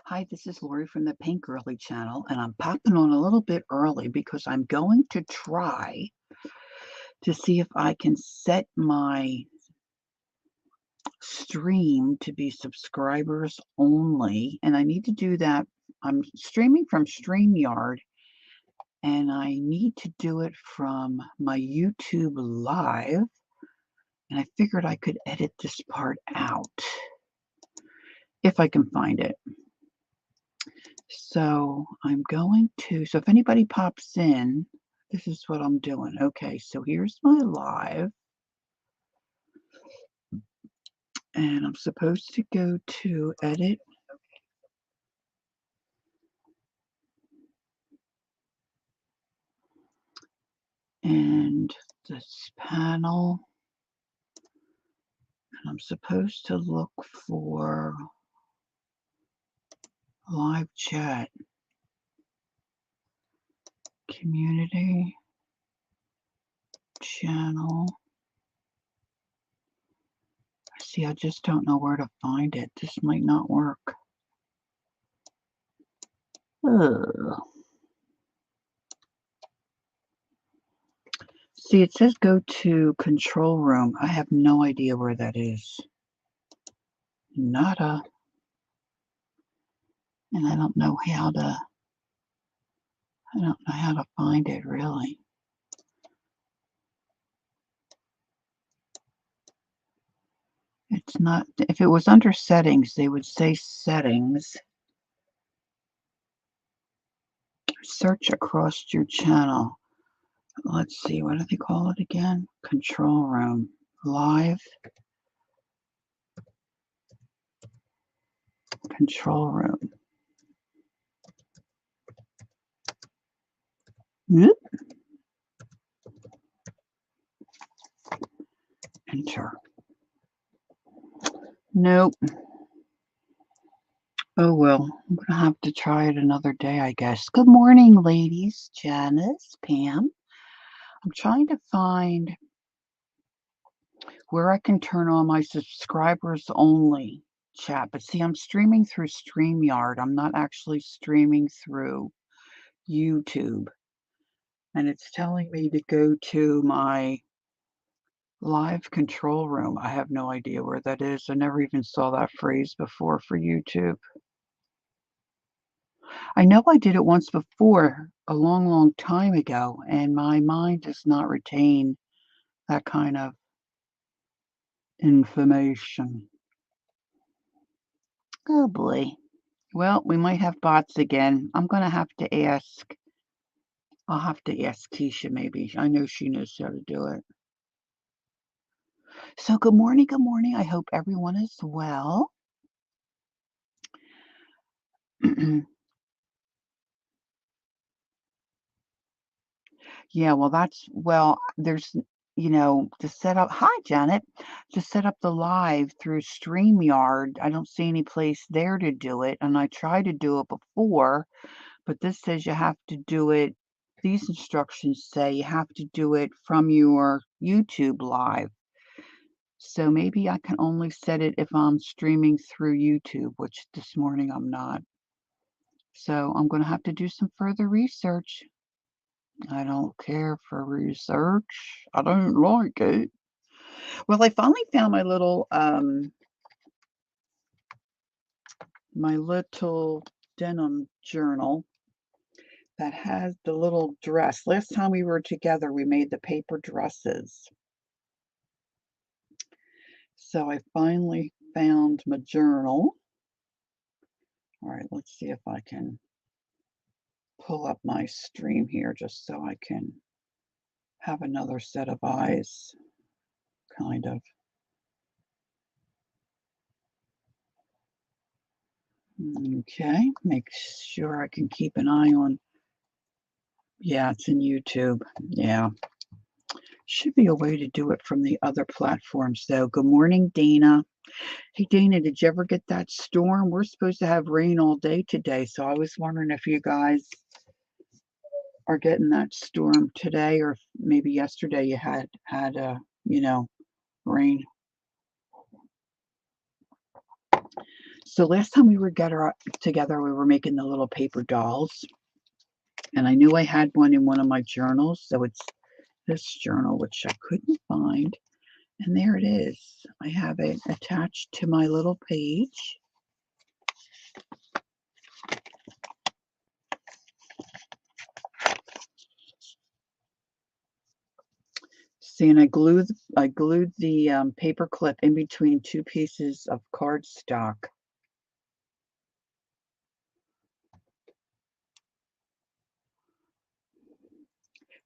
Hi, this is Lori from the Pink Girly channel, and I'm popping on a little bit early because I'm going to try to see if I can set my stream to be subscribers only. And I need to do that. I'm streaming from StreamYard, and I need to do it from my YouTube Live. And I figured I could edit this part out if I can find it. So I'm going to, so if anybody pops in, this is what I'm doing. Okay, so here's my live, and I'm supposed to go to edit. And this panel, and I'm supposed to look for live chat, community, channel. See, I just don't know where to find it. This might not work. Ugh. See, it says go to control room. I have no idea where that is. Nada. And I don't know how to find it really. It's not, if it was under settings, they would say settings. Search across your channel. Let's see, what do they call it again? Control room. Live. Control room. Whoop. Enter. Nope. Oh well, I'm gonna have to try it another day, I guess. Good morning, ladies. Janice, Pam. I'm trying to find where I can turn on my subscribers only chat. But see, I'm streaming through StreamYard. I'm not actually streaming through YouTube. And it's telling me to go to my live control room. I have no idea where that is. I never even saw that phrase before for YouTube. I know I did it once before, a long, long time ago, and my mind does not retain that kind of information. Oh boy. Well, we might have bots again. I'm going to have to ask. I'll have to ask Keisha maybe. I know she knows how to do it. So good morning, good morning. I hope everyone is well. Yeah, well, there's, to set up, hi, Janet, to set up the live through StreamYard. I don't see any place there to do it. And I tried to do it before, but this says you have to do it. These instructions say you have to do it from your YouTube live. So maybe I can only set it if I'm streaming through YouTube, which this morning I'm not. So I'm going to have to do some further research. I don't care for research. I don't like it. Well, I finally found my little denim journal that has the little dress. Last time we were together, we made the paper dresses. So I finally found my journal. All right, let's see if I can pull up my stream here just so I can have another set of eyes, kind of. Okay, make sure I can keep an eye on. Yeah, it's in YouTube. Yeah. Should be a way to do it from the other platforms, though. Good morning, Dana. Hey, Dana, did you ever get that storm? We're supposed to have rain all day today, so I was wondering if you guys are getting that storm today, or if maybe yesterday you had rain. So last time we were together, we were making the little paper dolls, and I knew I had one in one of my journals, so it's this journal, which I couldn't find, and there it is. I have it attached to my little page. See, and I glued the paper clip in between two pieces of cardstock.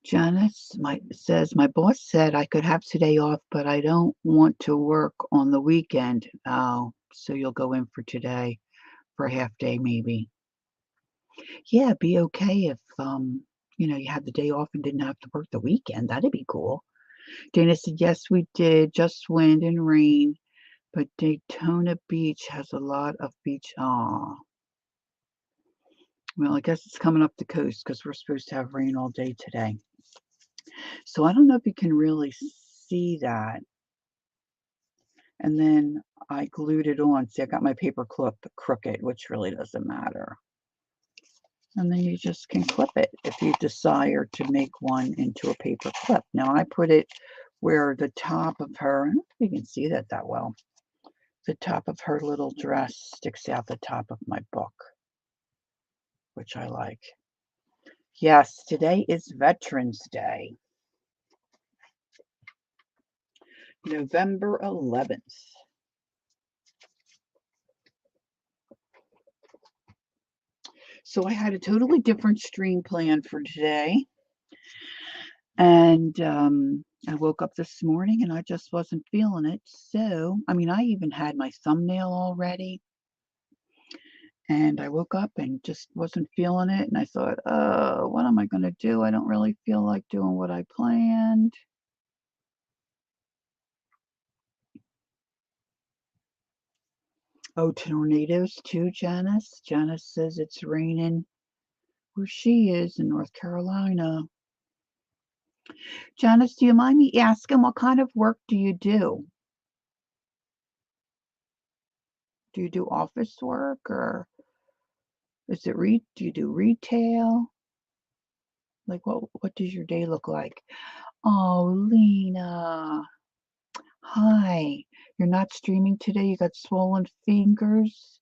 Janice says, my boss said I could have today off, but I don't want to work on the weekend. Oh, so you'll go in for today for a half day, maybe. Yeah, it'd be okay if, you had the day off and didn't have to work the weekend. That'd be cool. Dana said, yes, we did. Just wind and rain, but Daytona Beach has a lot of beach. Aw. Well, I guess it's coming up the coast because we're supposed to have rain all day today. So I don't know if you can really see that. And then I glued it on. See, I got my paper clip crooked, which really doesn't matter. And then you just can clip it if you desire to make one into a paper clip. Now I put it where the top of her, I don't know if you can see that well. The top of her little dress sticks out the top of my book, which I like. Yes, today is Veterans Day, November 11th. So I had a totally different stream plan for today. And I woke up this morning and I just wasn't feeling it. So, I mean, I even had my thumbnail already. And I woke up and just wasn't feeling it. And I thought, oh, what am I going to do? I don't really feel like doing what I planned. Oh, tornadoes too, Janice. Janice says it's raining where she is in North Carolina. Janice, do you mind me asking what kind of work do you do? Do you do office work or is it do you do retail? Like what does your day look like? Oh, Lena. Hi. You're not streaming today? You got swollen fingers?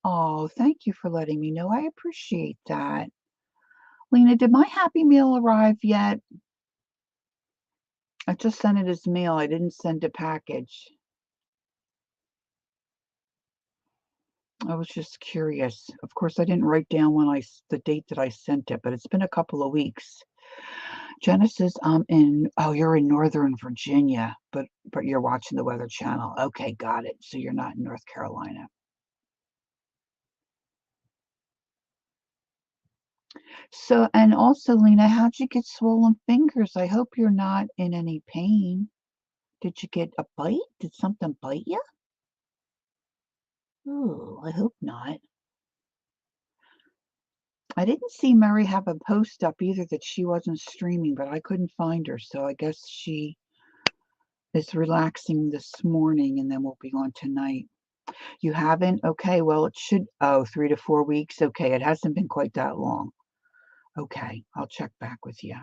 Oh, thank you for letting me know. I appreciate that. Lena, did my Happy Meal arrive yet? I just sent it as mail. I didn't send a package. I was just curious. Of course, I didn't write down the date that I sent it, but it's been a couple of weeks. Jenna says, you're in Northern Virginia, but you're watching the Weather Channel. Okay, got it. So you're not in North Carolina. So, and also, Lena, how'd you get swollen fingers? I hope you're not in any pain. Did you get a bite? Did something bite you? Oh, I hope not. I didn't see Mary have a post up either that she wasn't streaming, but I couldn't find her. So I guess she is relaxing this morning and then we'll be on tonight. You haven't? Okay, well, it should, 3 to 4 weeks. Okay, it hasn't been quite that long. Okay, I'll check back with you.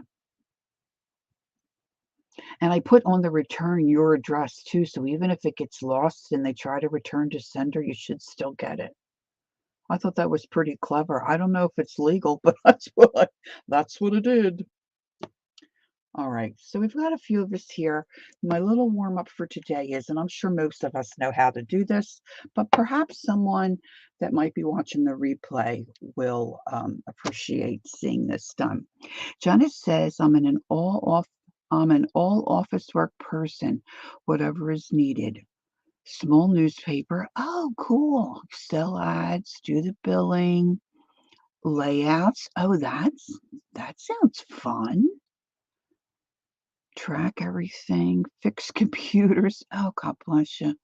And I put on the return your address too, so even if it gets lost and they try to return to sender, you should still get it. I thought that was pretty clever. I don't know if it's legal, but that's what it did. All right, so we've got a few of us here. My little warm up for today is, and I'm sure most of us know how to do this, but perhaps someone that might be watching the replay will appreciate seeing this done. Janice says, I'm an all office work person, whatever is needed. Small newspaper. Oh, cool. Sell ads, do the billing, layouts. Oh, that sounds fun. Track everything, fix computers. Oh, God bless you.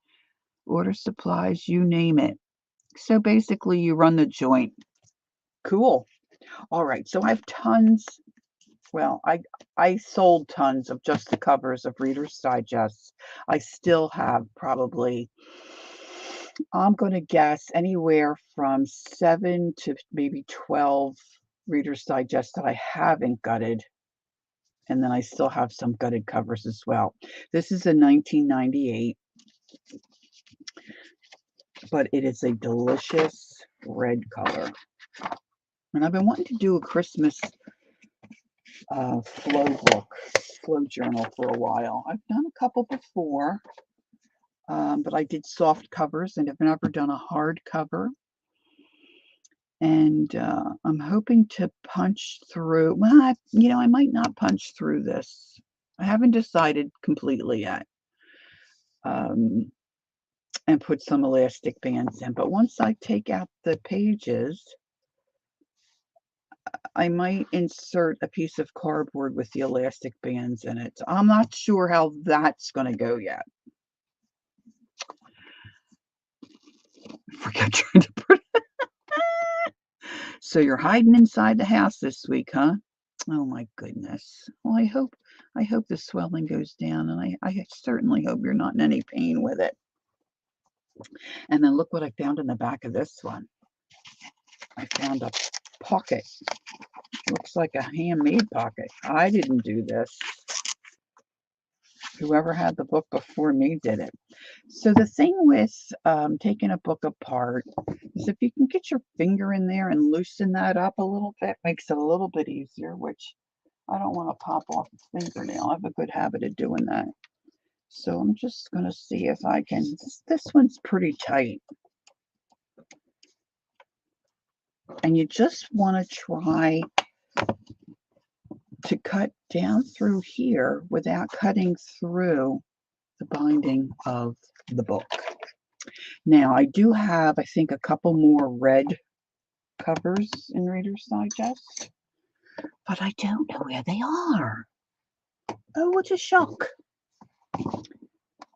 Order supplies, you name it. So basically, you run the joint. Cool. All right. So I have tons. Well, I sold tons of just the covers of Reader's Digest. I still have probably I'm going to guess anywhere from 7 to maybe 12 Reader's Digest that I haven't gutted, and then I still have some gutted covers as well. This is a 1998, but it is a delicious red color. And I've been wanting to do a Christmas flow journal for a while. I've done a couple before, but I did soft covers and have never done a hard cover. And I'm hoping to punch through. Well, I might not punch through this. I haven't decided completely yet. And put some elastic bands in. But once I take out the pages, I might insert a piece of cardboard with the elastic bands in it. I'm not sure how that's going to go yet. I forgot trying to put it. So you're hiding inside the house this week, huh? Oh my goodness. Well, I hope the swelling goes down, and I certainly hope you're not in any pain with it. And then look what I found in the back of this one. I found a pocket. Looks like a handmade pocket. I didn't do this. Whoever had the book before me did it. So the thing with taking a book apart is if you can get your finger in there and loosen that up a little bit, makes it a little bit easier, which I don't want to pop off the fingernail. I have a good habit of doing that. So I'm just going to see if I can. This one's pretty tight. And you just want to try to cut down through here without cutting through the binding of the book. Now, I do have, I think, a couple more red covers in Reader's Digest, but I don't know where they are. Oh, what a shock.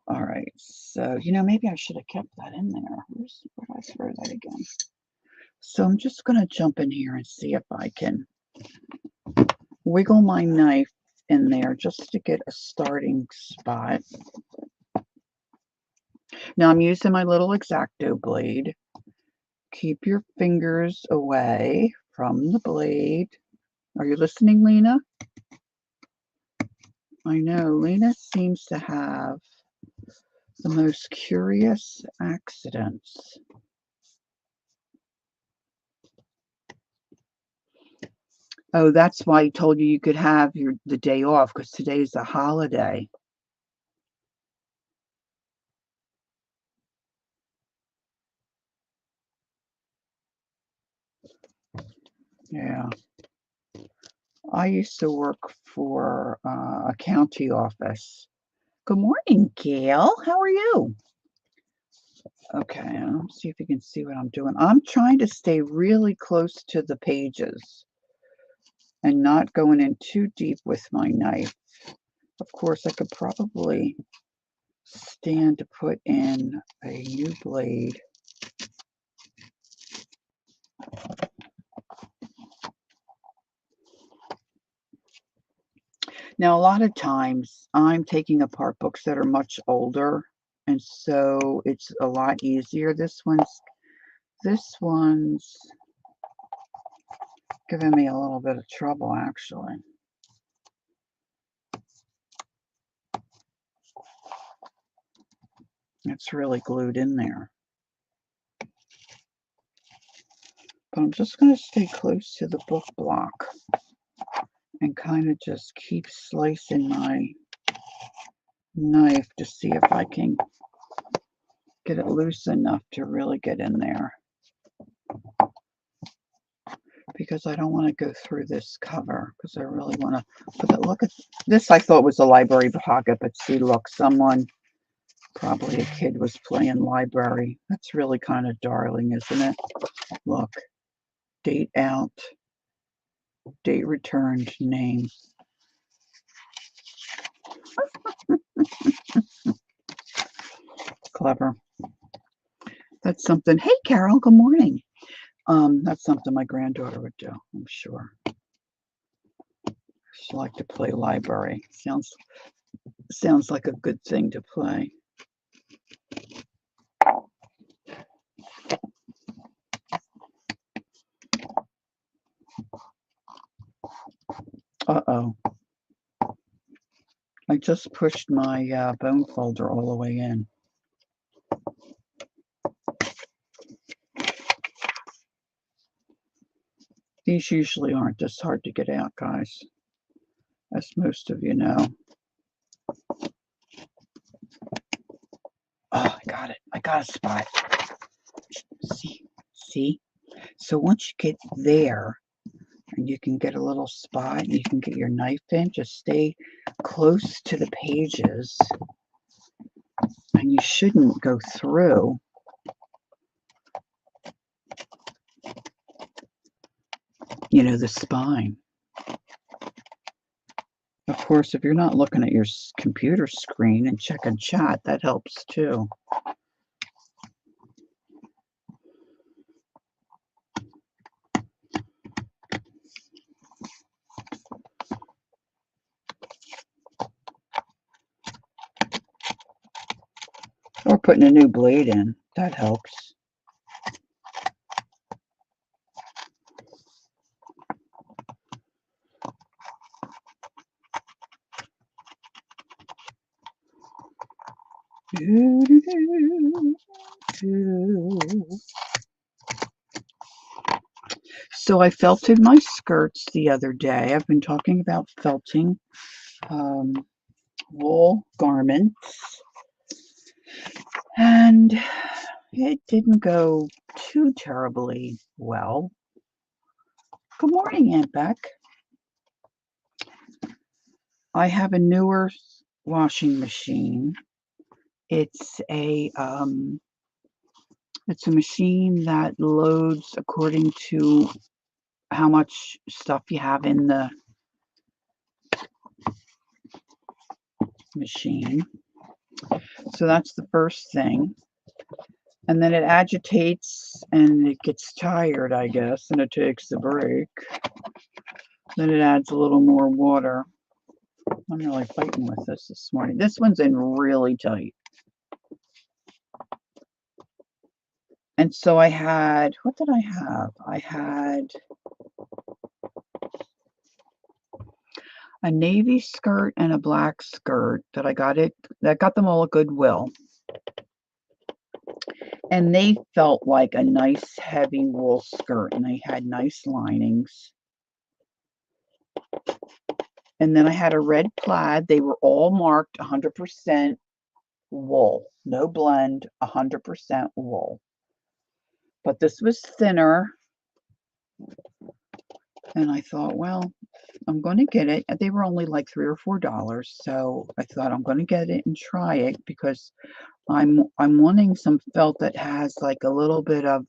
All right, so, maybe I should have kept that in there. Where did I throw that again? So I'm just going to jump in here and see if I can wiggle my knife in there just to get a starting spot. Now I'm using my little X-Acto blade. Keep your fingers away from the blade. Are you listening, Lena? I know, Lena seems to have the most curious accidents. Oh, that's why I told you could have the day off, because today's a holiday. Yeah. I used to work for a county office. Good morning, Gail. How are you? Okay, let's see if you can see what I'm doing. I'm trying to stay really close to the pages and not going in too deep with my knife. Of course, I could probably stand to put in a new blade. Now, a lot of times I'm taking apart books that are much older, and so it's a lot easier. This one's giving me a little bit of trouble, actually. It's really glued in there. But I'm just going to stay close to the book block and kind of just keep slicing my knife to see if I can get it loose enough to really get in there. Because I don't want to go through this cover, because I really want to put it. Look at this. I thought was a library pocket, but see, look, probably a kid was playing library. That's really kind of darling, isn't it? Look, date out, date returned, name. Clever. That's something. Hey, Carol, good morning. That's something my granddaughter would do, I'm sure. She liked to play library. Sounds like a good thing to play. Uh-oh. I just pushed my bone folder all the way in. These usually aren't this hard to get out, guys, as most of you know. Oh, I got it. I got a spot. See? So once you get there, and you can get a little spot, and you can get your knife in, just stay close to the pages, and you shouldn't go through. The spine. Of course, if you're not looking at your computer screen and checking chat, that helps too. Or putting a new blade in, that helps. So I felted my skirts the other day. I've been talking about felting wool garments, and it didn't go too terribly well. Good morning, Aunt Beck. I have a newer washing machine. It's a machine that loads according to how much stuff you have in the machine. So that's the first thing. And then it agitates and it gets tired, I guess, and it takes a break. Then it adds a little more water. I'm really fighting with this morning. This one's in really tight. And so I had, what did I have? I had a navy skirt and a black skirt that I got them all at Goodwill. And they felt like a nice heavy wool skirt, and they had nice linings. And then I had a red plaid. They were all marked 100% wool, no blend, 100% wool. But this was thinner, and I thought, well, I'm going to get it. They were only like $3 or $4, so I thought I'm going to get it and try it because I'm wanting some felt that has like a little bit of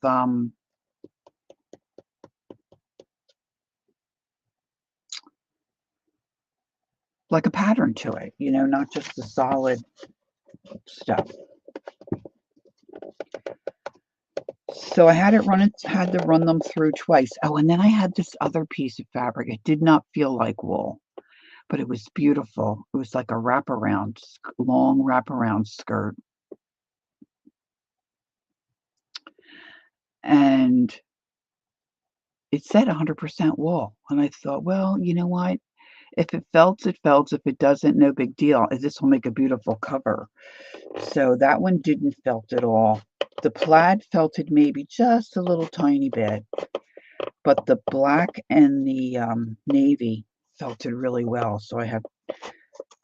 like a pattern to it, not just the solid stuff. So I had to run them through twice. Oh, and then I had this other piece of fabric. It did not feel like wool, but it was beautiful. It was like a wraparound, long wraparound skirt. And it said 100% wool. And I thought, well, you know what? If it felts, it felts. If it doesn't, no big deal. This will make a beautiful cover. So that one didn't felt at all. The plaid felted maybe just a little tiny bit, but the black and the navy felted really well. So I have a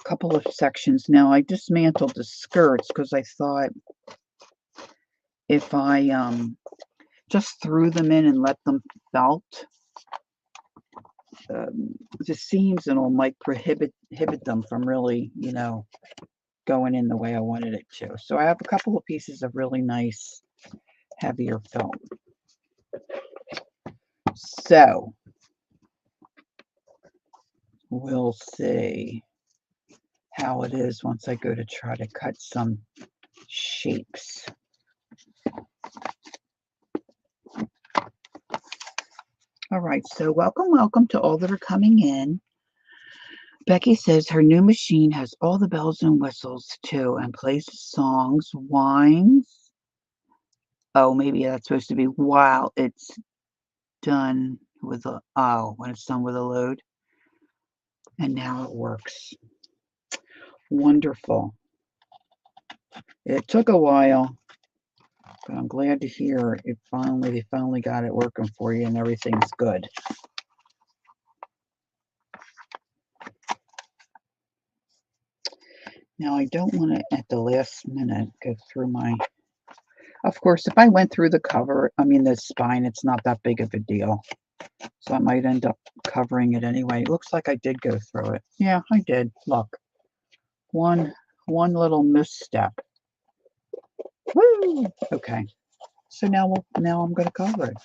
couple of sections. Now I dismantled the skirts because I thought if I just threw them in and let them felt, the seams and all might prohibit them from really, going in the way I wanted it to. So I have a couple of pieces of really nice heavier felt. So we'll see how it is once I go to try to cut some shapes. All right, so welcome to all that are coming in. Becky says her new machine has all the bells and whistles too and plays songs, whines. Oh, maybe that's supposed to be while it's done with when it's done with a load. And now it works. Wonderful. It took a while, but I'm glad to hear they finally got it working for you and everything's good. Now I don't want to at the last minute go through my, of course, if I went through the the spine, it's not that big of a deal. So I might end up covering it anyway. It looks like I did go through it. Yeah, I did. Look, one little misstep. Woo! Okay. So now I'm going to cover it.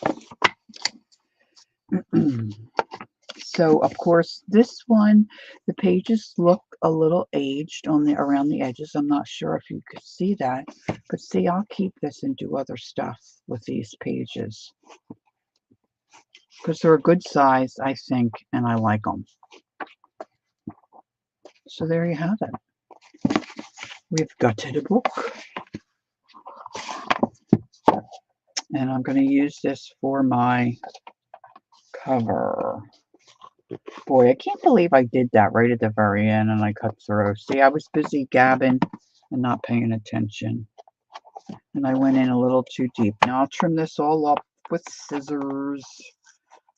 So of course this one, the pages look a little aged on around the edges. I'm not sure if you could see that, but see, I'll keep this and do other stuff with these pages because they're a good size, I think, and I like them. So there you have it. We've got to the book. And I'm going to use this for my cover. Boy, I can't believe I did that right at the very end and I cut through. See, I was busy gabbing and not paying attention. And I went in a little too deep. Now I'll trim this all up with scissors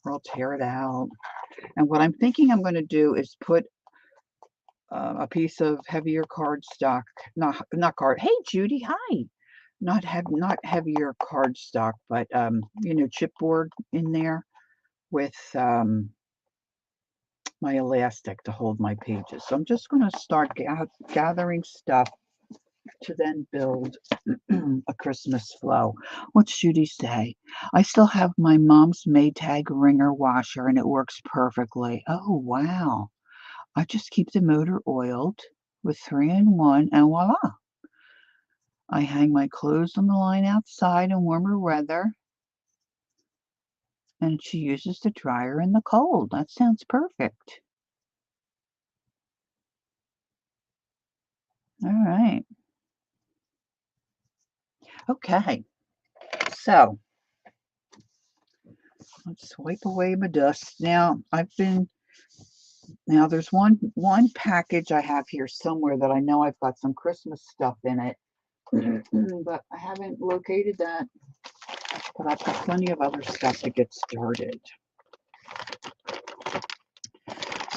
or I'll tear it out. And what I'm thinking I'm going to do is put a piece of heavier cardstock. Not card. Hey, Judy, hi. Not heavier cardstock, but chipboard in there with my elastic to hold my pages. So I'm just going to start gathering stuff to then build a Christmas flow. What's Judy say? I still have my mom's Maytag wringer washer and it works perfectly. Oh, wow. I just keep the motor oiled with 3-in-1 and voila. I hang my clothes on the line outside in warmer weather and she uses the dryer in the cold. That sounds perfect. All right. Okay. So let's wipe away my dust. Now there's one package I have here somewhere that I know I've got some Christmas stuff in it, but I haven't located that. But I've got plenty of other stuff to get started.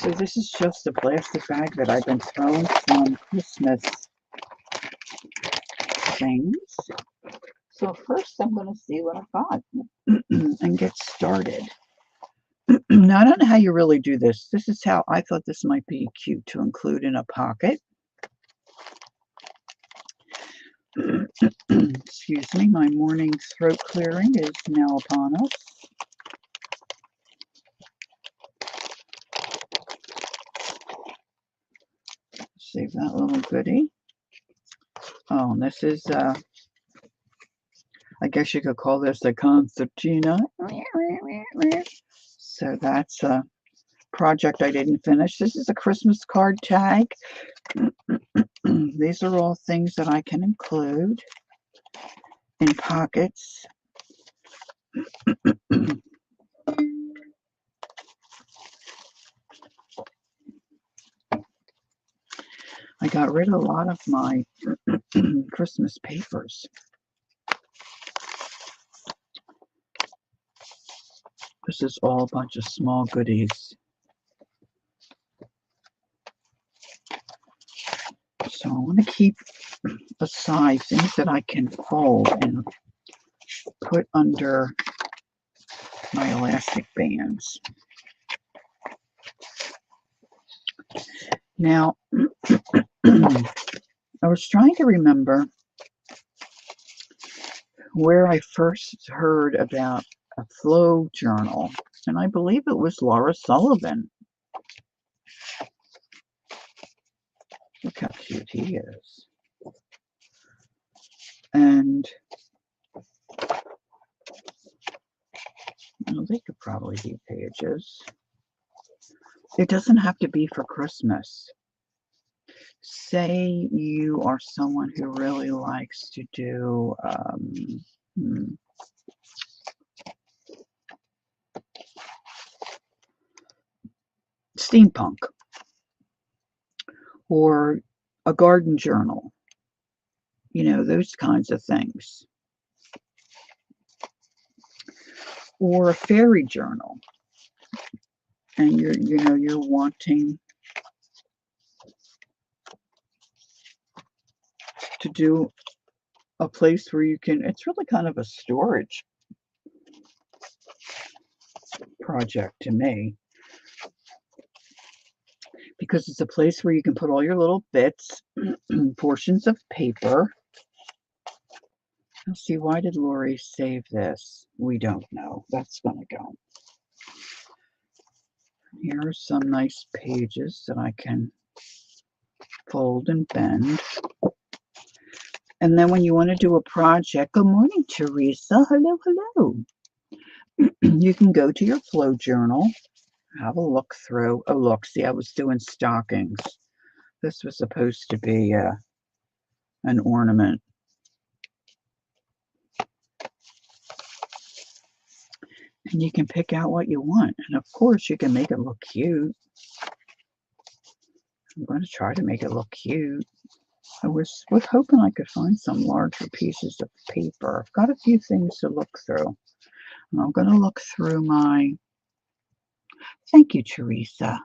So this is just a plastic bag that I've been throwing some Christmas things. So first I'm going to see what I've got and get started. Now, I don't know how you really do this. This is how I thought this might be cute to include in a pocket. Excuse me, my morning throat clearing is now upon us. Save that little goodie. Oh, and this is, I guess you could call this a concertina. So that's a project I didn't finish. This is a Christmas card tag. These are all things that I can include in pockets. I got rid of a lot of my Christmas papers. This is all a bunch of small goodies. So I want to keep aside things that I can fold and put under my elastic bands. Now, I was trying to remember where I first heard about a flow journal, and I believe it was Laura Sullivan. Look how cute he is. And well, they could probably be pages. It doesn't have to be for Christmas. Say you are someone who really likes to do steampunk. or a garden journal, those kinds of things, or a fairy journal, and you're wanting to do a place where you can, it's really kind of a storage project to me, because it's a place where you can put all your little bits, portions of paper. Let's see, why did Lori save this? We don't know. That's going to go. Here are some nice pages that I can fold and bend. And then when you want to do a project, good morning, Teresa. Hello, hello. You can go to your flow journal, have a look through. Oh, look, see, I was doing stockings. This was supposed to be an ornament. And you can pick out what you want. And of course, you can make it look cute. I'm going to try to make it look cute. I was hoping I could find some larger pieces of paper. I've got a few things to look through. And I'm going to look through my... Thank you, Teresa.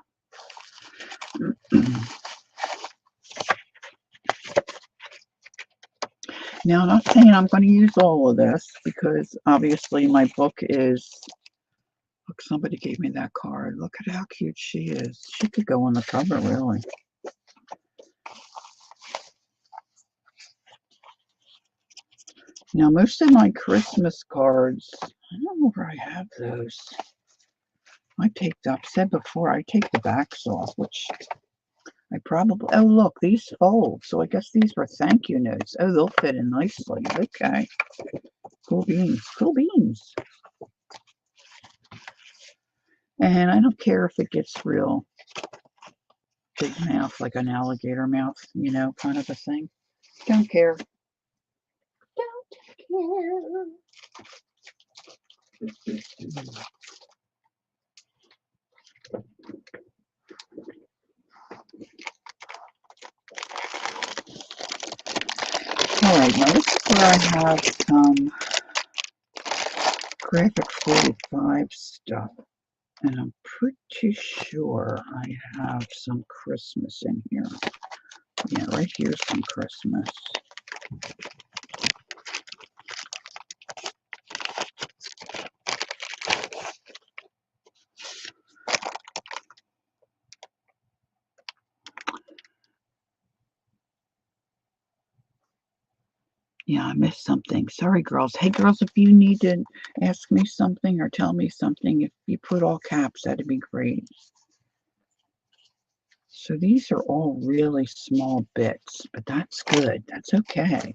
Now, I'm not saying I'm going to use all of this, because obviously my book is... Look, somebody gave me that card. Look at how cute she is. She could go on the cover, really. Now, most of my Christmas cards, I don't know where I have those. I've said before, I take the backs off, which I probably... Oh, look, these fold. So I guess these were thank you notes. Oh, they'll fit in nicely. Okay. Cool beans. Cool beans. And I don't care if it gets real big mouth, like an alligator mouth, kind of a thing. Don't care. Don't care. Alright, now this is where I have some graphic 45 stuff. And I'm pretty sure I have some Christmas in here. Yeah, right here's some Christmas. Yeah, I missed something. Sorry, girls. Hey, girls, if you need to ask me something or tell me something, if you put all caps, that'd be great. So these are all really small bits, but that's good. That's okay.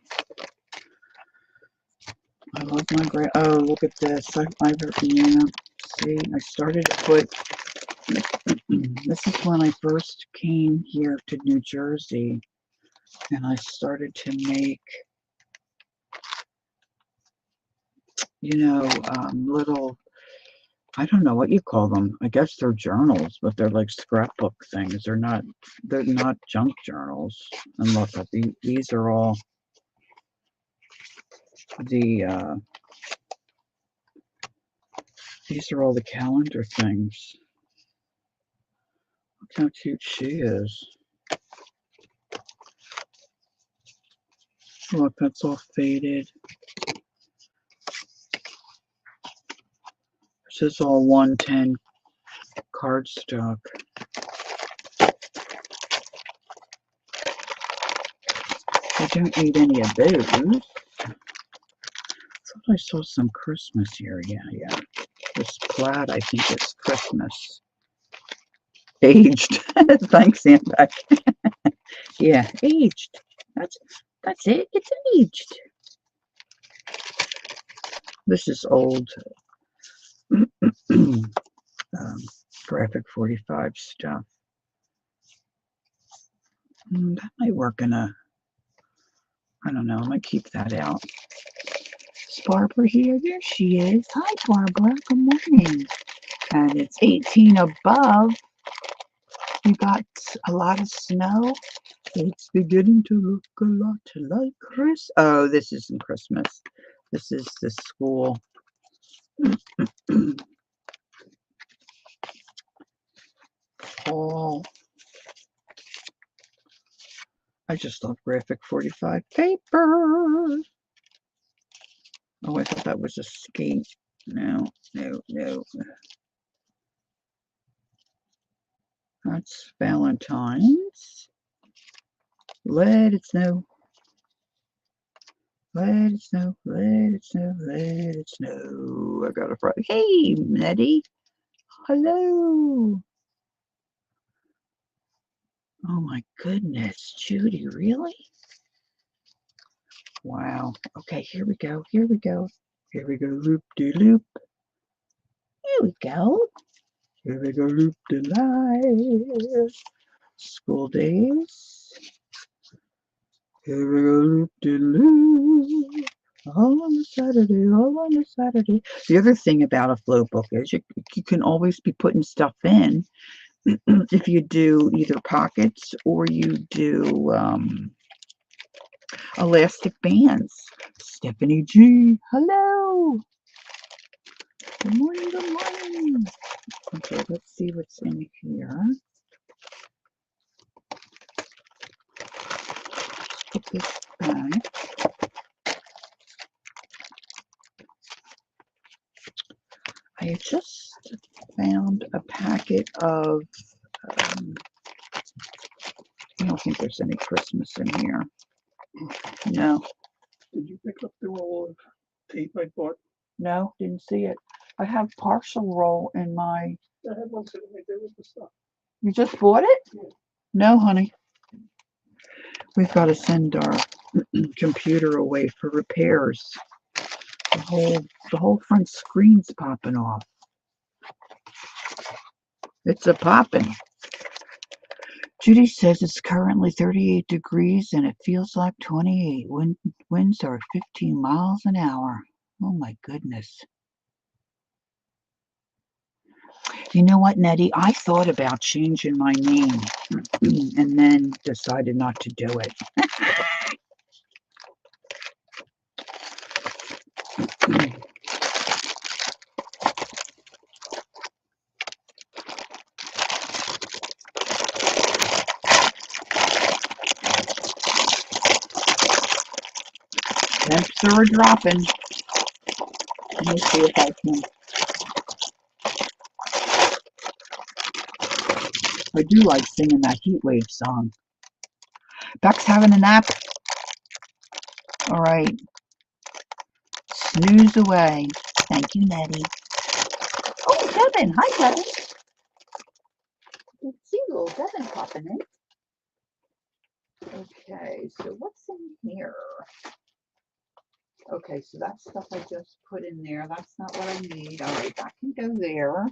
I love my oh, look at this. Yeah, see, I started to put... This is when I first came here to New Jersey, and I started to make, little... I don't know what you call them. I guess they're journals, but they're like scrapbook things. They're not junk journals. And look, these are all the calendar things. Look how cute she is. Look, that's all faded. This is all 110 cardstock. I don't need any of those. I thought I saw some Christmas here. Yeah. This plaid, I think it's Christmas. Aged. Thanks, Sandbag. Yeah, aged. That's it. It's aged. This is old graphic 45 stuff. That might work in a... I don't know. I might keep that out. Is Barbara here? There she is. Hi, Barbara. Good morning. And it's 18 above. We got a lot of snow. It's beginning to look a lot like Christmas. Oh, this isn't Christmas. This is the school. Oh, I just love graphic 45 paper. Oh, I thought that was a skate. No, no, no. That's Valentine's. Let it snow. Let it snow, let it snow, let it snow. I got a frog. Hey, Nettie. Hello. Oh my goodness, Judy, really? Wow. Okay, here we go. Here we go. Here we go. Loop de loop. Here we go. Here we go. Loop de life. School days. Here we go. Loop de loop. All on a Saturday. All on a Saturday. The other thing about a float book is you can always be putting stuff in. If you do either pockets or you do elastic bands. Stephanie G, hello. Good morning, good morning. Okay, let's see what's in here. Put this back. I just found a packet of, I don't think there's any Christmas in here. No. Did you pick up the roll of tape I bought? No, didn't see it. I have partial roll in my. I had one sitting right there with the stuff. You just bought it? Yeah. No, honey. We've got to send our computer away for repairs. The whole front screen's popping off. It's a popping. Judy says it's currently 38 degrees and it feels like 28. Winds are 15 miles an hour. Oh my goodness. You know what, Nettie? I thought about changing my name and then decided not to do it. Temps are dropping. Let me see if I can. I do like singing that heat wave song. Beck's having a nap. All right. Snooze away. Thank you, Nettie. Oh, Devin. Hi, Devin. You see little Devin popping in. Okay, so what's in here? Okay, so that stuff I just put in there. That's not what I need. All right, that can go there.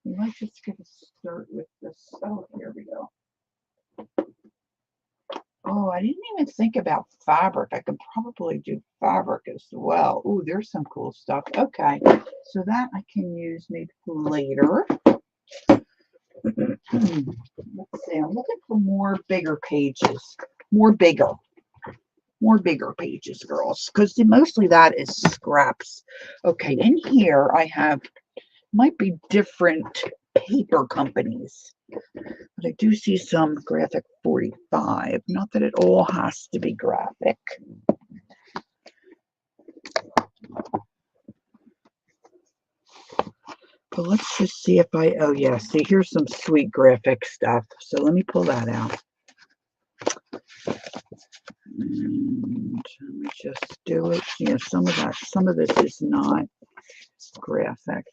We might just get a start with this. Oh, here we go. Oh, I didn't even think about fabric. I could probably do fabric as well. Ooh, there's some cool stuff. Okay, so that I can use maybe later. Let's see, I'm looking for more bigger pages. More bigger pages, girls, because mostly that is scraps. Okay, in here I have, might be different paper companies, but I do see some graphic 45. Not that it all has to be graphic. But let's just see if I, oh yeah, see here's some sweet graphic stuff. So let me pull that out. And let me just do it. Yeah, some of this is not graphic.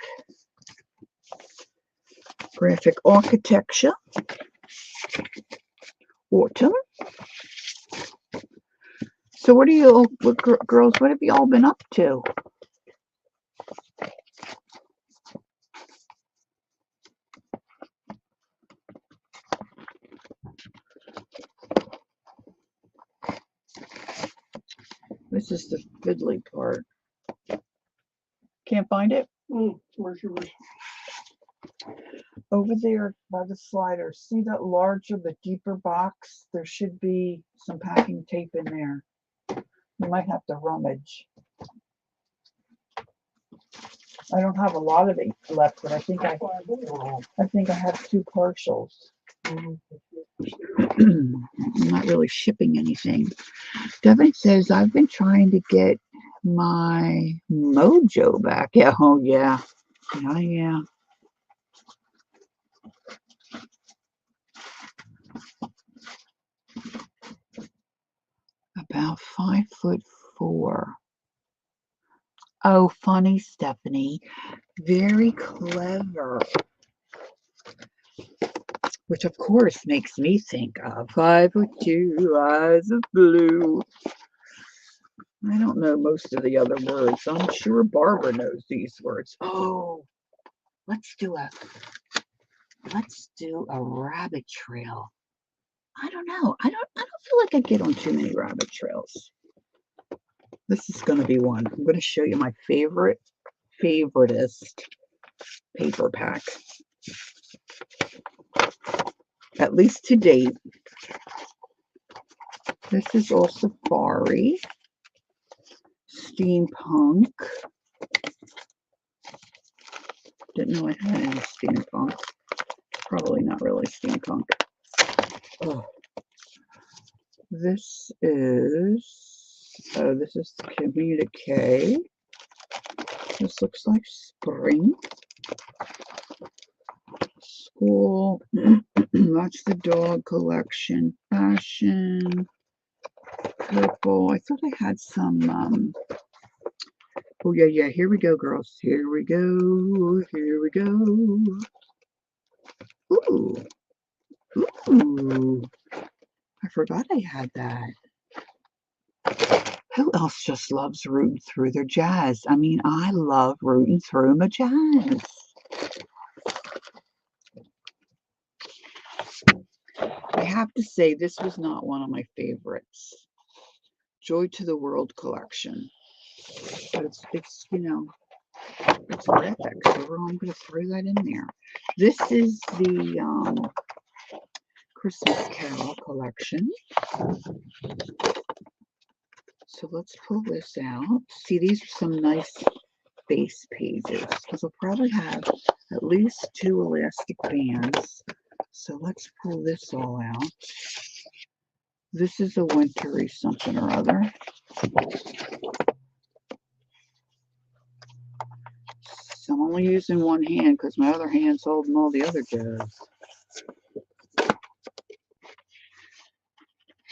Graphic architecture. Autumn. So what girls, what have you all been up to? This is the fiddly part. Can't find it? Where's yours? over there by the slider, see that larger, the deeper box? There should be some packing tape in there. You might have to rummage. I don't have a lot of it left, but I think I have two partials. I'm not really shipping anything. Devin says, I've been trying to get my mojo back. Yeah, oh yeah. Oh yeah. About 5'4". Oh, funny, Stephanie. Very clever. Which, of course, makes me think of 5'2", eyes of blue. I don't know most of the other words. I'm sure Barbara knows these words. Oh, let's do a rabbit trail. I don't know. I don't feel like I get on too many rabbit trails. This is going to be one. I'm going to show you my favoritist paper pack. At least to date. This is all Safari. Steampunk. Didn't know I had any steampunk. Probably not really steampunk. Oh. This is the communique. This looks like spring. School. That's the dog collection. Fashion. Purple. I thought I had some, oh yeah, here we go, girls. Here we go. Here we go. Ooh. Ooh. I forgot I had that. Who else just loves rooting through their jazz? I mean, I love rooting through my jazz. I have to say, this was not one of my favorites. Joy to the World collection. But it's you know, it's graphic, so I'm going to throw that in there. This is the Christmas Carol collection. So let's pull this out. See, these are some nice base pages because I'll probably have at least 2 elastic bands. So let's pull this all out. This is a wintry something or other. So I'm only using one hand because my other hand's holding all the other jazz.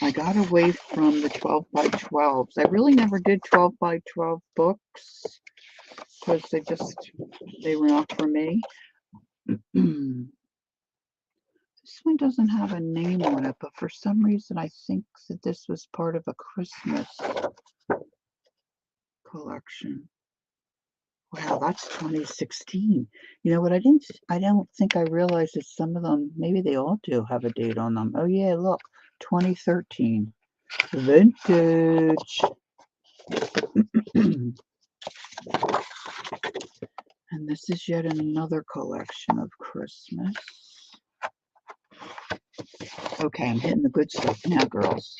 I got away from the 12 by 12s. I really never did 12 by 12 books because they were not for me. This one doesn't have a name on it, but for some reason I think that this was part of a Christmas collection. Wow, that's 2016. You know what? I don't think I realized that some of them, maybe they all do have a date on them. Oh yeah, look, 2013. Vintage. And this is yet another collection of Christmas. Okay, I'm hitting the good stuff now, girls.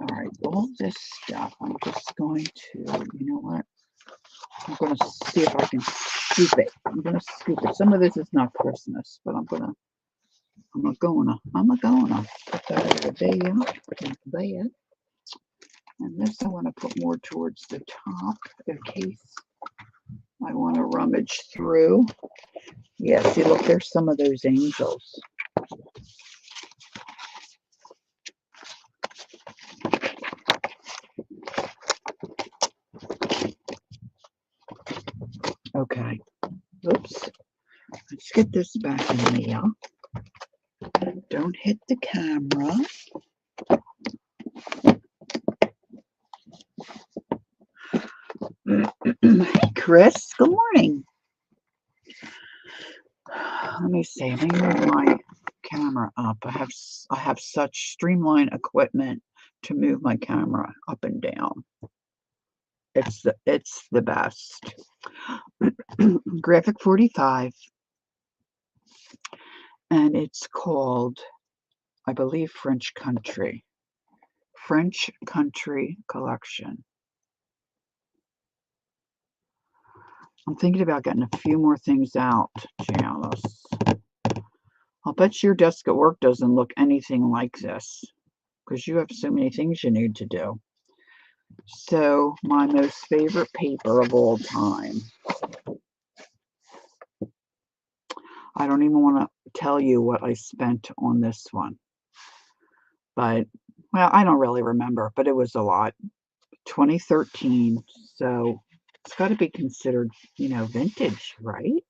All right, all this stuff, I'm just going to, you know what? I'm going to see if I can scoop it. I'm going to scoop it. Some of this is not Christmas, but I'm gonna put that over there, like that. And this I want to put more towards the top in case I want to rummage through. Yeah, see, look, there's some of those angels. Okay. Oops. Let's get this back in there. Don't hit the camera. Hey, Chris. Good morning. Let me see. Let me move my camera up. I have such streamlined equipment to move my camera up and down. It's the best. Graphic 45, and it's called, I believe, French Country. French Country Collection. I'm thinking about getting a few more things out, Janice. I'll bet your desk at work doesn't look anything like this because you have so many things you need to do. So, my most favorite paper of all time. I don't even want to tell you what I spent on this one. But, well, I don't really remember, but it was a lot. 2013. So, it's got to be considered, vintage, right?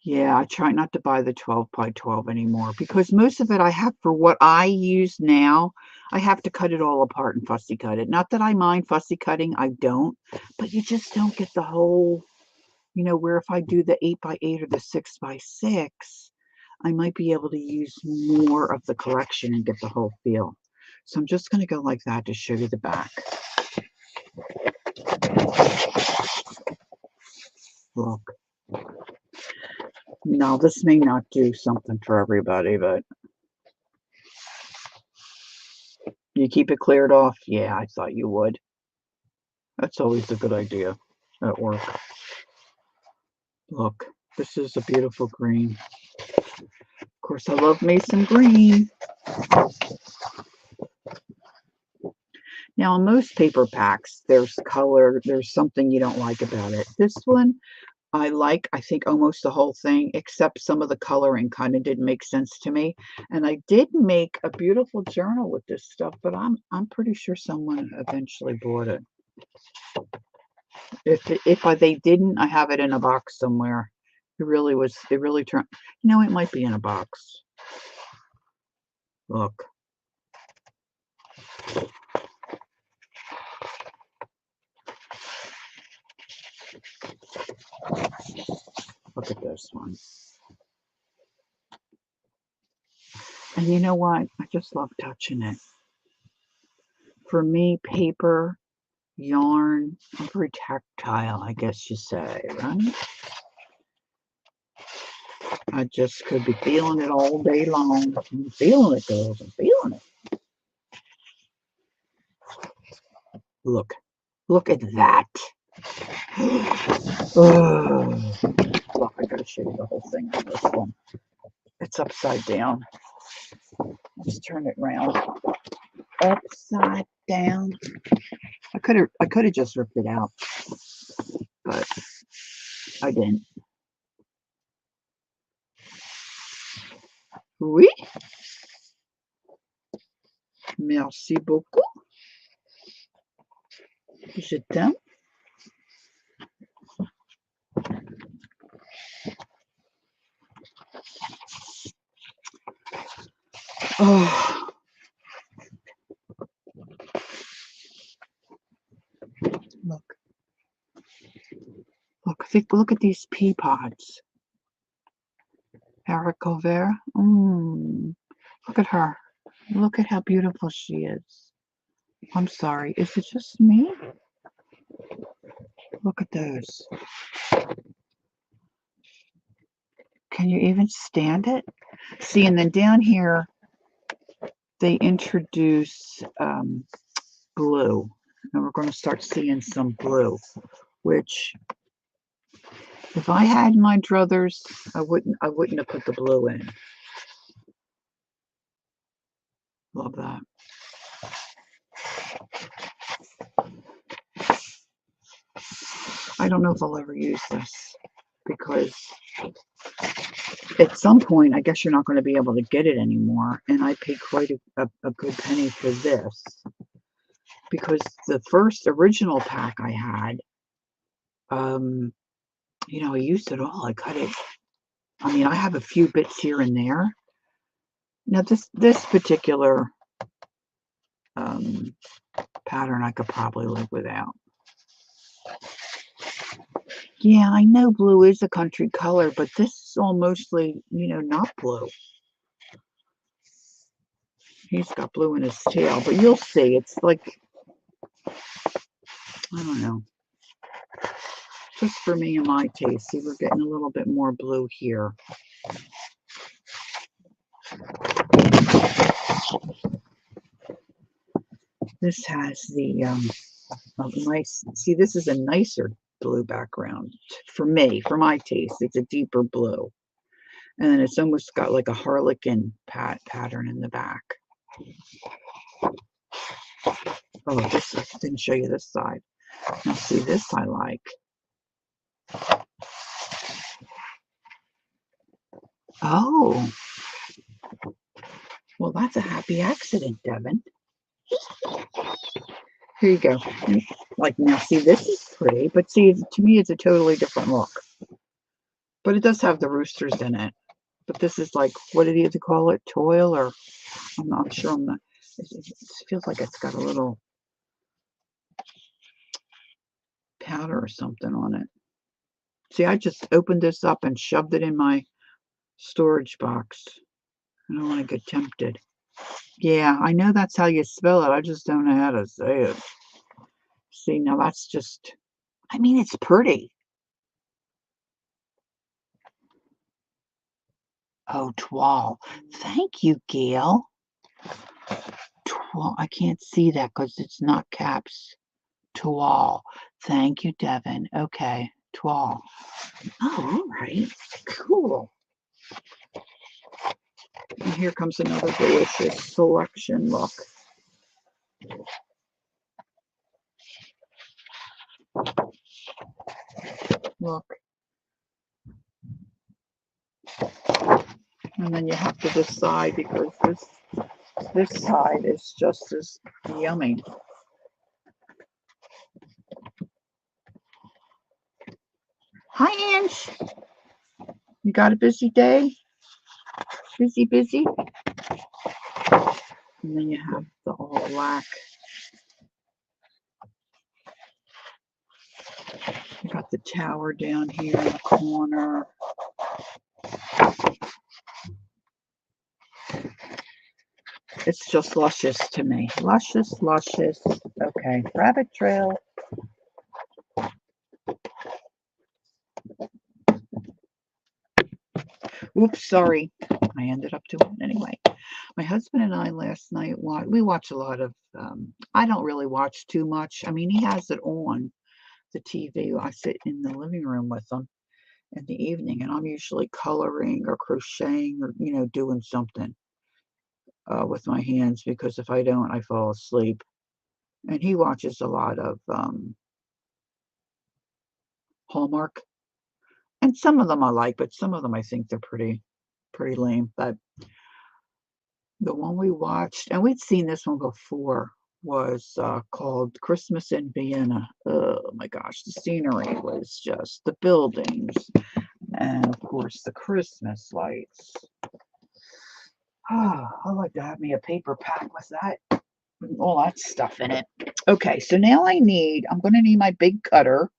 Yeah, I try not to buy the 12 by 12 anymore because most of it I have for what I use now. I have to cut it all apart and fussy cut it. Not that I mind fussy cutting, I don't, but you just don't get the whole, where if I do the 8 by 8 or the 6 by 6, I might be able to use more of the collection and get the whole feel. So I'm just going to go like that to show you the back. Look. Now, this may not do something for everybody, but you keep it cleared off? Yeah, I thought you would. That's always a good idea at work. Look, this is a beautiful green. Of course, I love me some green. Now, in most paper packs, there's color, there's something you don't like about it. This one, I think, almost the whole thing, except some of the coloring kind of didn't make sense to me. And I did make a beautiful journal with this stuff, but I'm pretty sure someone eventually bought it. If they didn't, I have it in a box somewhere. It really turned, it might be in a box. Look. Look at this one. And you know what? I just love touching it. For me, paper, yarn, I'm very tactile, I guess you say, right? I just could be feeling it all day long. I'm feeling it, girls. I'm feeling it. Look. Look at that. Oh. Look, I gotta show you the whole thing on this one. It's upside down. Just turn it around. Upside down. I could have just ripped it out, but I didn't. Oui. Merci beaucoup. Je t'aime. Oh. Look. Look at these pea pods. Haricot vert. Look at her. Look at how beautiful she is. I'm sorry. Is it just me? Look at those. Can you even stand it? See, and then down here, they introduce blue. And we're going to start seeing some blue, which if I had my druthers, I wouldn't have put the blue in. Love that. I don't know if I'll ever use this because at some point, I guess you're not going to be able to get it anymore. And I paid quite a good penny for this because the first original pack I had, I used it all. I cut it. I mean, I have a few bits here and there. Now, this particular pattern I could probably live without. Yeah, I know blue is a country color, but this is all mostly, not blue. He's got blue in his tail, but you'll see. It's like, I don't know. Just for me and my taste. See, we're getting a little bit more blue here. This has the nice, see, this is a nicer blue background for me, for my taste. It's a deeper blue. And then it's almost got like a harlequin pattern in the back. Oh, this, I didn't show you this side. Now see, this I like. Oh, well, that's a happy accident, Devin. Here you go. Like, now see, this is pretty, but see, to me, it's a totally different look. But it does have the roosters in it. But this is like, what did he have to call it? Toil, or I'm not sure. I'm not. It feels like it's got a little powder or something on it. See, I just opened this up and shoved it in my storage box. I don't want to get tempted. Yeah, I know that's how you spell it. I just don't know how to say it. See, now that's just, I mean, it's pretty. Oh, toile. Thank you, Gail. Toile. I can't see that because it's not caps. Toile. Thank you, Devin. Okay, toile. Oh, all right. Cool. And here comes another delicious selection. Look. Look. And then you have to decide because this side is just as yummy. Hi, Ange. You got a busy day? Busy, busy? And then you have the all black. You got the tower down here in the corner. It's just luscious to me. Luscious, luscious. Okay, rabbit trail. Oops, sorry. I ended up doing it anyway. My husband and I last night, we watch a lot of, I don't really watch too much. I mean, he has it on the TV. I sit in the living room with him in the evening, and I'm usually coloring or crocheting or, doing something with my hands, because if I don't, I fall asleep. And he watches a lot of Hallmark, and some of them I like, but some of them I think they're pretty lame. But the one we watched, and we'd seen this one before, was called Christmas in Vienna. Oh my gosh, the scenery was just, the buildings, and of course the Christmas lights. Oh, I'd like to have me a paper pack with that, all that stuff in it. Okay, so now I'm going to need my big cutter.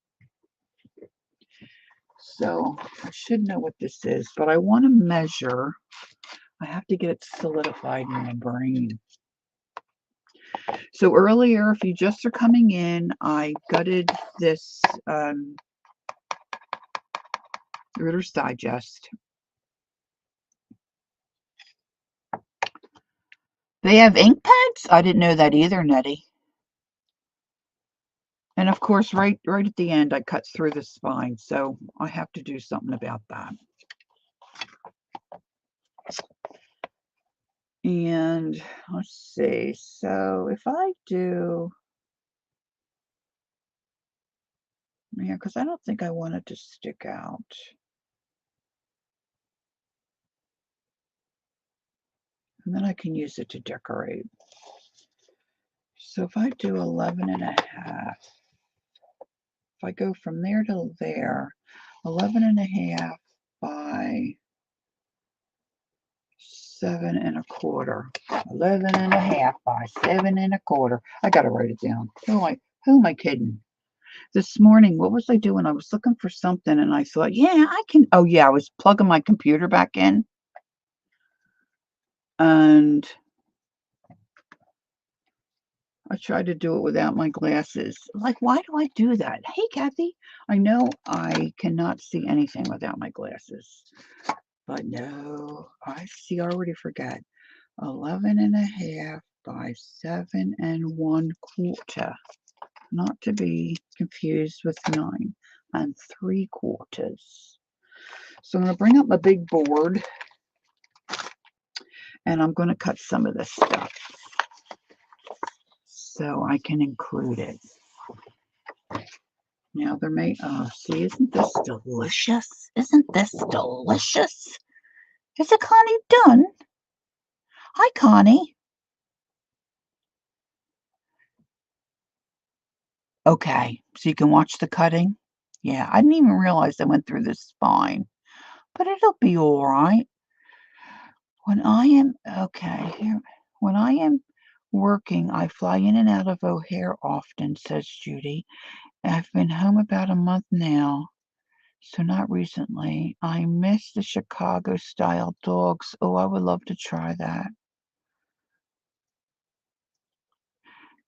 So I should know what this is, but I want to measure. I have to get it solidified in my brain. So earlier, if you just are coming in, I gutted this Reader's Digest. They have ink pads? I didn't know that either, Nettie. And of course, right at the end, I cut through the spine, so I have to do something about that. And let's see. So if I do, yeah, because I don't think I want it to stick out. And then I can use it to decorate. So if I do 11 and a half, if I go from there to there, 11 and a half by 7 and a quarter. 11 and a half by 7 and a quarter. I got to write it down. Who am I kidding? This morning, what was I doing? I was looking for something and I thought, yeah, I can. Oh, yeah, I was plugging my computer back in. And I try to do it without my glasses. Like, why do I do that? Hey, Kathy, I know I cannot see anything without my glasses. But no, I see, I already forgot. 11.5 by 7 1/4. Not to be confused with 9 3/4. So I'm going to bring up my big board and I'm going to cut some of this stuff so I can include it. Now there may, see, isn't this delicious? Isn't this delicious? Is it Connie done? Hi, Connie. Okay, so you can watch the cutting. Yeah, I didn't even realize I went through this spine, but it'll be all right. When I am, okay, here, when I am working, I fly in and out of O'Hare often, says Judy. I've been home about a month now, so not recently. I miss the Chicago-style dogs. Oh, I would love to try that.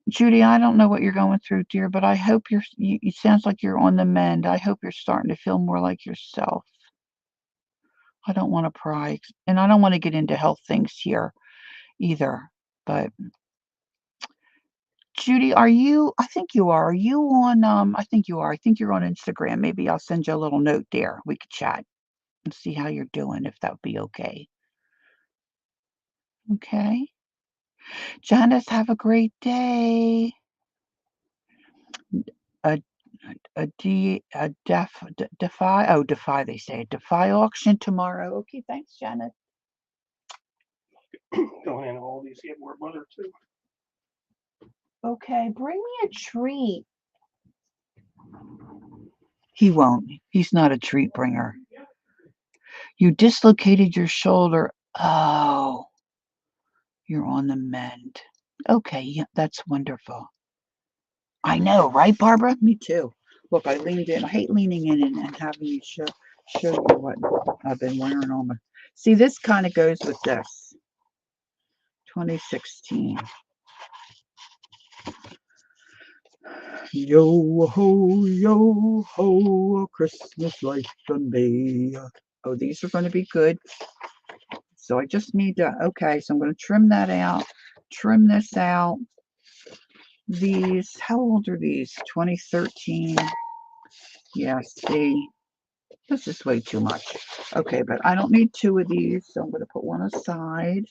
Judy, I don't know what you're going through, dear, but I hope it sounds like you're on the mend. I hope you're starting to feel more like yourself. I don't want to pry, and I don't want to get into health things here either. But Judy, I think you are. Are you on, I think you are. I think you're on Instagram. Maybe I'll send you a little note there. We could chat and see how you're doing, if that would be okay. Okay. Janice, have a great day. A defy, oh, defy, they say. Defy auction tomorrow. Okay, thanks, Janice. Going in all these, get more butter too. Okay, bring me a treat. He won't. He's not a treat bringer. You dislocated your shoulder. Oh, you're on the mend. Okay, yeah, that's wonderful. I know, right, Barbara? Me too. Look, I leaned in. I hate leaning in and having you show you what I've been wearing on my. See, this kind of goes with this. 2016. Yo ho, Christmas lights on me. Oh, these are going to be good. So I just need to, okay, so I'm going to trim that out, trim this out. These, how old are these? 2013. Yeah, see, this is way too much. Okay, but I don't need two of these, so I'm going to put one aside.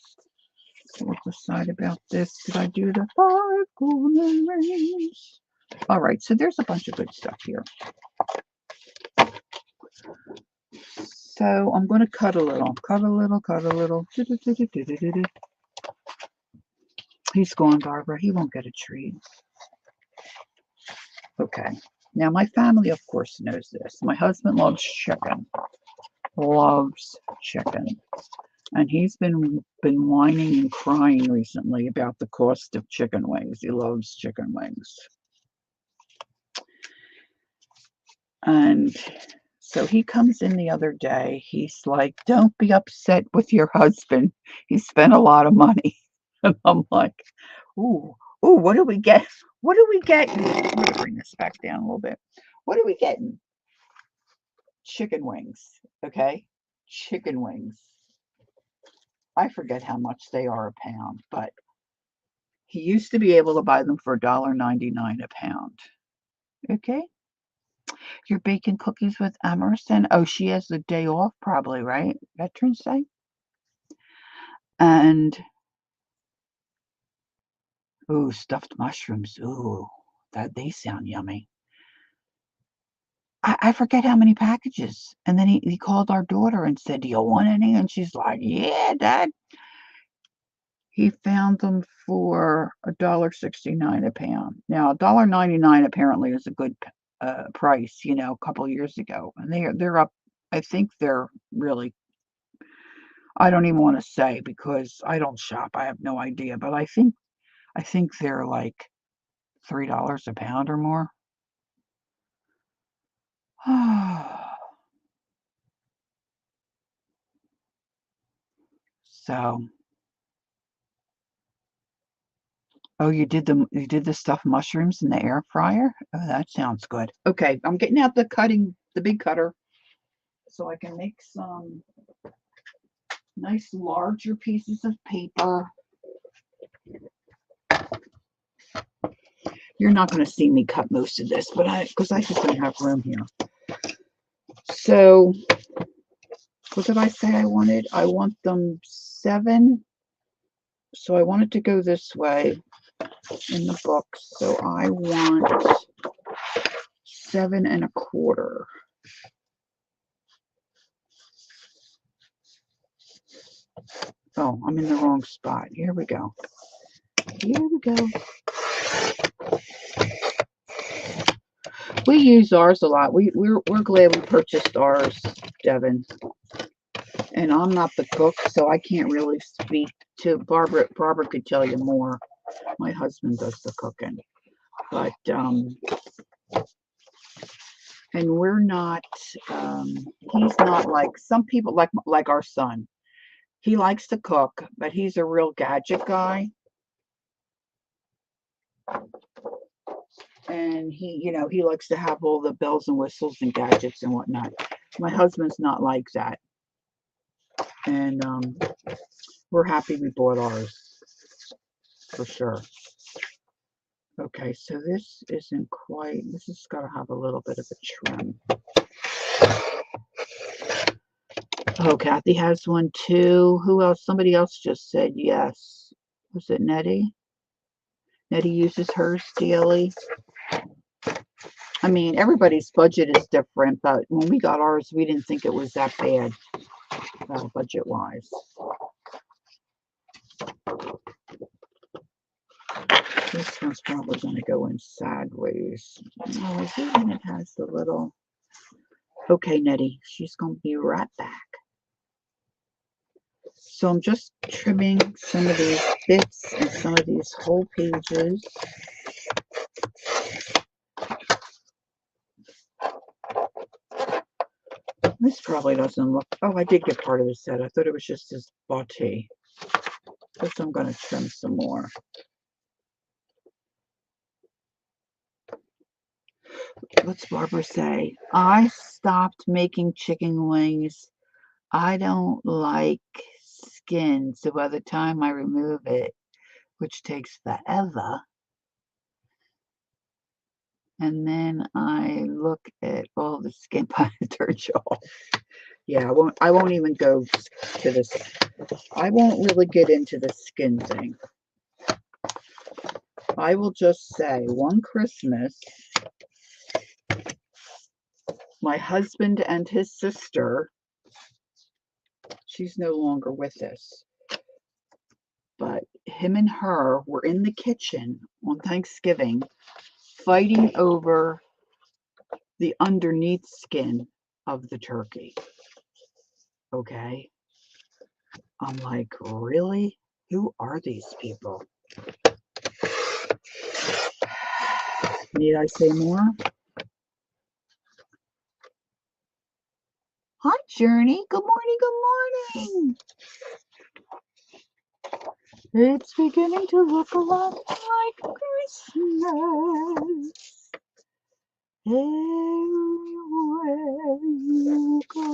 So we'll decide about this. Did I do the 5 golden rings? All right, so there's a bunch of good stuff here. So I'm going to cut a little, cut a little, cut a little. He's gone, Barbara. He won't get a treat. Okay. Now, my family, of course, knows this. My husband loves chicken. Loves chicken. And he's been whining and crying recently about the cost of chicken wings. He loves chicken wings. And so he comes in the other day. He's like, don't be upset with your husband. He spent a lot of money. And I'm like, ooh, ooh, what do we get? What do we get? I'm going to bring this back down a little bit. What are we getting? Chicken wings. Okay? Chicken wings. I forget how much they are a pound, but he used to be able to buy them for $1.99 a pound. Okay? You're baking cookies with Emerson. Oh, she has the day off, probably, right? Veterans Day. And ooh, stuffed mushrooms. Ooh, that they sound yummy. I forget how many packages. And then he called our daughter and said, do you want any? And she's like, yeah, Dad. He found them for $1.69 a pound. Now, $1.99 apparently is a good price, you know, a couple years ago. And they're up. I think they're really, I don't even want to say because I don't shop. I have no idea, but I think they're like $3 a pound or more. So, Oh, you did the stuffed mushrooms in the air fryer? Oh, that sounds good. Okay, I'm getting out the big cutter, so I can make some nice larger pieces of paper. You're not going to see me cut most of this, but because I just don't have room here. So, what did I say I wanted? I want them 7. So I want it to go this way in the book. So I want 7 1/4. Oh, I'm in the wrong spot. Here we go. Here we go. We use ours a lot. We're glad we purchased ours, Devin. And I'm not the cook, so I can't really speak to Barbara. Barbara could tell you more. My husband does the cooking. But and we're not he's not like some people like our son. He likes to cook, but he's a real gadget guy. And he likes to have all the bells and whistles and gadgets and whatnot. My husband's not like that. And we're happy we bought ours for sure. Okay, so this isn't quite, this has got to have a little bit of a trim. Oh, Kathy has one too. Who else? Somebody else just said yes. Was it Nettie? Nettie uses hers daily. I mean, everybody's budget is different, but when we got ours, we didn't think it was that bad, budget-wise. This one's probably going to go in sideways. Oh, is it? And it has the little... Okay, Nettie, she's going to be right back. So I'm just trimming some of these bits and some of these whole pages. This probably doesn't look... Oh, I did get part of the set. I thought it was just this body. This I'm going to trim some more. What's Barbara say? I stopped making chicken wings. I don't like skin, so by the time I remove it, which takes forever, and then I look at all the skin by the third jaw. Yeah, I won't even go to this. I won't really get into the skin thing. I will just say one Christmas, my husband and his sister, she's no longer with us, but him and her were in the kitchen on Thanksgiving fighting over the underneath skin of the turkey. Okay. I'm like, really? Who are these people? Need I say more? Hi, Journey. Good morning. Good morning. It's beginning to look a lot like Christmas. Everywhere you go.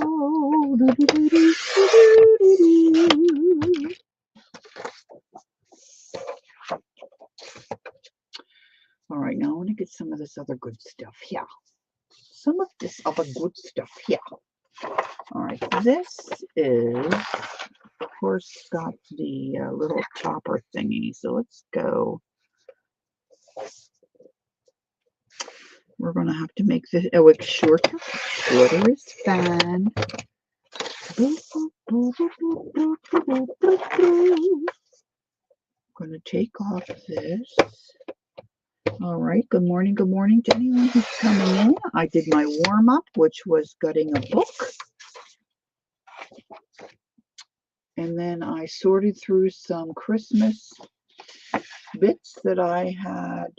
All right, now I want to get some of this other good stuff here. Some of this other good stuff here. All right, this is, of course, got the little topper thingy. So let's go. We're going to have to make this, oh, it's shorter. Shorter is fine. I'm going to take off this. All right, good morning to anyone who's coming in. I did my warm-up, which was gutting a book. And then I sorted through some Christmas bits that I had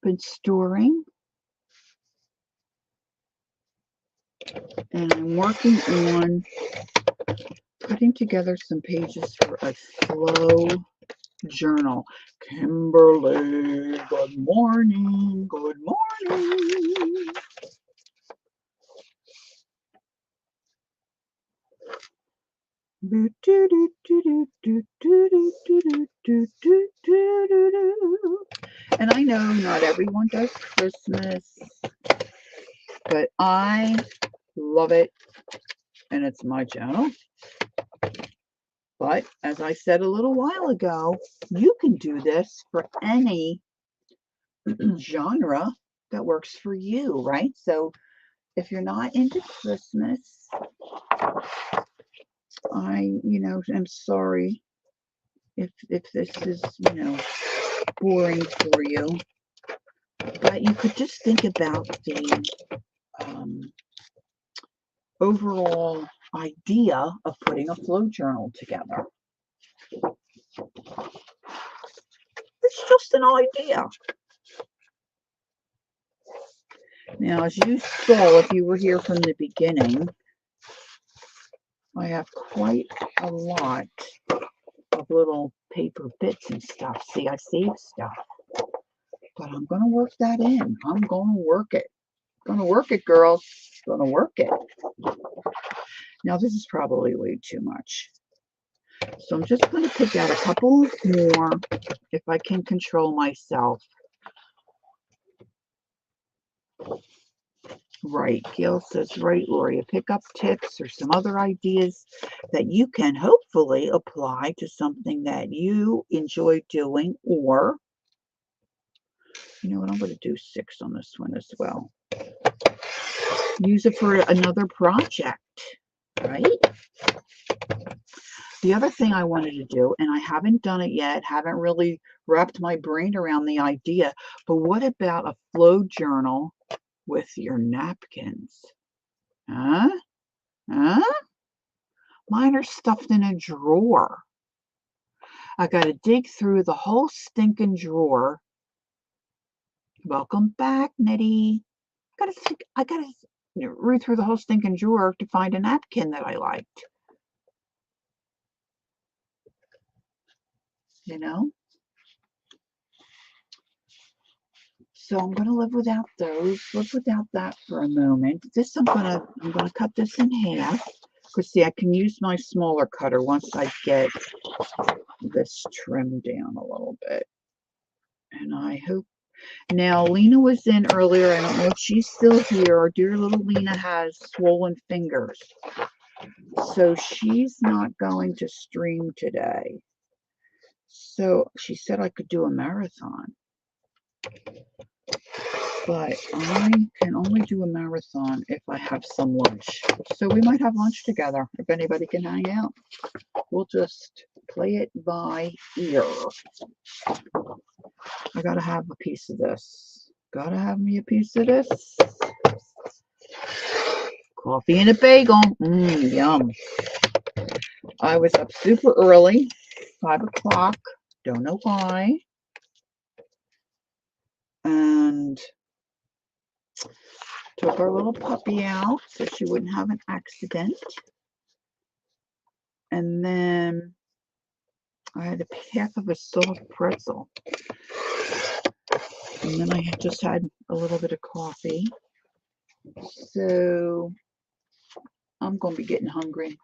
been storing. And I'm working on putting together some pages for a flow journal. Kimberly, good morning. Good morning. And I know not everyone does Christmas, but I love it, and it's my channel. But as I said a little while ago, you can do this for any genre that works for you, right? So if you're not into Christmas, I'm sorry if this is, boring for you. But you could just think about the overall idea of putting a flow journal together. It's just an idea. Now, as you saw, if you were here from the beginning, I have quite a lot of little paper bits and stuff. See, I saved stuff. But I'm going to work that in. I'm going to work it. Going to work it, girls. Going to work it. Now, this is probably way too much. So I'm just going to pick out a couple more if I can control myself. Right. Gail says, right, Lori. Pick up tips or some other ideas that you can hopefully apply to something that you enjoy doing, or, you know what, I'm going to do 6 on this one as well. Use it for another project, right? The other thing I wanted to do, and I haven't done it yet, haven't really wrapped my brain around the idea, but what about a flow journal with your napkins? Huh? Huh? Mine are stuffed in a drawer. I got to dig through the whole stinking drawer. Welcome back, Nettie. I gotta read through the whole stinking drawer to find a napkin that I liked. You know? So I'm gonna live without those. Live without that for a moment. This I'm gonna cut this in half. Because see, I can use my smaller cutter once I get this trimmed down a little bit. And I hope. Now, Lena was in earlier. I don't know if she's still here. Our dear little Lena has swollen fingers. So she's not going to stream today. So she said I could do a marathon. But I can only do a marathon if I have some lunch. So we might have lunch together if anybody can hang out. We'll just play it by ear. I gotta have a piece of this. Gotta have me a piece of this. Coffee and a bagel. Yum. I was up super early, 5 o'clock. Don't know why. And took our little puppy out so she wouldn't have an accident. And then I had a half of a soft pretzel. And then I just had a little bit of coffee. So I'm going to be getting hungry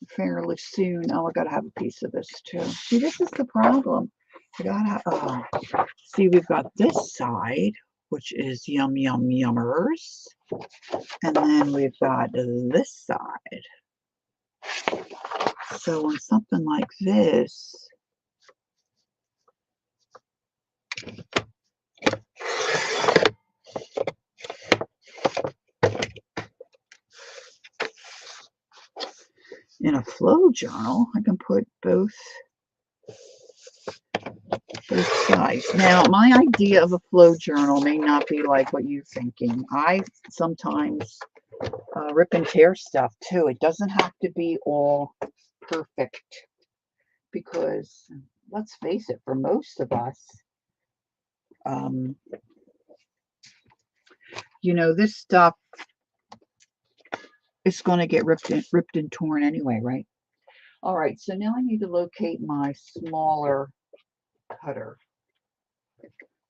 fairly soon. Oh, I got to have a piece of this too. See, this is the problem. I gotta, see, we've got this side, which is yum, yum, yummers. And then we've got this side. So on something like this, in a flow journal, I can put both sides. Now, my idea of a flow journal may not be like what you're thinking. I sometimes rip and tear stuff too. It doesn't have to be all perfect because, let's face it, for most of us, this stuff is going to get ripped and torn anyway, right? All right, so now I need to locate my smaller cutter.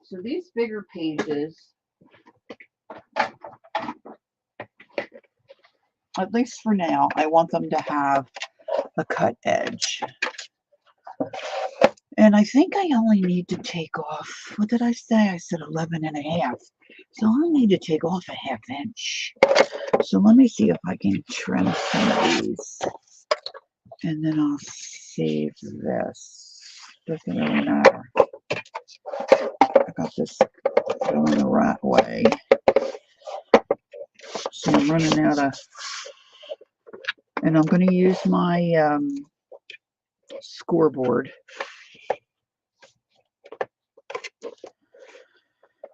So these bigger pages, at least for now, I want them to have a cut edge. And I think I only need to take off, what did I say? I said 11.5. So I need to take off a 1/2 inch. So let me see if I can trim some of these. And then I'll save this. Doesn't really matter. I got this going the right way. So I'm running out of, and I'm going to use my scoreboard.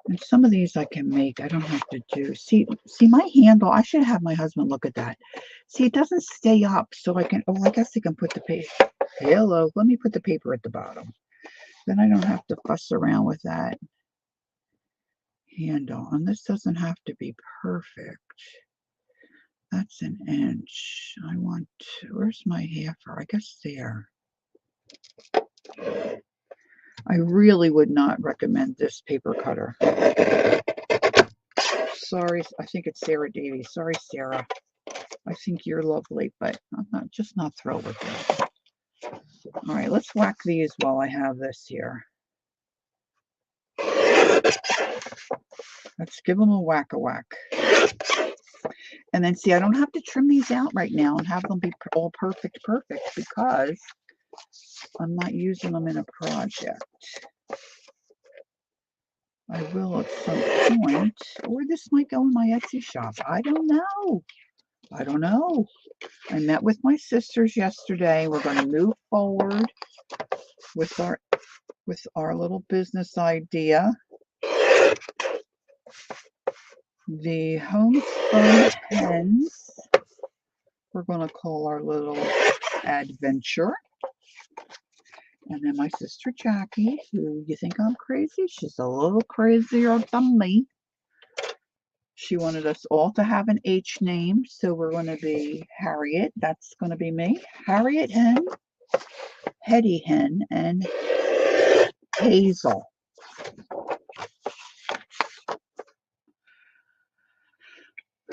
And some of these I can make. I don't have to do. See my handle. I should have my husband look at that. See, it doesn't stay up, so I can. Oh, I guess I can put the paper. Hello, let me put the paper at the bottom. Then I don't have to fuss around with that handle. And this doesn't have to be perfect. That's 1 inch. I want. Where's my halfer? I guess there. I really would not recommend this paper cutter. Sorry, I think it's Sarah Davies. Sorry, Sarah. I think you're lovely, but I'm not thrilled with it. All right, let's whack these while I have this here. Let's give them a whack-a-whack. And then see, I don't have to trim these out right now and have them be all perfect because I'm not using them in a project. I will at some point, or this might go in my Etsy shop. I don't know. I met with my sisters yesterday. We're going to move forward with our little business idea. The homespun hens, we're going to call our little adventure. And then my sister Jackie, who you think I'm crazy, she's a little crazier than me. She wanted us all to have an H name, so we're going to be Harriet. That's going to be me. Harriet Hen, Hetty Hen, and Hazel.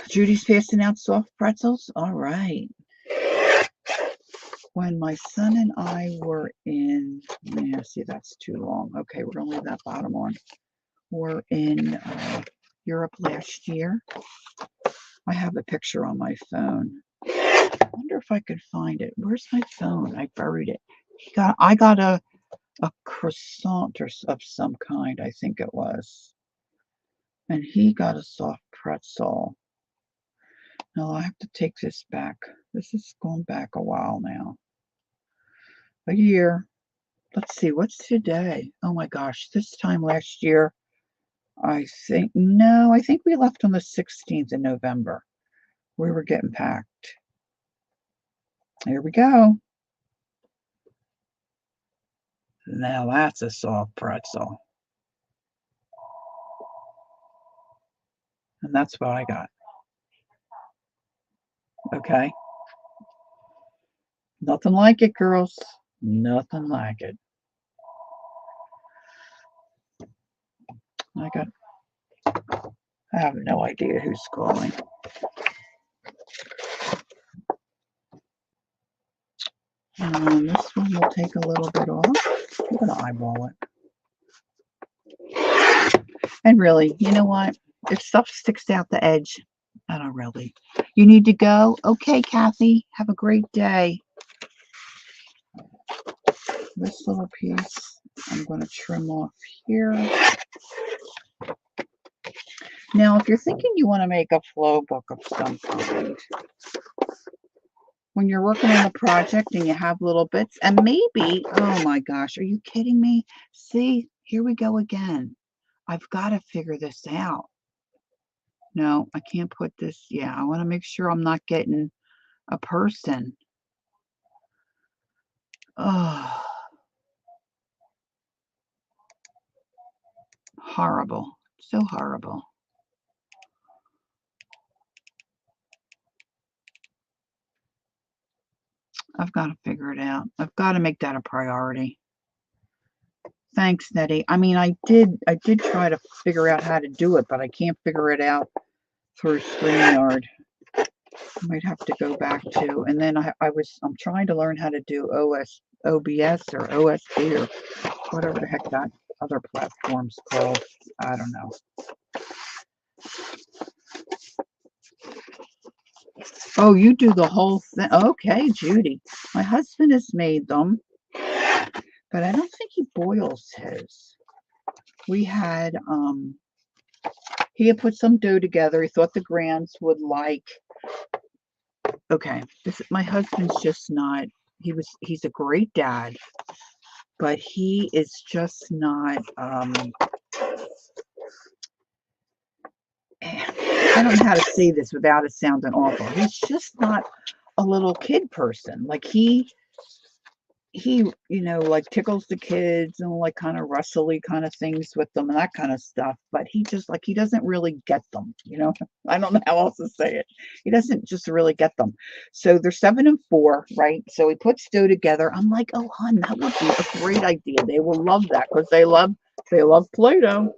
Judy's passing out soft pretzels. All right. When my son and I were in, yeah, see, that's too long. Okay, we're going to leave that bottom on. We're in Europe last year. I have a picture on my phone. I wonder if I could find it. Where's my phone? I buried it. I got a croissant of some kind, I think it was. And he got a soft pretzel. Now I have to take this back. This is going back a while now. A year. Let's see, what's today? Oh my gosh, this time last year, I think we left on the 16th of November. We were getting packed. Here we go. Now that's a soft pretzel. And that's what I got. Okay. Nothing like it, girls. Nothing like it. I have no idea who's calling. This one will take a little bit off. I'm going to eyeball it. And really, you know what? If stuff sticks out the edge, I don't really. You need to go? Okay, Kathy. Have a great day. This little piece, I'm going to trim off here. Now, if you're thinking you want to make a flow book of some kind, when you're working on a project and you have little bits, and maybe, oh my gosh, are you kidding me? See, here we go again. I've got to figure this out. No, I can't put this. Yeah, I want to make sure I'm not getting a person. Oh, horrible. So horrible. I've got to figure it out. I've got to make that a priority. Thanks, Nettie. I mean, I did try to figure out how to do it, but I can't figure it out through StreamYard. I might have to go back to, and then I'm trying to learn how to do OBS or OSB or whatever the heck that other platform's called. I don't know. Oh, you do the whole thing. Okay, Judy. My husband has made them, but I don't think he boils his. We had he had put some dough together. He thought the grands would like. Okay, my husband's just not. He's a great dad, but he is just not. I don't know how to say this without it sounding awful. He's just not a little kid person. Like he like tickles the kids and like kind of rustly kind of things with them and that kind of stuff, but he just like he doesn't really get them. I don't know how else to say it. He doesn't just really get them. So they're 7 and 4, right? So he puts dough together. I'm like, oh hun, that would be a great idea. They will love that because they love Play-Doh.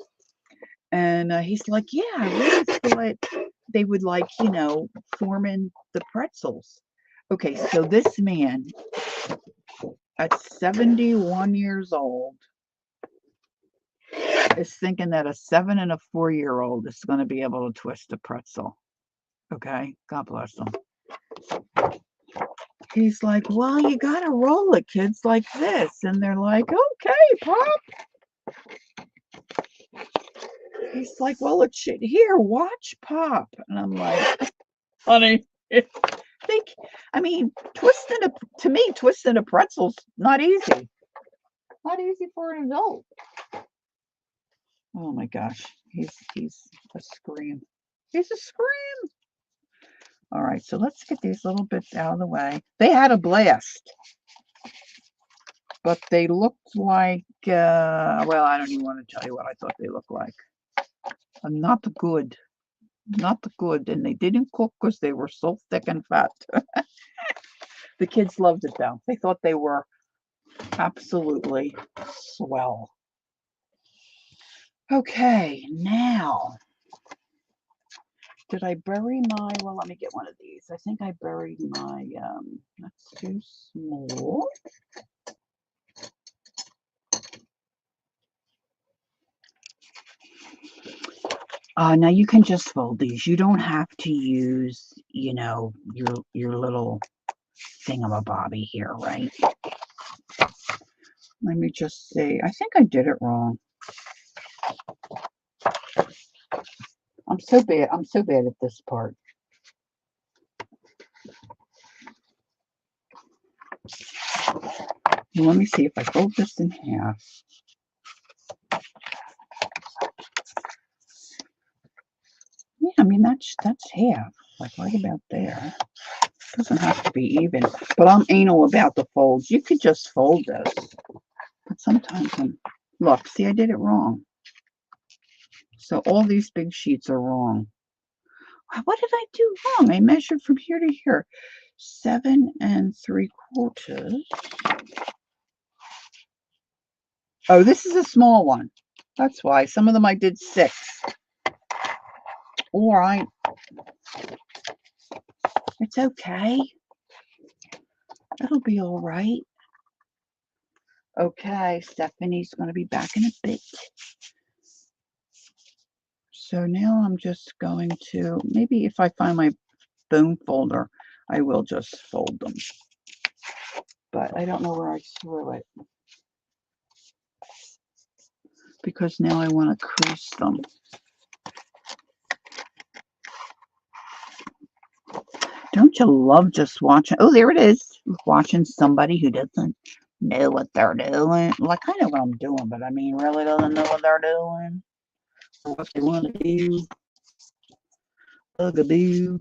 And he's like, yeah, I really thought they would like forming the pretzels. Okay, so this man at 71 years old is thinking that a 7 and a 4-year-old is going to be able to twist a pretzel. Okay, God bless him. He's like, well, you got to roll it, kids, like this. And they're like, okay, Pop. He's like, well, it should. Here, watch Pop. And I'm like, honey, twisting a pretzel's not easy. Not easy for an adult. Oh my gosh, he's a scream. He's a scream. All right, so let's get these little bits out of the way. They had a blast, but they looked like, well, I don't even want to tell you what I thought they looked like. Not good. Not good. And they didn't cook because they were so thick and fat. The kids loved it, though. They thought they were absolutely swell. Okay, now, did I bury well, let me get one of these. I think I buried my, that's too small. Now you can just fold these. You don't have to use, your little thingamabobby here, right? Let me just see. I think I did it wrong. I'm so bad. I'm so bad at this part. Let me see if I fold this in half. Yeah, I mean that's half, like right about there. Doesn't have to be even, but I'm anal about the folds. You could just fold this, but sometimes look, see, I did it wrong. So all these big sheets are wrong. What did I do wrong? I measured from here to here. 7 3/4. Oh, this is a small one. That's why. Some of them I did 6. All right. It's okay. It'll be all right. Okay, Stephanie's going to be back in a bit. So now I'm just going to, maybe if I find my bone folder, I will just fold them. But I don't know where I threw it. Because now I want to crease them. Don't you love just watching? Oh, there it is. Watching somebody who doesn't know what they're doing. Well, I kind of know what I'm doing, but I mean, really doesn't know what they're doing. Or what they want to do. Bugaboo.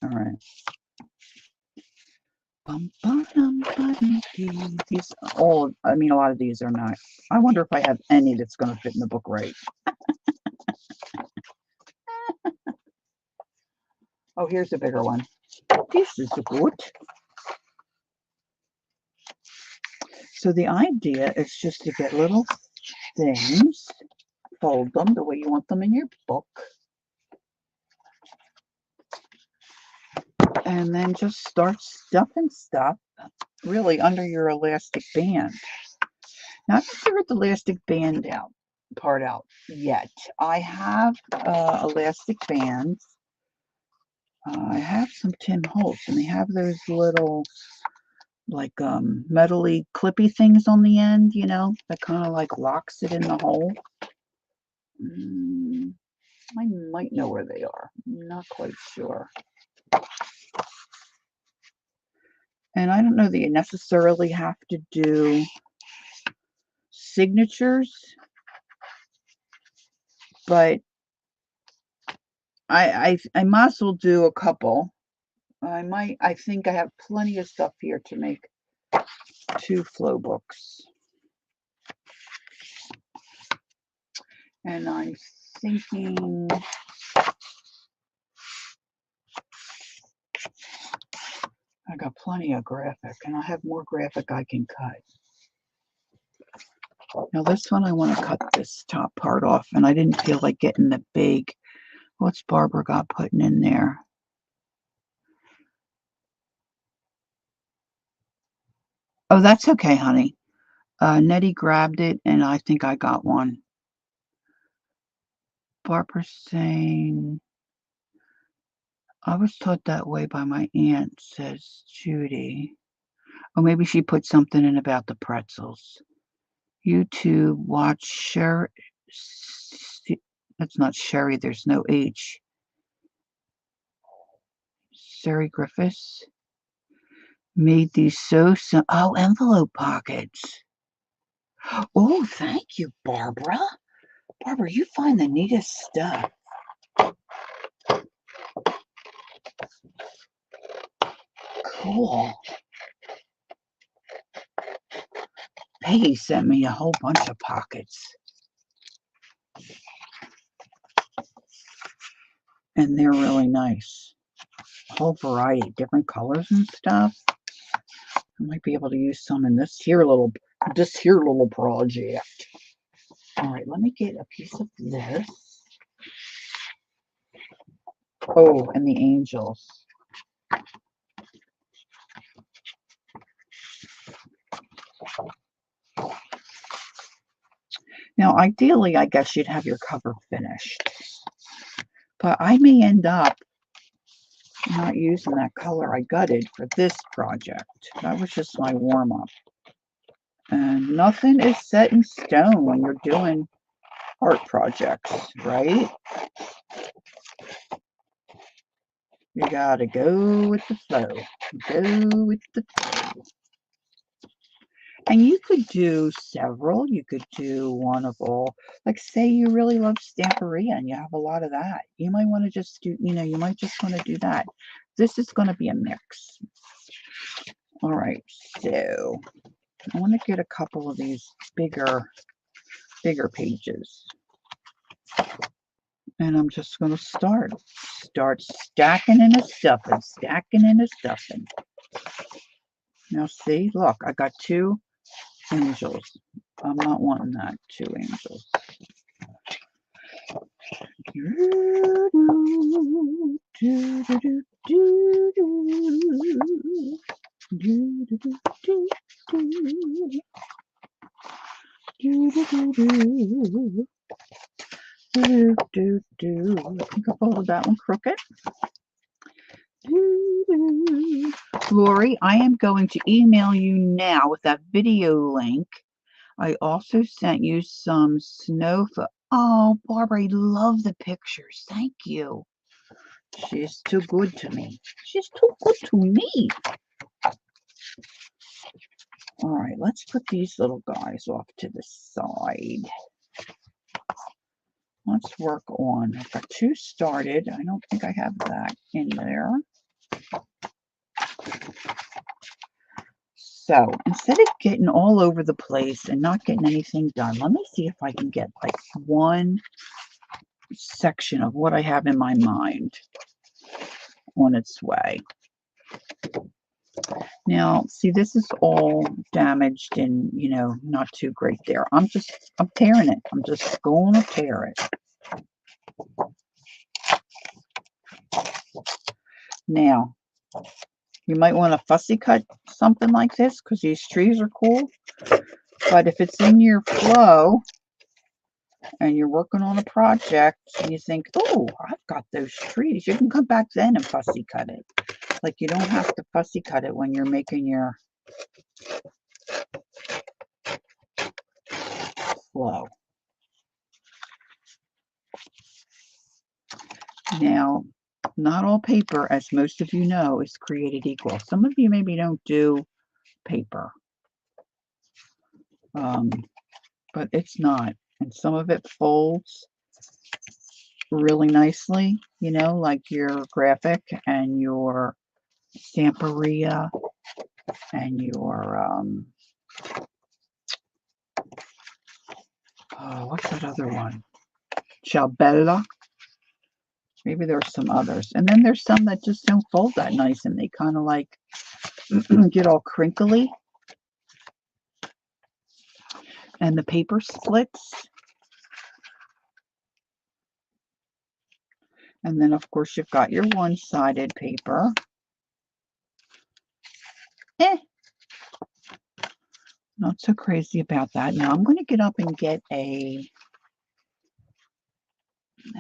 All right. These all, I mean, a lot of these are not. I wonder if I have any that's going to fit in the book right. Oh, here's a bigger one. This is good. So the idea is just to get little things, fold them the way you want them in your book, and then just start stuffing stuff really under your elastic band. Now, I haven't figured the elastic band part out yet. I have elastic bands. I have some Tim Holtz, and they have those little like metally clippy things on the end, you know, that kind of like locks it in the hole. I might know where they are. I'm not quite sure. And I don't know that you necessarily have to do signatures, but I might as well do a couple. I think I have plenty of stuff here to make 2 flow books. And I'm thinking I got plenty of graphic, and I have more graphic I can cut. Now this one I want to cut this top part off, and I didn't feel like getting the big, what's Barbara got putting in there? Oh, that's okay, honey. Nettie grabbed it, and I think I got one. Barbara's saying, I was taught that way by my aunt, says Judy. Oh, maybe she put something in about the pretzels. YouTube, watch Sherry. That's not Sherry, there's no H. Sherry Griffiths made these oh, envelope pockets. Oh, thank you, Barbara. Barbara, you find the neatest stuff. Cool. Peggy sent me a whole bunch of pockets. And they're really nice. A whole variety, different colors and stuff. I might be able to use some in this here little project. All right, let me get a piece of this. Oh, and the angels. Now, ideally, I guess you'd have your cover finished. But I may end up not using that color I gutted for this project. That was just my warm-up. And nothing is set in stone when you're doing art projects, right? You gotta go with the flow. Go with the flow. And you could do several. You could do one of all. Like, say you really love Stamperia and you have a lot of that. You might want to just do, you might just want to do that. This is going to be a mix. All right, so I want to get a couple of these bigger pages. And I'm just going to start stacking and stuffing, stacking and stuffing. Now see, look, I got 2 angels. I'm not wanting that, 2 angels. I think I folded that one crooked. Lori, I am going to email you now with that video link. I also sent you some snow. Oh, Barbara, I love the pictures. Thank you. She's too good to me. She's too good to me. All right, let's put these little guys off to the side. Let's work on, I've got 2 started. I don't think I have that in there. So instead of getting all over the place and not getting anything done, let me see if I can get like one section of what I have in my mind on its way. Now, see, this is all damaged and, you know, not too great there. I'm tearing it. I'm just going to tear it. Now, you might want to fussy cut something like this because these trees are cool. But if it's in your flow and you're working on a project and you think, oh, I've got those trees, you can come back then and fussy cut it. Like you don't have to fussy cut it when you're making your flow. Now, not all paper, as most of you know, is created equal. Some of you maybe don't do paper, but it's not. And some of it folds really nicely, you know, like your graphic and your Stamperia and your, oh, what's that other one? Ciabella. Maybe there's some others. And then there's some that just don't fold that nice and they kind of like get all crinkly. And the paper splits. And then, of course, you've got your one-sided paper. Not so crazy about that. Now, I'm going to get up and get a...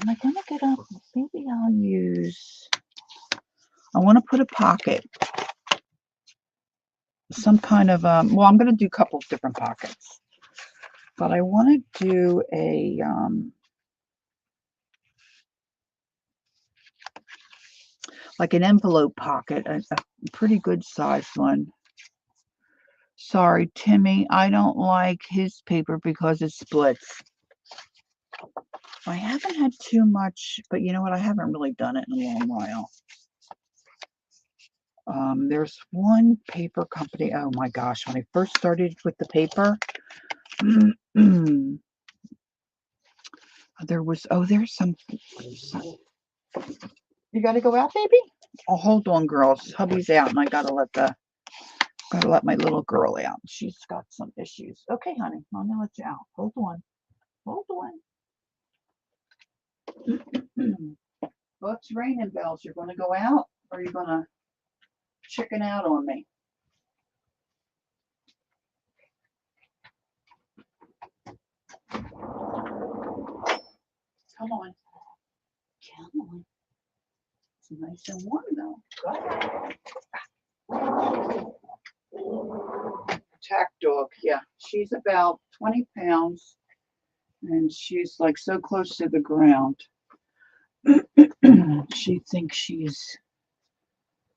Am I going to get up? Maybe I'll use... I want to put a pocket. Some kind of... well, I'm going to do a couple of different pockets. But I want to do a... like an envelope pocket. A pretty good sized one. Sorry, Timmy, I don't like his paper because it splits. I haven't had too much, but you know what? I haven't really done it in a long while. There's one paper company. Oh my gosh, when I first started with the paper, there was, oh, there's some. You got to go out, baby? Oh, hold on, girls. Hubby's out, and I gotta let my little girl out. She's got some issues. Okay, honey, I'm gonna let you out. Hold on. Hold on. Well, it's raining, Bells. You're gonna go out, or are you gonna chicken out on me? Come on. Come on. It's nice and warm, though. Go ahead. Attack dog. Yeah, she's about 20 pounds, and she's like so close to the ground. She thinks she's...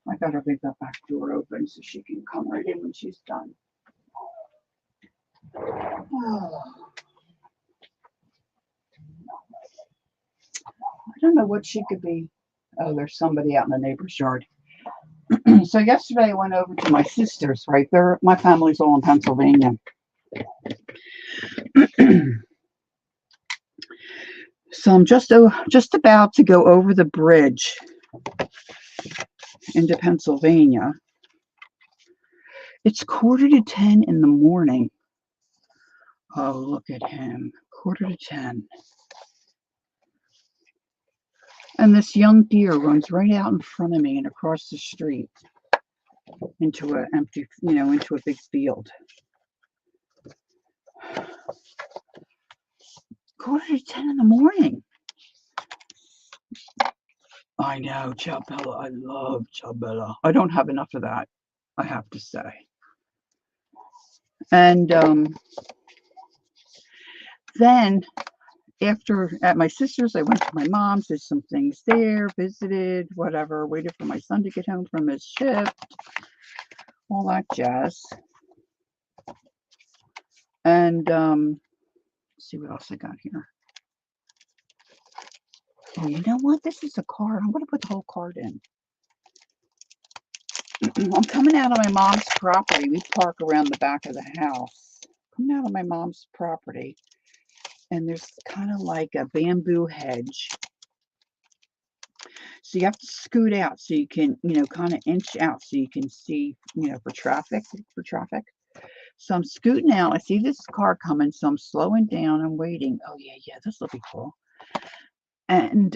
I gotta leave that back door open so she can come right in when she's done. Oh. I don't know what she could be. Oh, there's somebody out in the neighbor's yard. So yesterday I went over to my sister's right there. My family's all in Pennsylvania. So I'm just about to go over the bridge into Pennsylvania. It's 9:45 in the morning. Oh, look at him. 9:45. And this young deer runs right out in front of me and across the street into an empty, into a big field. 9:45 in the morning. I know, Ciabella. I love Ciabella. I don't have enough of that, I have to say. And then after at my sister's, I went to my mom's, did some things there, visited, whatever, waited for my son to get home from his shift, all that jazz. And let's see what else I got here. Oh, you know what? This is a card. I'm going to put the whole card in. I'm coming out of my mom's property. We park around the back of the house. Coming out of my mom's property. And there's kind of like a bamboo hedge. So you have to scoot out so you can, kind of inch out so you can see, for traffic. So I'm scooting out. I see this car coming, so I'm slowing down and waiting. Oh yeah, yeah, this will be cool. And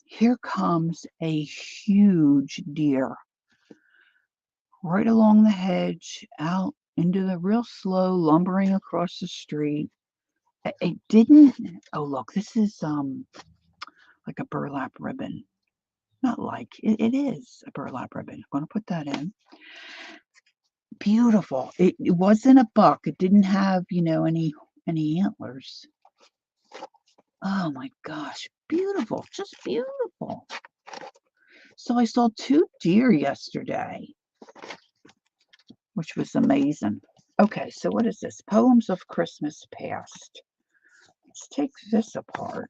here comes a huge deer right along the hedge, out into the real slow, lumbering across the street. It didn't. Oh look, this is like a burlap ribbon. Not like it is a burlap ribbon. I'm gonna put that in. Beautiful. It wasn't a buck. It didn't have, any antlers. Oh my gosh, beautiful. Just beautiful. So I saw 2 deer yesterday, which was amazing. Okay, so what is this? Poems of Christmas Past. Let's take this apart.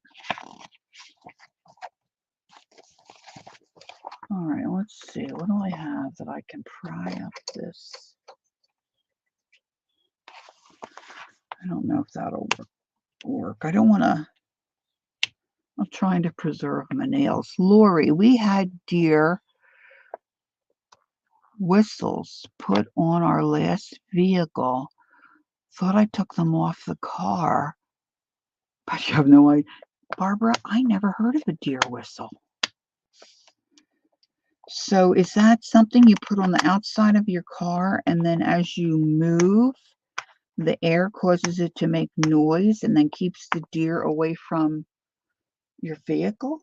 All right, let's see. What do I have that I can pry up this? I don't know if that'll work. I don't want to. I'm trying to preserve my nails. Lori, we had deer whistles put on our last vehicle. Thought I took them off the car, but you have no idea. Barbara, I never heard of a deer whistle. So is that something you put on the outside of your car, and then as you move, the air causes it to make noise and then keeps the deer away from your vehicle?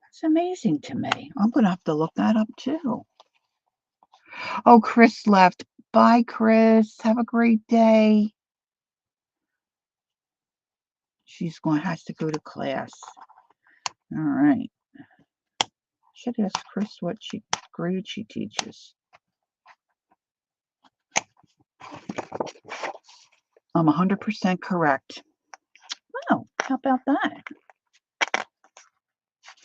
That's amazing to me. I'm going to have to look that up too. Oh, Chris left. Bye, Chris. Have a great day. Has to go to class. All right. Should ask Chris what grade she teaches. I'm 100% correct. Oh, how about that?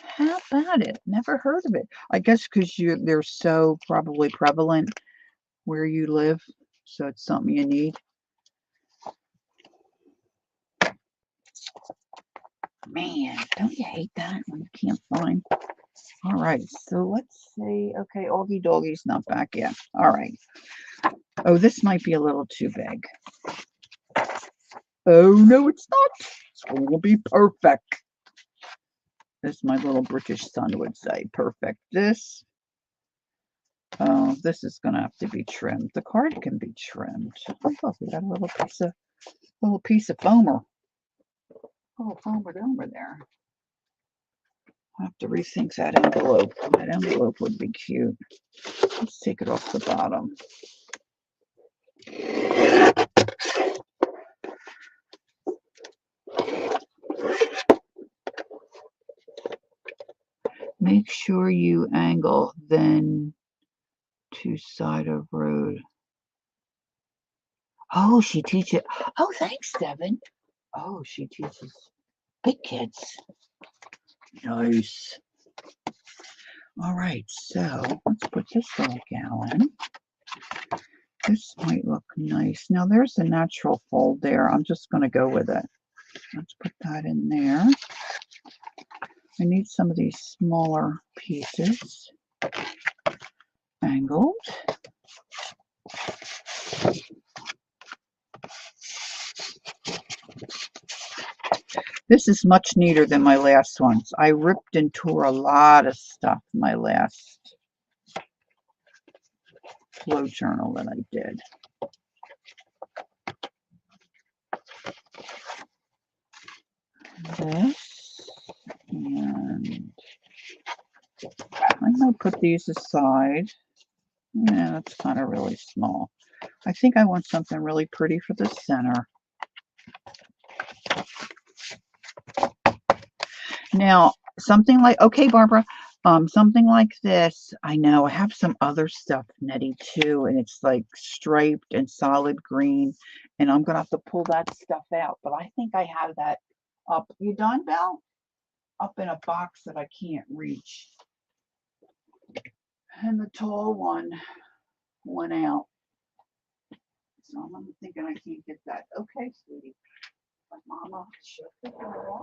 How about it? Never heard of it. I guess because they're so probably prevalent where you live, so it's something you need. Man, don't you hate that when you can't find? All right, so let's see. Okay, Augie Doggy's not back yet. All right. Oh, this might be a little too big. Oh, no, it's not. It's going to be perfect. As my little British son would say, perfect. This is going to have to be trimmed. The card can be trimmed. Oh, look, we got a little piece of foamer. Oh, foamer over there. I have to rethink that envelope. That envelope would be cute. Let's take it off the bottom. Make sure you angle then to side of road. Oh, she teaches. Oh, thanks, Devin. Oh, she teaches big kids. Nice. All right, so let's put this little gal in. This might look nice. Now there's a natural fold there. I'm just going to go with it. Let's put that in there. I need some of these smaller pieces angled. This is much neater than my last ones. I ripped and tore a lot of stuff in my last flow journal that I did. This, and I might put these aside. Yeah, that's kind of really small. I think I want something really pretty for the center. Now, something like, okay, Barbara, something like this. I know I have some other stuff, Nettie, too, and it's like striped and solid green, and I'm gonna have to pull that stuff out. But I think I have that up. You done, Belle? Up in a box that I can't reach. And the tall one went out. So I'm thinking I can't get that. Okay, sweetie. Mama, shut the door.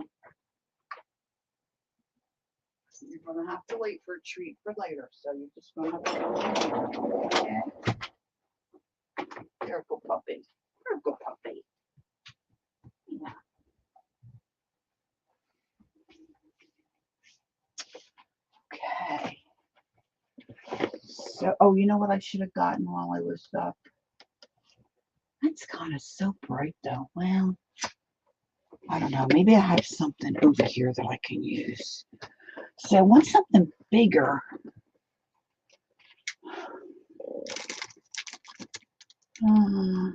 You're going to have to wait for a treat for later, so you're just going to have to wait. Okay? There, go puppy. There, go puppy. Yeah. Okay. So, oh, you know what I should have gotten while I was up? That's kind of so bright, though. Well, I don't know. Maybe I have something over here that I can use. So I want something bigger. Oh,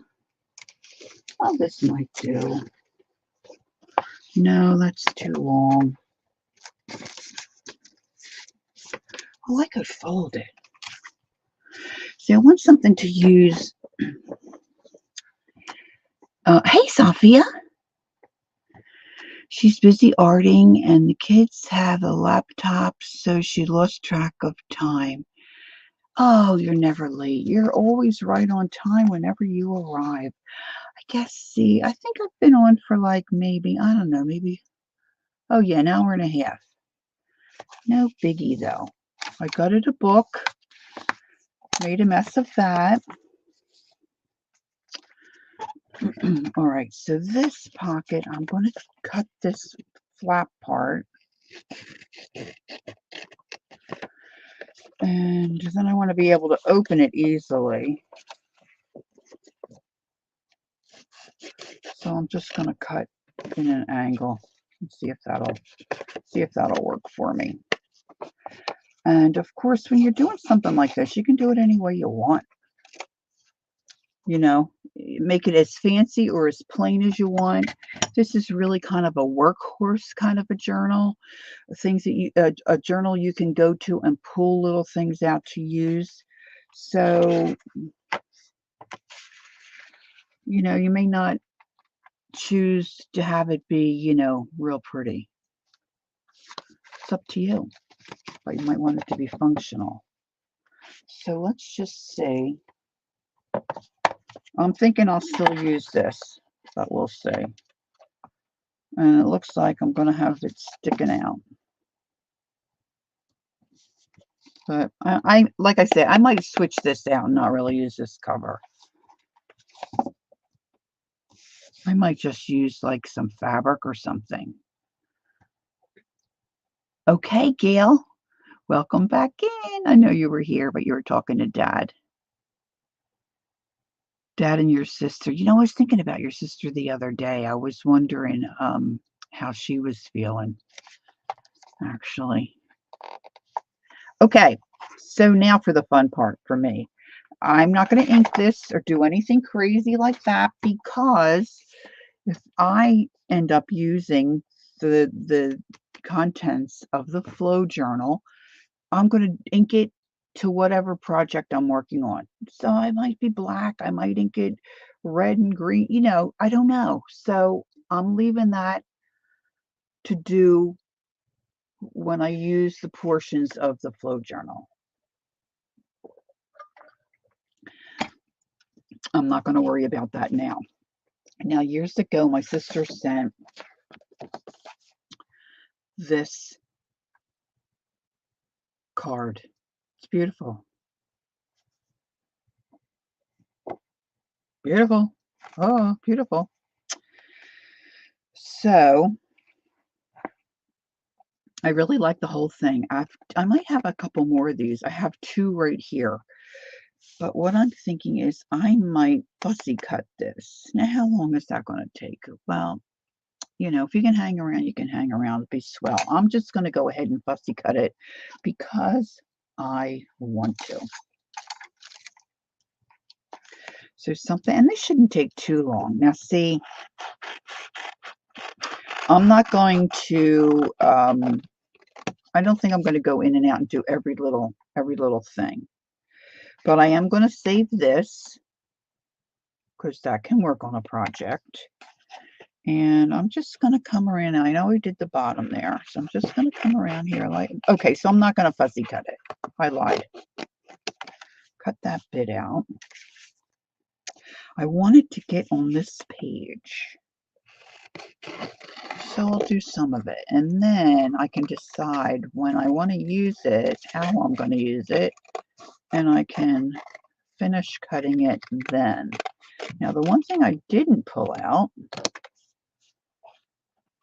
this might do. No, that's too long. Oh, I could fold it. So I want something to use. Hey, Sophia. She's busy arting, and the kids have a laptop, so she lost track of time. Oh, you're never late. You're always right on time whenever you arrive. I guess, see, I think I've been on for like maybe, I don't know, maybe, oh yeah, an hour and a half. No biggie, though. I gutted a book, made a mess of that. All right, so this pocket, I'm going to cut this flap part. And then I want to be able to open it easily. So I'm just going to cut in an angle and see if that'll work for me. And of course, when you're doing something like this, you can do it any way you want. You know, make it as fancy or as plain as you want. This is really kind of a workhorse kind of a journal. Things that a journal you can go to and pull little things out to use. So, you know, you may not choose to have it be, you know, real pretty. It's up to you, but you might want it to be functional. So let's just see. I'm thinking I'll still use this, but we'll see. And it looks like I'm going to have it sticking out. But I like I said, I might switch this out and not really use this cover. I might just use like some fabric or something. Okay, Gail, welcome back in. I know you were here, but you were talking to Dad. Dad and your sister. You know, I was thinking about your sister the other day. I was wondering how she was feeling, actually. Okay, so now for the fun part for me. I'm not going to ink this or do anything crazy like that because if I end up using the contents of the flow journal, I'm going to ink it to whatever project I'm working on. So I might be black, I might ink it red and green, you know, I don't know. So I'm leaving that to do when I use the portions of the flow journal. I'm not going to worry about that now. Now, years ago, my sister sent this card. It's beautiful. Beautiful. Oh, beautiful. So I really like the whole thing. I might have a couple more of these. I have two right here. But what I'm thinking is I might fussy cut this. Now, how long is that going to take? Well, you know, if you can hang around, you can hang around. It'd be swell. I'm just going to go ahead and fussy cut it because I want to. So something, and this shouldn't take too long. Now, see, I'm not going to, I don't think I'm going to go in and out and do every little thing. But I am going to save this because that can work on a project. And I'm just going to come around. I know we did the bottom there. So I'm just going to come around here like, okay, so I'm not going to fussy cut it. I lied. Cut that bit out. I wanted to get on this page. So I'll do some of it, and then I can decide when I want to use it, how I'm going to use it, and I can finish cutting it then. Now, the one thing I didn't pull out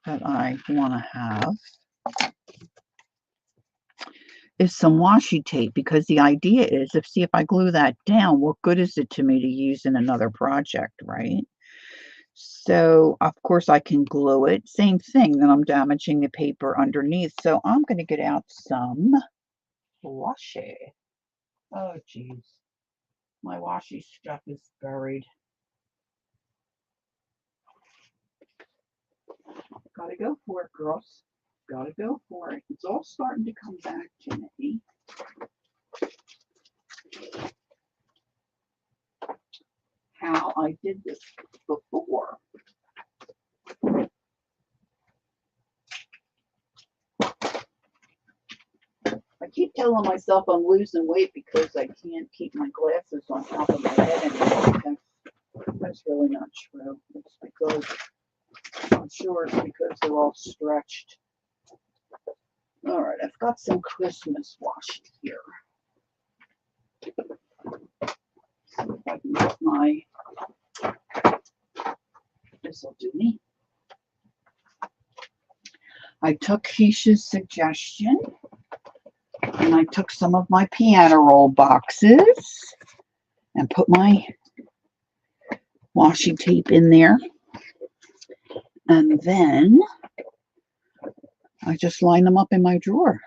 that I want to have is some washi tape, because the idea is, see if I glue that down, what good is it to me to use in another project, right? So, of course, I can glue it. Same thing, then I'm damaging the paper underneath. So I'm going to get out some washi. Oh, geez. My washi stuff is buried. Gotta go for it, girls. Gotta go for it. It's all starting to come back to me. How I did this before. I keep telling myself I'm losing weight because I can't keep my glasses on top of my head anymore. That's really not true. It's because, I'm sure it's because they're all stretched. All right, I've got some Christmas washi here. See if I can get my, this will do me. I took Keisha's suggestion, and I took some of my piano roll boxes and put my washi tape in there. And then I just line them up in my drawer.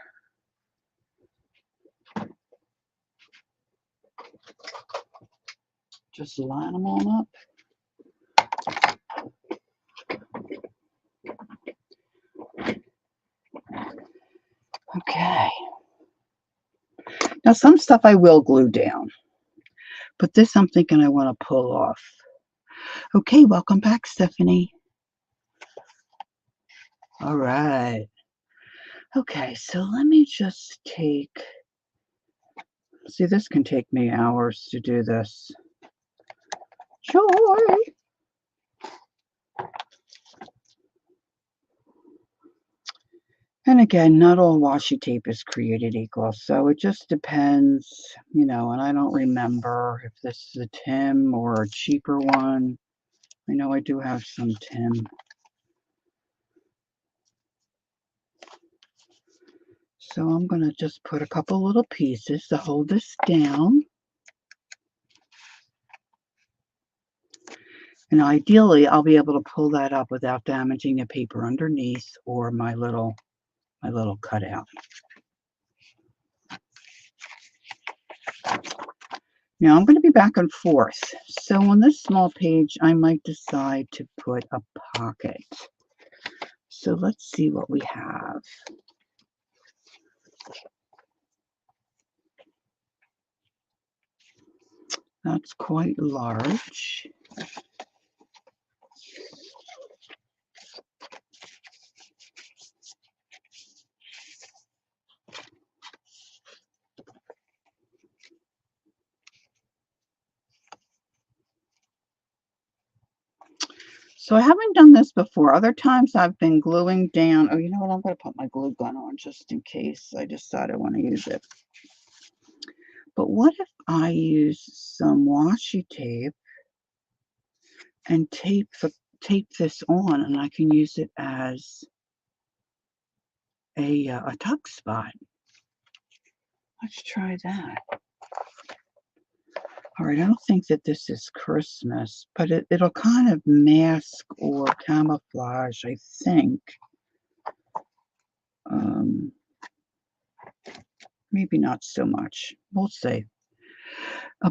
Just line them on up. Okay. Now some stuff I will glue down, but this I'm thinking I want to pull off. Okay, welcome back, Stephanie. All right. Okay, so let me just take, see, this can take me hours to do this. Joy! And again, not all washi tape is created equal, so it just depends, you know, and I don't remember if this is a Tim or a cheaper one. I know I do have some Tim. So I'm going to just put a couple little pieces to hold this down. And ideally, I'll be able to pull that up without damaging the paper underneath or my little cutout. Now I'm going to be back and forth. So on this small page, I might decide to put a pocket. So let's see what we have. That's quite large. So I haven't done this before. Other times I've been gluing down. Oh, you know what? I'm going to put my glue gun on just in case I decide I want to use it. But what if I use some washi tape and tape this on, and I can use it as a tuck spot? Let's try that. All right, I don't think that this is Christmas, but it'll kind of mask or camouflage, I think. Maybe not so much. We'll see.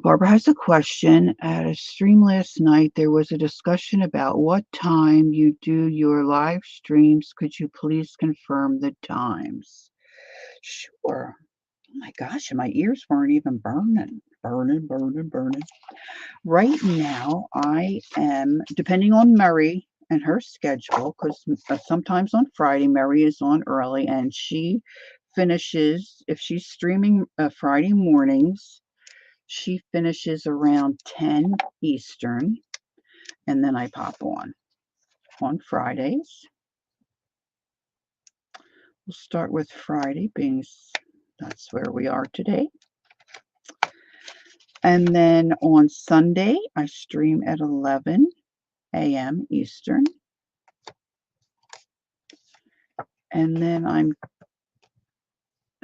Barbara has a question. At a stream last night, there was a discussion about what time you do your live streams. Could you please confirm the times? Sure. Oh my gosh, and my ears weren't even burning. Burning. Right now, I am, depending on Mary and her schedule, because sometimes on Friday, Mary is on early, and she finishes, if she's streaming Friday mornings, she finishes around 10 Eastern, and then I pop on. on Fridays. We'll start with Friday, being that's where we are today. And then on Sunday, I stream at 11 a.m. Eastern. And then I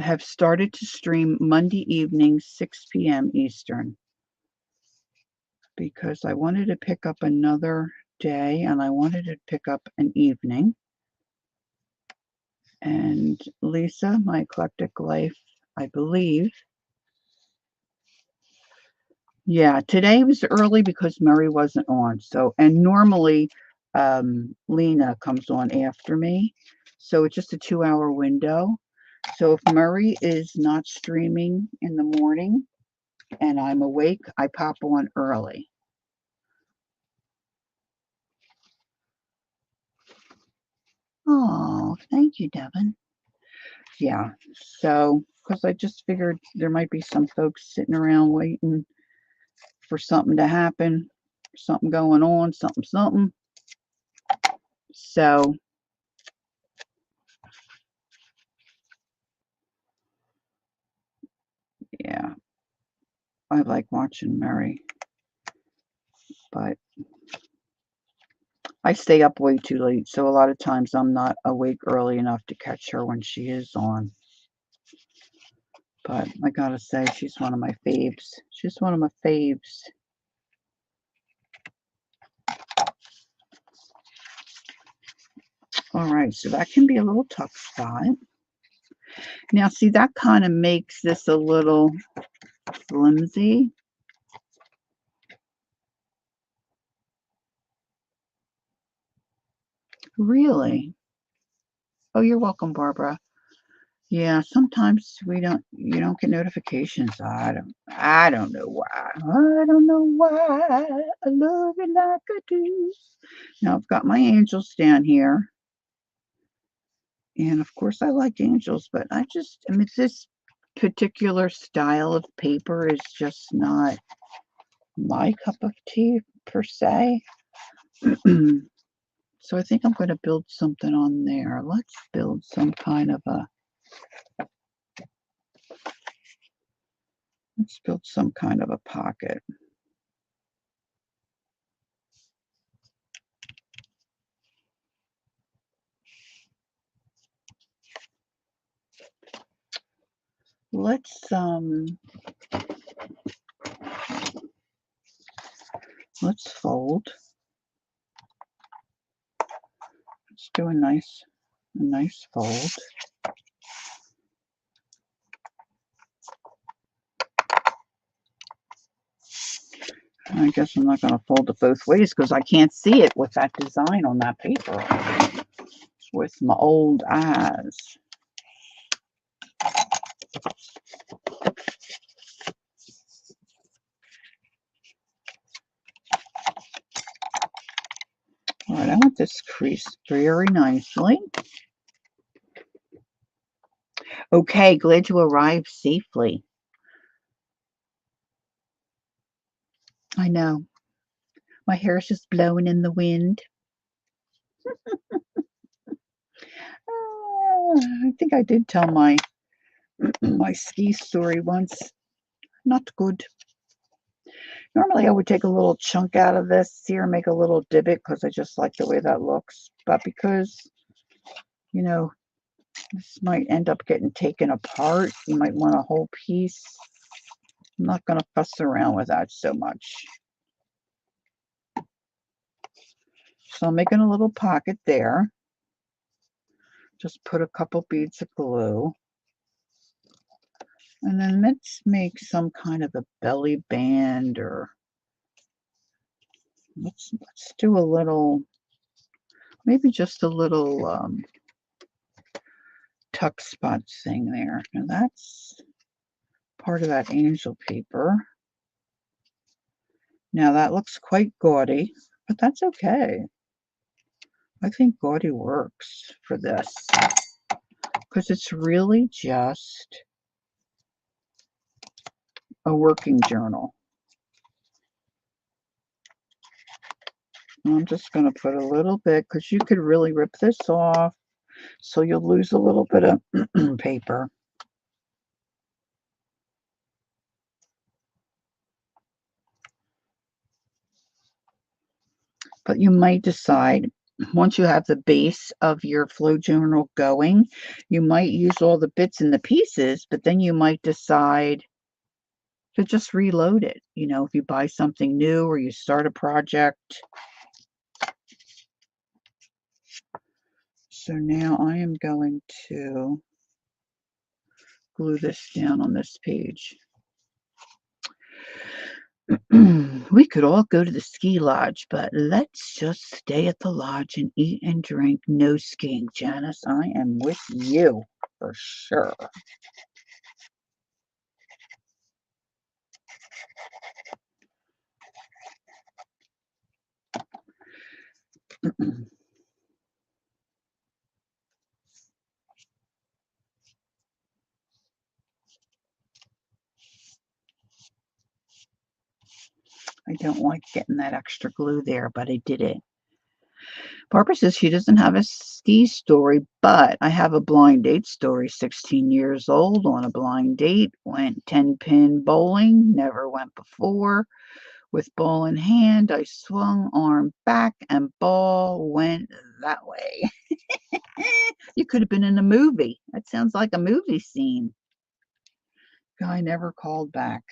have started to stream Monday evening, 6 p.m. Eastern, because I wanted to pick up another day and I wanted to pick up an evening. And Lisa, my eclectic life, I believe. Yeah, today was early because Murray wasn't on. So, and normally Lena comes on after me. So it's just a 2-hour window. So if Murray is not streaming in the morning and I'm awake, I pop on early. Oh, thank you, Devin. Yeah, so because I just figured there might be some folks sitting around waiting for something to happen, something going on, something. So, yeah, I like watching Mary, but I stay up way too late, so a lot of times I'm not awake early enough to catch her when she is on. But I gotta say, she's one of my faves. She's one of my faves. All right, so that can be a little tough spot. Now, see, that kind of makes this a little flimsy. Really? Oh, you're welcome, Barbara. Yeah, sometimes you don't get notifications. I don't know why. I don't know why I love it like I do. Now I've got my angels down here. And of course I like angels, but I mean, this particular style of paper is just not my cup of tea per se. So I think I'm going to build something on there. Let's build some kind of a pocket. Let's fold. Let's do a nice fold. I guess I'm not going to fold it both ways because I can't see it with that design on that paper with my old eyes. All right, I want this creased very nicely. Okay, glad you arrived safely. I know. My hair is just blowing in the wind. I think I did tell my my ski story once. Not good. Normally I would take a little chunk out of this here and make a little divot because I just like the way that looks. But because, you know, this might end up getting taken apart, you might want a whole piece. I'm not going to fuss around with that so much. So I'm making a little pocket there. Just put a couple beads of glue. And then let's make some kind of a belly band, or let's do a little, maybe just a little tuck spot thing there. Now that's part of that angel paper. Now that looks quite gaudy, but that's okay. I think gaudy works for this because it's really just a working journal. I'm just going to put a little bit because you could really rip this off. So you'll lose a little bit of paper. But you might decide, once you have the base of your flow journal going, you might use all the bits and the pieces, but then you might decide to just reload it. You know, if you buy something new or you start a project. So now I am going to glue this down on this page. We could all go to the ski lodge, but let's just stay at the lodge and eat and drink. No skiing, Janice. I am with you for sure. I don't like getting that extra glue there, but I did it. Barbara says she doesn't have a ski story, but I have a blind date story. 16 years old on a blind date, went 10-pin bowling, never went before. With ball in hand, I swung arm back and ball went that way. You could have been in a movie. That sounds like a movie scene. Guy never called back.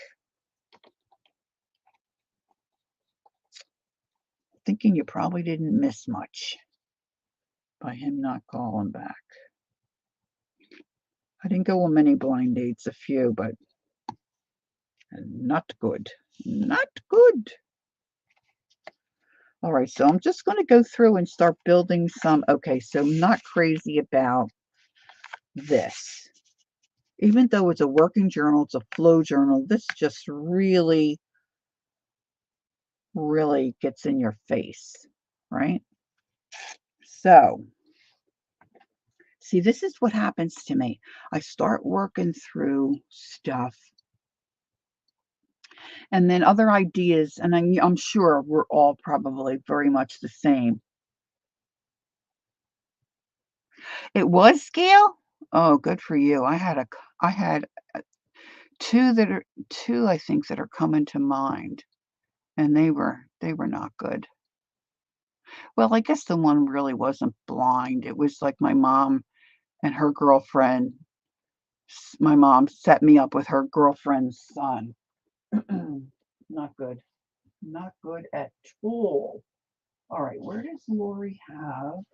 Thinking you probably didn't miss much by him not calling back. I didn't go on many blind dates, a few, but not good. Not good. All right, so I'm just going to go through and start building some. Okay, so I'm not crazy about this. Even though it's a working journal, it's a flow journal, this just really, really gets in your face, right? So, see, this is what happens to me. I start working through stuff and then other ideas, and I'm sure we're all probably very much the same. It was scale? Oh, good for you. I had two I think that are coming to mind, and they were not good. Well, I guess the one really wasn't blind. It was like my mom and her girlfriend. My mom set me up with her girlfriend's son. Not good. Not good at all. All right, where does Lori have?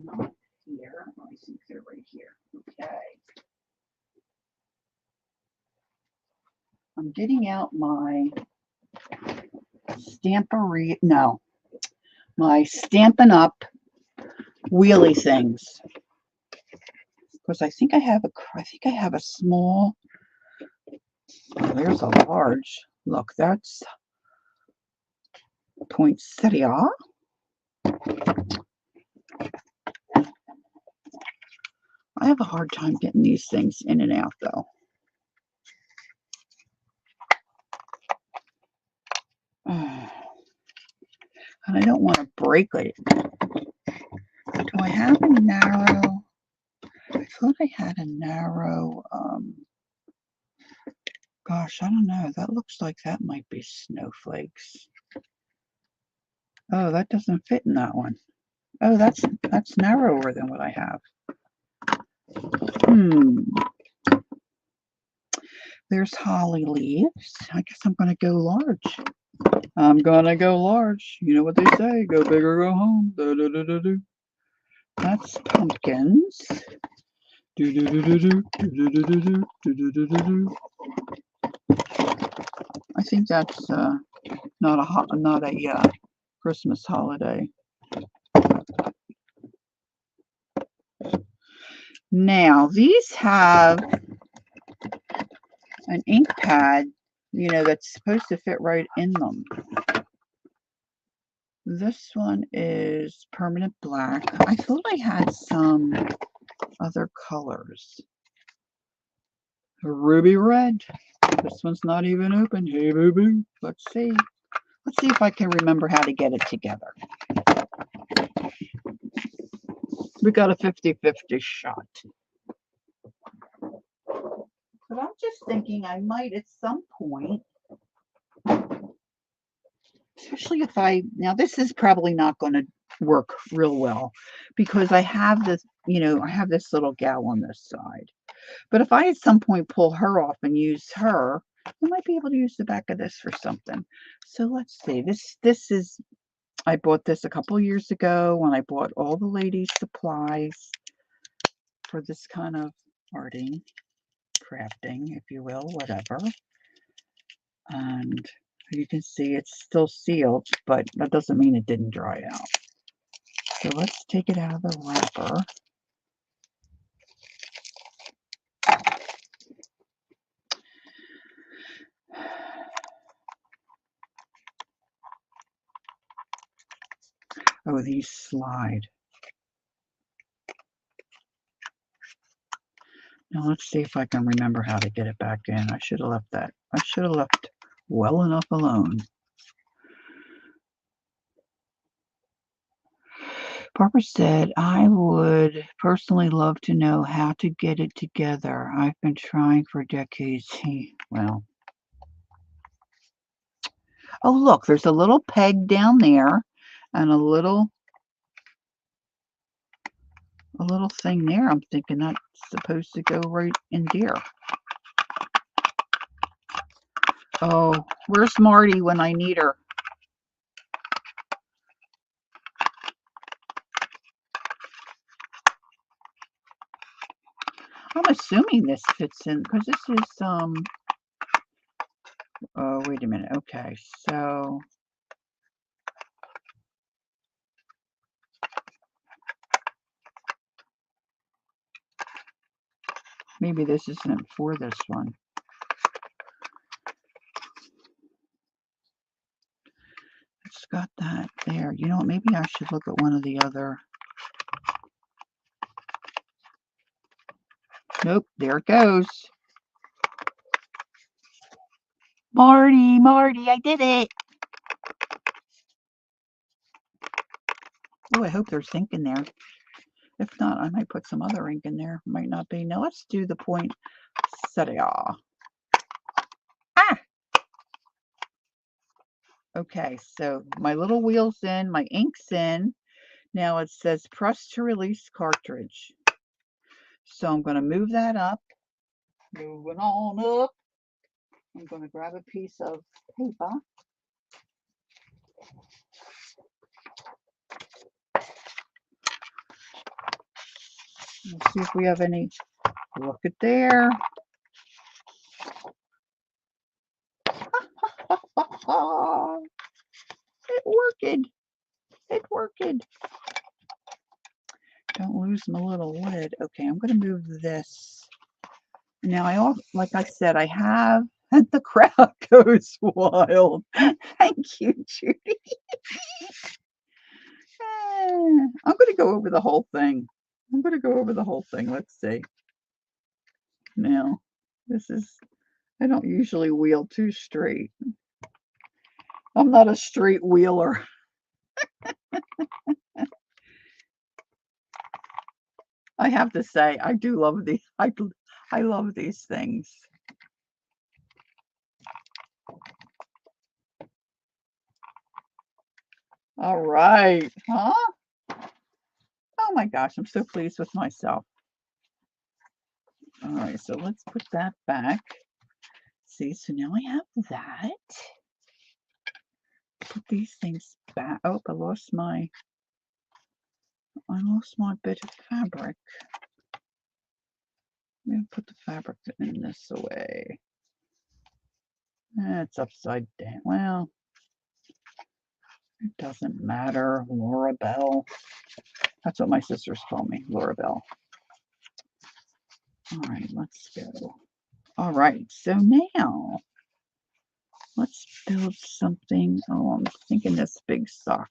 Not here. I think they're right here. Okay. I'm getting out my my Stampin' Up! Wheelie things. Because I think I have a small, oh, there's a large. Look, that's poinsettia. I have a hard time getting these things in and out though. And I don't want to break it. Do I have a narrow? I thought I had a narrow, gosh, I don't know. That looks like that might be snowflakes. Oh, that doesn't fit in that one. Oh, that's narrower than what I have. There's holly leaves. I guess I'm going to go large. I'm going to go large. You know what they say, go big or go home. Do, do, do, do, do. That's pumpkins. Do, do, do, do, do, do, do, do, do, do, do, do, do. I think that's not a Christmas holiday. Now, these have an ink pad, you know, that's supposed to fit right in them. This one is permanent black. I thought I had some other colors. Ruby red. This one's not even open. Hey, boo boo. Let's see. Let's see if I can remember how to get it together. We got a 50-50 shot. But I'm just thinking I might at some point, especially if now this is probably not going to work real well because I have this, I have this little gal on this side. But if I at some point pull her off and use her, I might be able to use the back of this for something. So let's see. This is, I bought this a couple years ago when I bought all the ladies' supplies for this kind of arting, crafting, if you will, whatever. And you can see it's still sealed, but that doesn't mean it didn't dry out. So let's take it out of the wrapper. Oh, these slide. Now let's see if I can remember how to get it back in. I should have left that. I should have left well enough alone. Barbara said, I would personally love to know how to get it together. I've been trying for decades. Well. Oh, look, there's a little peg down there and a little thing there. I'm thinking that's supposed to go right in there. Oh, where's Marty when I need her? I'm assuming this fits in because this is oh, wait a minute. Okay, so maybe this isn't for this one. It's got that there. You know what? Maybe I should look at one of the other. Nope, there it goes. Marty, I did it. Oh, I hope there's ink in there. If not, I might put some other ink in there. Might not be. Now let's do the poinsettia. Ah! Okay, so my little wheel's in, my ink's in. Now it says press to release cartridge. So I'm going to move that up. Moving on up. I'm going to grab a piece of paper. Let's see if we have any. Look at there. It worked. It worked. Don't lose my little lid. Okay, I'm going to move this. Now, like I said, I have, and the crowd goes wild. Thank you, Judy. I'm going to go over the whole thing. Let's see. Now, I don't usually wheel too straight. I'm not a straight wheeler. I have to say, I do love these. I love these things. All right, huh? Oh my gosh, I'm so pleased with myself. All right, so let's put that back. See, so now I have that. Put these things back. Oh, I lost my bit of fabric. I'm going to put the fabric in this away. It's upside down. Well, it doesn't matter. Laura Bell. That's what my sisters call me, Laura Bell. All right, let's go. All right, so now let's build something. Oh, I'm thinking this big sock.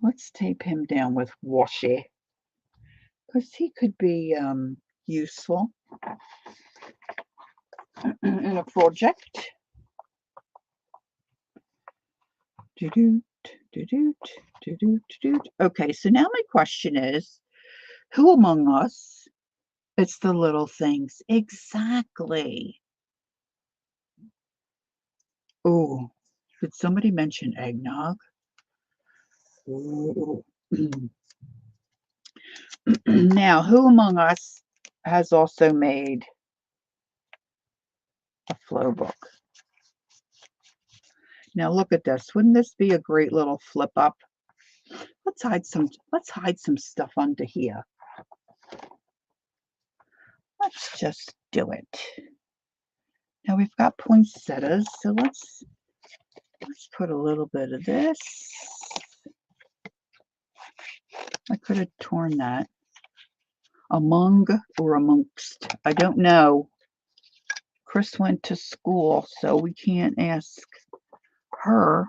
Let's tape him down with washi because he could be useful in a project. Okay, so now my question is, who among us? It's the little things. Exactly. Oh, did somebody mention eggnog? Ooh. Now, who among us has also made a flow book? Now look at this. Wouldn't this be a great little flip up? Let's hide some stuff under here. Let's just do it. Now we've got poinsettias, so let's put a little bit of this. I could have torn that. Among or amongst, I don't know. Chris went to school, so we can't ask her.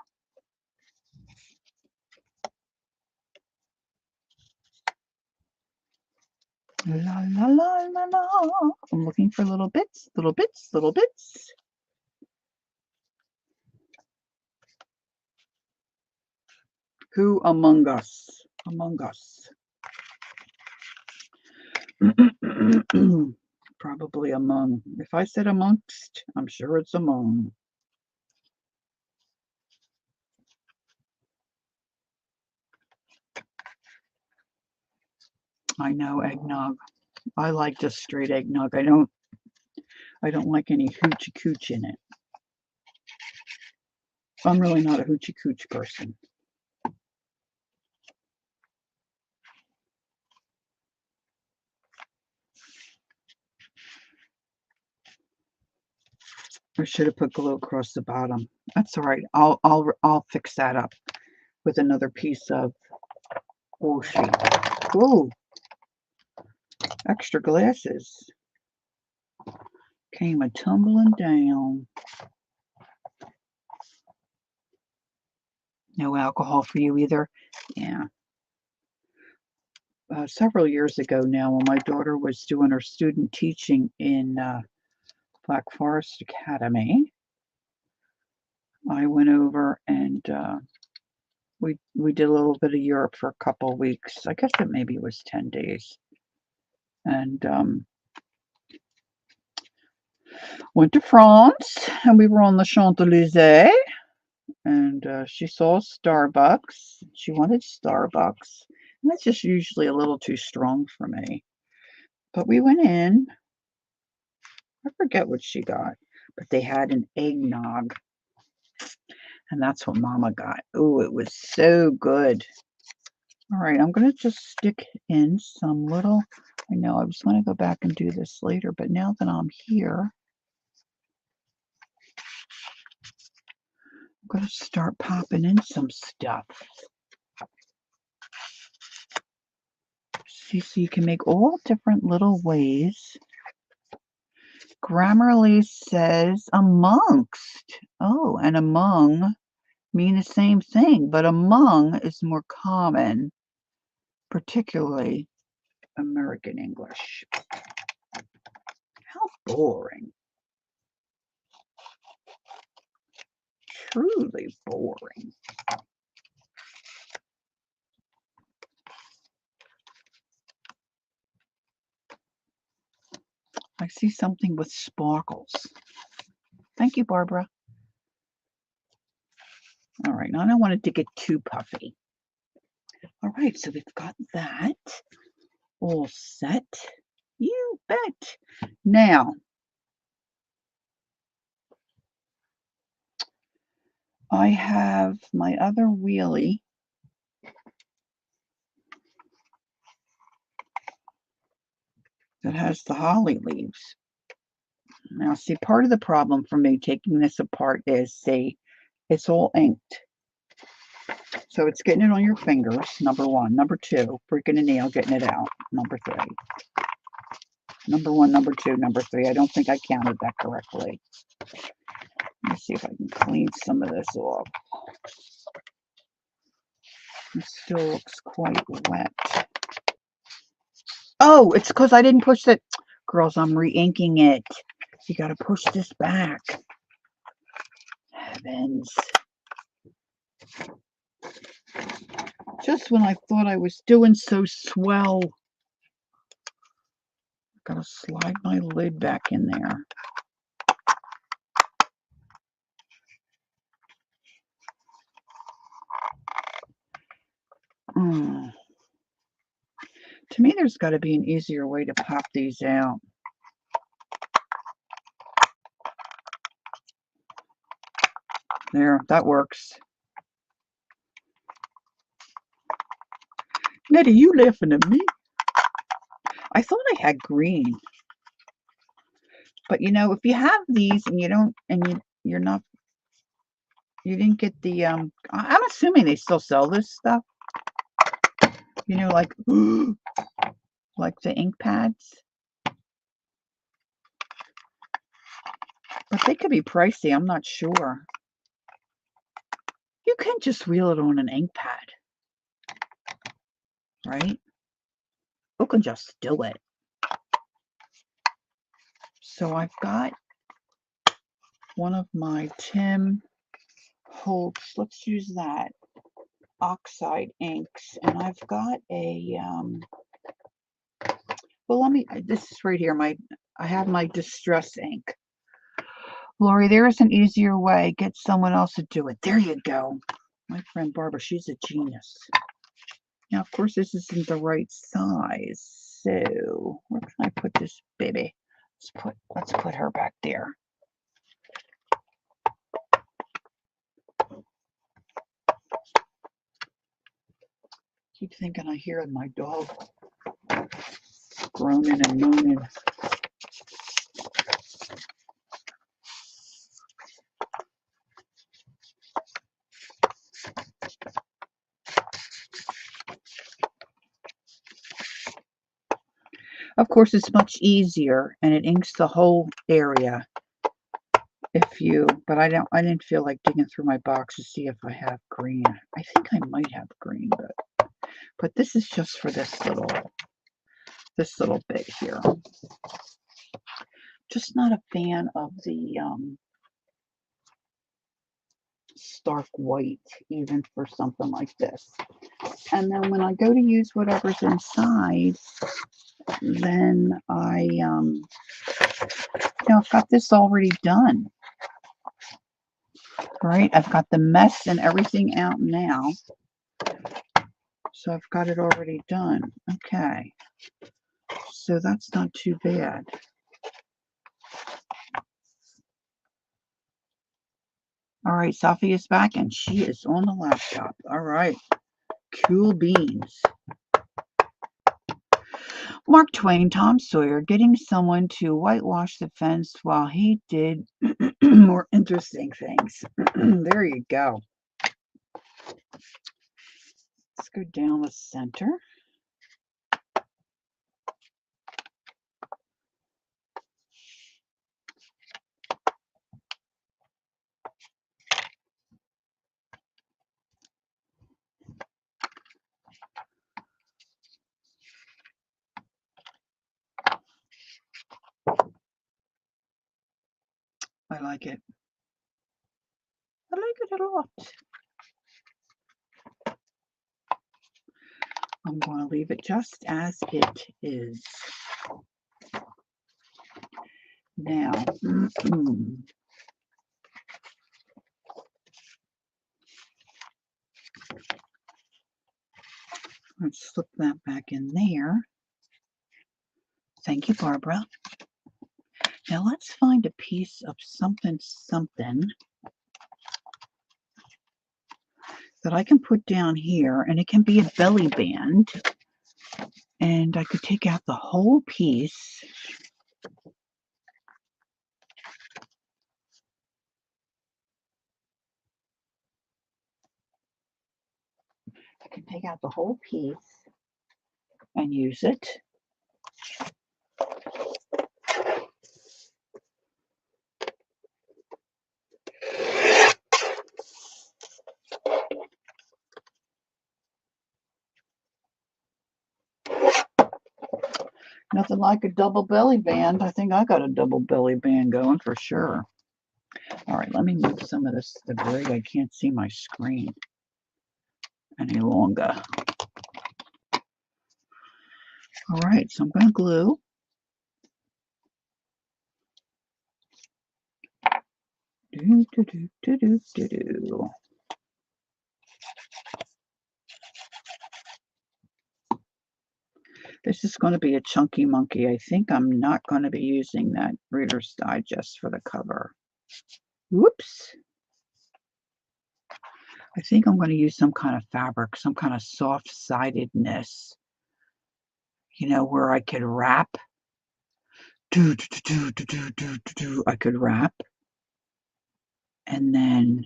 La la la la la. I'm looking for little bits, little bits, little bits. Who among us? Among us. Probably among. If I said amongst, I'm sure it's among. I know eggnog. I like just straight eggnog. I don't like any hoochie cooch in it. I'm really not a hoochie cooch person. I should have put glue across the bottom. That's all right. I'll fix that up with another piece of washi. Ooh, extra glasses came a tumbling down. No alcohol for you either. Yeah. Several years ago now, when my daughter was doing her student teaching in Black Forest Academy, I went over and we did a little bit of Europe for a couple of weeks. I guess it maybe was 10 days. And went to France, and we were on the Champs-Élysées, and she saw Starbucks. She wanted Starbucks. And that's just usually a little too strong for me. But we went in. I forget what she got, but they had an eggnog. And that's what Mama got. Oh, it was so good. All right, I'm going to just stick in some little, I know I was going to go back and do this later, but now that I'm here, I'm going to start popping in some stuff. See, so you can make all different little ways. Grammarly says amongst. Oh, and among mean the same thing, but among is more common, particularly American English. How boring. Truly boring. I see something with sparkles. Thank you, Barbara. All right, now I don't want it to get too puffy. All right, so we've got that all set. You bet. Now, I have my other wheelie. That has the holly leaves. Now, see, part of the problem for me taking this apart is, see, it's all inked. So it's getting it on your fingers, number one. Number two, breaking a nail, getting it out. Number three. Number one, number two, number three. I don't think I counted that correctly. Let me see if I can clean some of this off. It still looks quite wet. Oh, it's because I didn't push it. Girls, I'm re-inking it. You got to push this back. Heavens. Just when I thought I was doing so swell. Got to slide my lid back in there. To me, there's got to be an easier way to pop these out. There, that works. Nettie, you laughing at me? I thought I had green. But you know, if you have these and you don't, and you're not, you didn't get the, I'm assuming they still sell this stuff. You know, like the ink pads. But they could be pricey, I'm not sure. You can just wheel it on an ink pad. Right? You can just do it. So I've got one of my Tim Holtz, let's use that, oxide inks, and I've got a, well, this is right here, I have my distress ink. Lori, there is an easier way. Get someone else to do it. There you go. My friend Barbara, she's a genius. Now, of course, this isn't the right size. So, where can I put this baby? Let's put her back there. Keep thinking I hear my dog groaning and moaning. Of course, it's much easier, and it inks the whole area. But I didn't feel like digging through my box to see if I have green. I think I might have green, but this is just for this little bit here. Just not a fan of the stark white, even for something like this. And then when I go to use whatever's inside, then I've got this already done. Right? I've got the mess and everything out now. So I've got it already done. Okay. So that's not too bad. All right, Sophie is back and she is on the laptop. All right. Cool beans. Mark Twain, Tom Sawyer, getting someone to whitewash the fence while he did more interesting things. There you go. Let's go down the center. I like it. I like it a lot. I'm going to leave it just as it is. Now, let's slip that back in there. Thank you, Barbara. Now let's find a piece of something that I can put down here, and it can be a belly band. And I could take out the whole piece. I can take out the whole piece and use it. Nothing like a double belly band. I think I got a double belly band going for sure. All right, let me move some of this debris. I can't see my screen any longer. All right, so I'm going to glue. Do, do, do, do, do, do, do. This is going to be a chunky monkey. I think I'm not going to be using that Reader's Digest for the cover. Whoops. I think I'm going to use some kind of fabric, some kind of soft-sidedness, where I could wrap. I could wrap, and then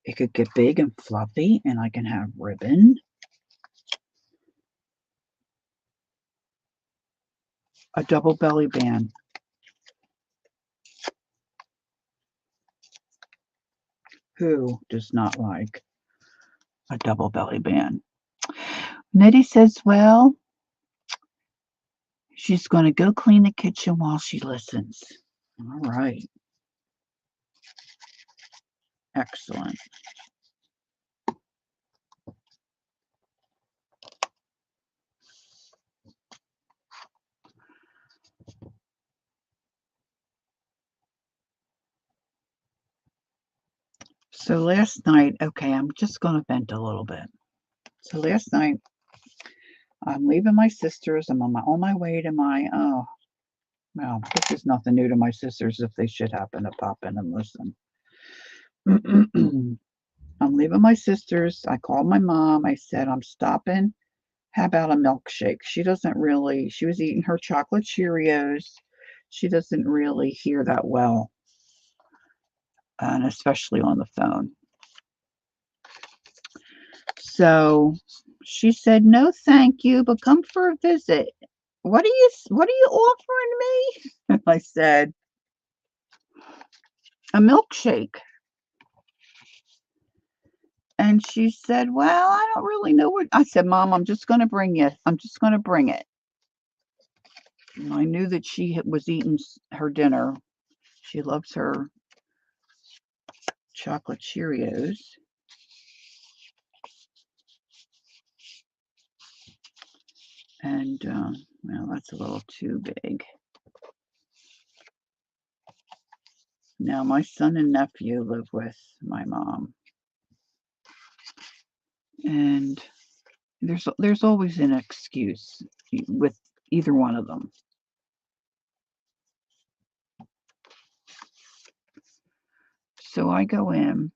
it could get big and fluffy, and I can have ribbon. A double belly band. Who does not like a double belly band? Nettie says, well, she's going to go clean the kitchen while she listens. All right. Excellent. So last night, okay, I'm just going to vent a little bit. So last night, I'm leaving my sister's. I'm on my way to my, well, this is nothing new to my sisters if they should happen to pop in and listen. I'm leaving my sister's. I called my mom. I said, I'm stopping. How about a milkshake? She was eating her chocolate Cheerios. She doesn't really hear that well, and especially on the phone. So she said, no, thank you, but come for a visit. What are you offering me? And I said, a milkshake. And she said, well, I don't really know what. I said, Mom, I'm just going to bring it. And I knew that she was eating her dinner. She loves her chocolate Cheerios. And, well, that's a little too big. Now, my son and nephew live with my mom. And there's always an excuse with either one of them. So I go in.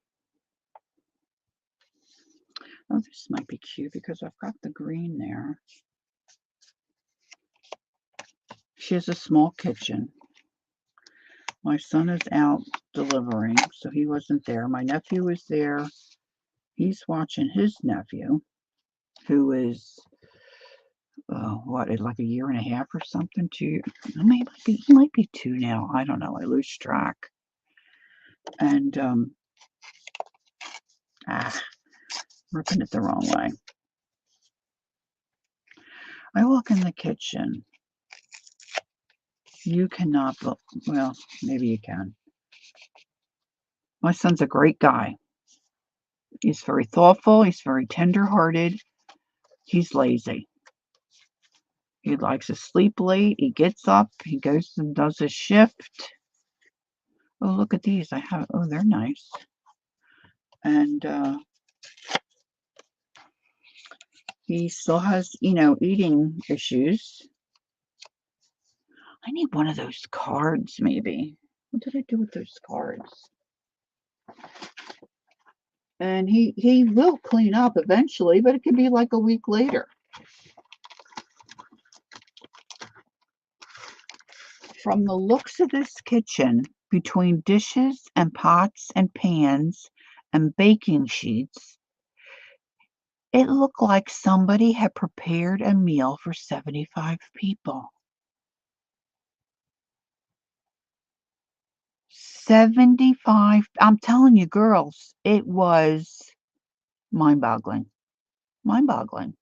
Oh, this might be cute because I've got the green there. She has a small kitchen. My son is out delivering, so he wasn't there. My nephew was there. He's watching his nephew, who is, like a year and a half or something. He might be 2 now. I don't know. I lose track. And, ripping it the wrong way. I walk in the kitchen. You cannot, well, maybe you can. My son's a great guy. He's very thoughtful. He's very tender-hearted. He's lazy. He likes to sleep late. He gets up. He goes and does his shift. Oh, look at these. They're nice. And he still has, eating issues. I need one of those cards, maybe. What did I do with those cards? And he will clean up eventually, but it could be like a week later. From the looks of this kitchen, between dishes and pots and pans and baking sheets, it looked like somebody had prepared a meal for 75 people. 75. I'm telling you, girls, it was mind-boggling. Mind-boggling.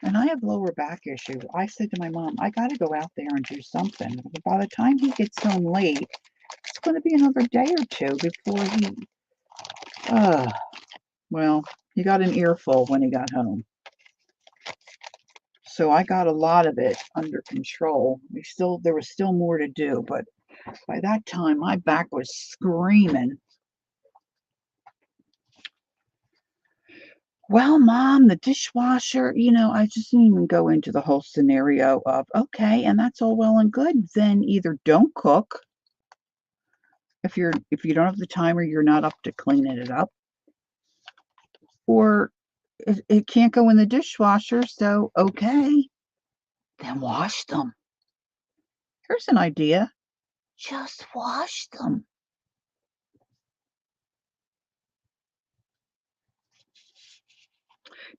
And I have lower back issue. I said to my mom, I got to go out there and do something. But by the time he gets home late, it's going to be another day or two before he. Uh, well, he got an earful when he got home. So I got a lot of it under control. There was still more to do, but by that time my back was screaming. Well, mom, the dishwasher, I just didn't even go into the whole scenario of, okay, and that's all well and good. Then either don't cook if you don't have the time or you're not up to cleaning it up, or it can't go in the dishwasher, so okay, then wash them. Here's an idea. Just wash them.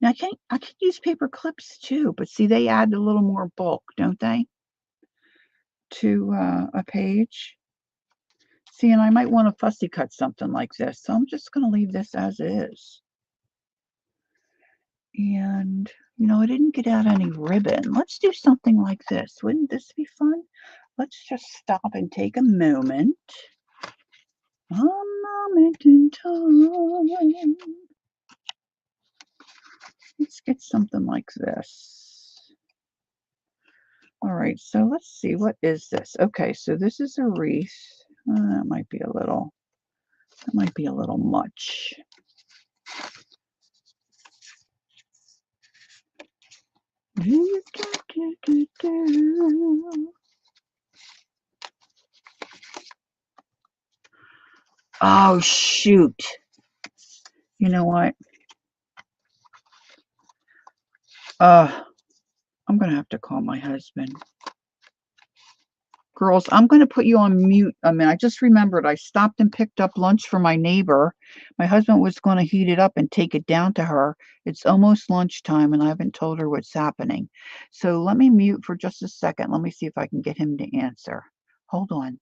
Now I can use paper clips too, but see they add a little more bulk, don't they, to a page? See, and I might want to fussy cut something like this, so I'm just going to leave this as is. And, I didn't get out any ribbon. Let's do something like this. Wouldn't this be fun? Let's just stop and take a moment. A moment in time. Let's get something like this. All right, so let's see. What is this? Okay, so this is a wreath. That might be a little much. Oh, shoot. You know what? I'm going to have to call my husband. Girls, I'm going to put you on mute. I just remembered I stopped and picked up lunch for my neighbor. My husband was going to heat it up and take it down to her. It's almost lunchtime and I haven't told her what's happening. So let me mute for just a second. Let me see if I can get him to answer. Hold on.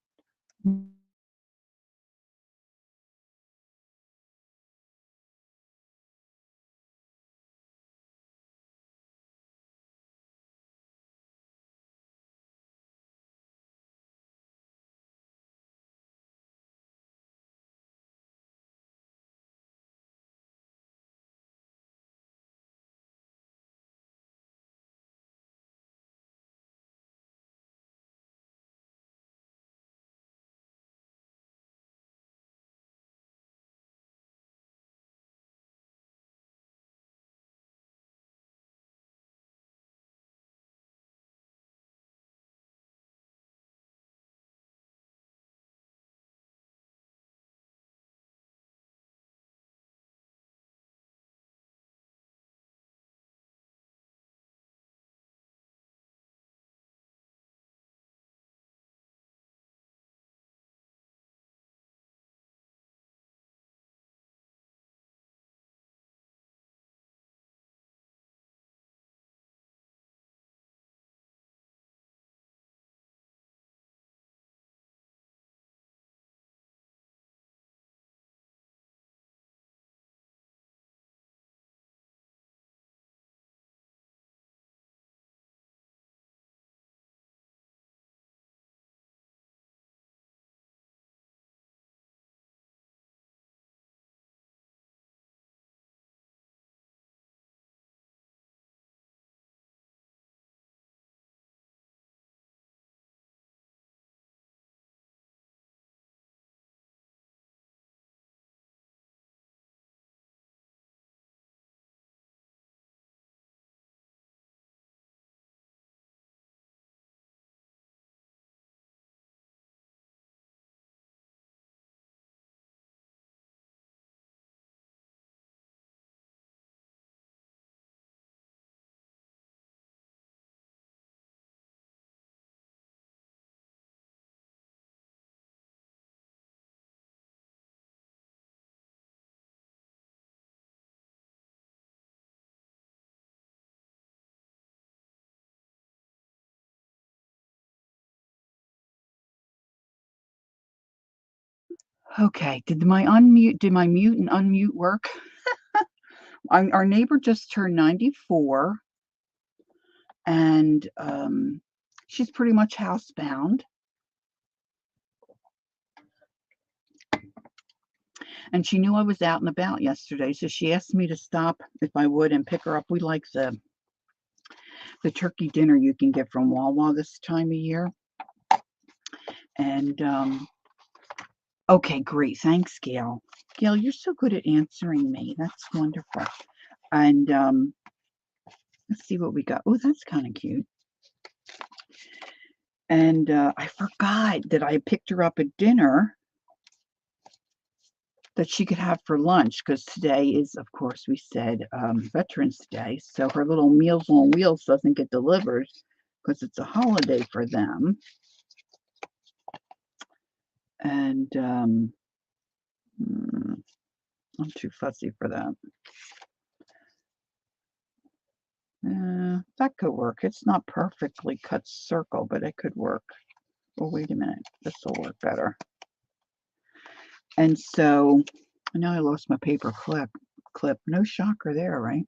Okay, did my mute and unmute work? Our neighbor just turned 94. and she's pretty much housebound. And she knew I was out and about yesterday, so she asked me to stop if I would and pick her up. We like the turkey dinner you can get from Wawa this time of year. And okay, great. Thanks, Gail. Gail, you're so good at answering me. That's wonderful. And let's see what we got. Oh, that's kind of cute. And I forgot that I picked her up at dinner that she could have for lunch because today is, of course, we said Veterans Day. So her little Meals on Wheels doesn't get delivered because it's a holiday for them. And I'm too fussy for that. That could work. It's not perfectly cut circle, but it could work. Oh, wait a minute. This will work better. And so now I lost my paper clip. No shocker there, right?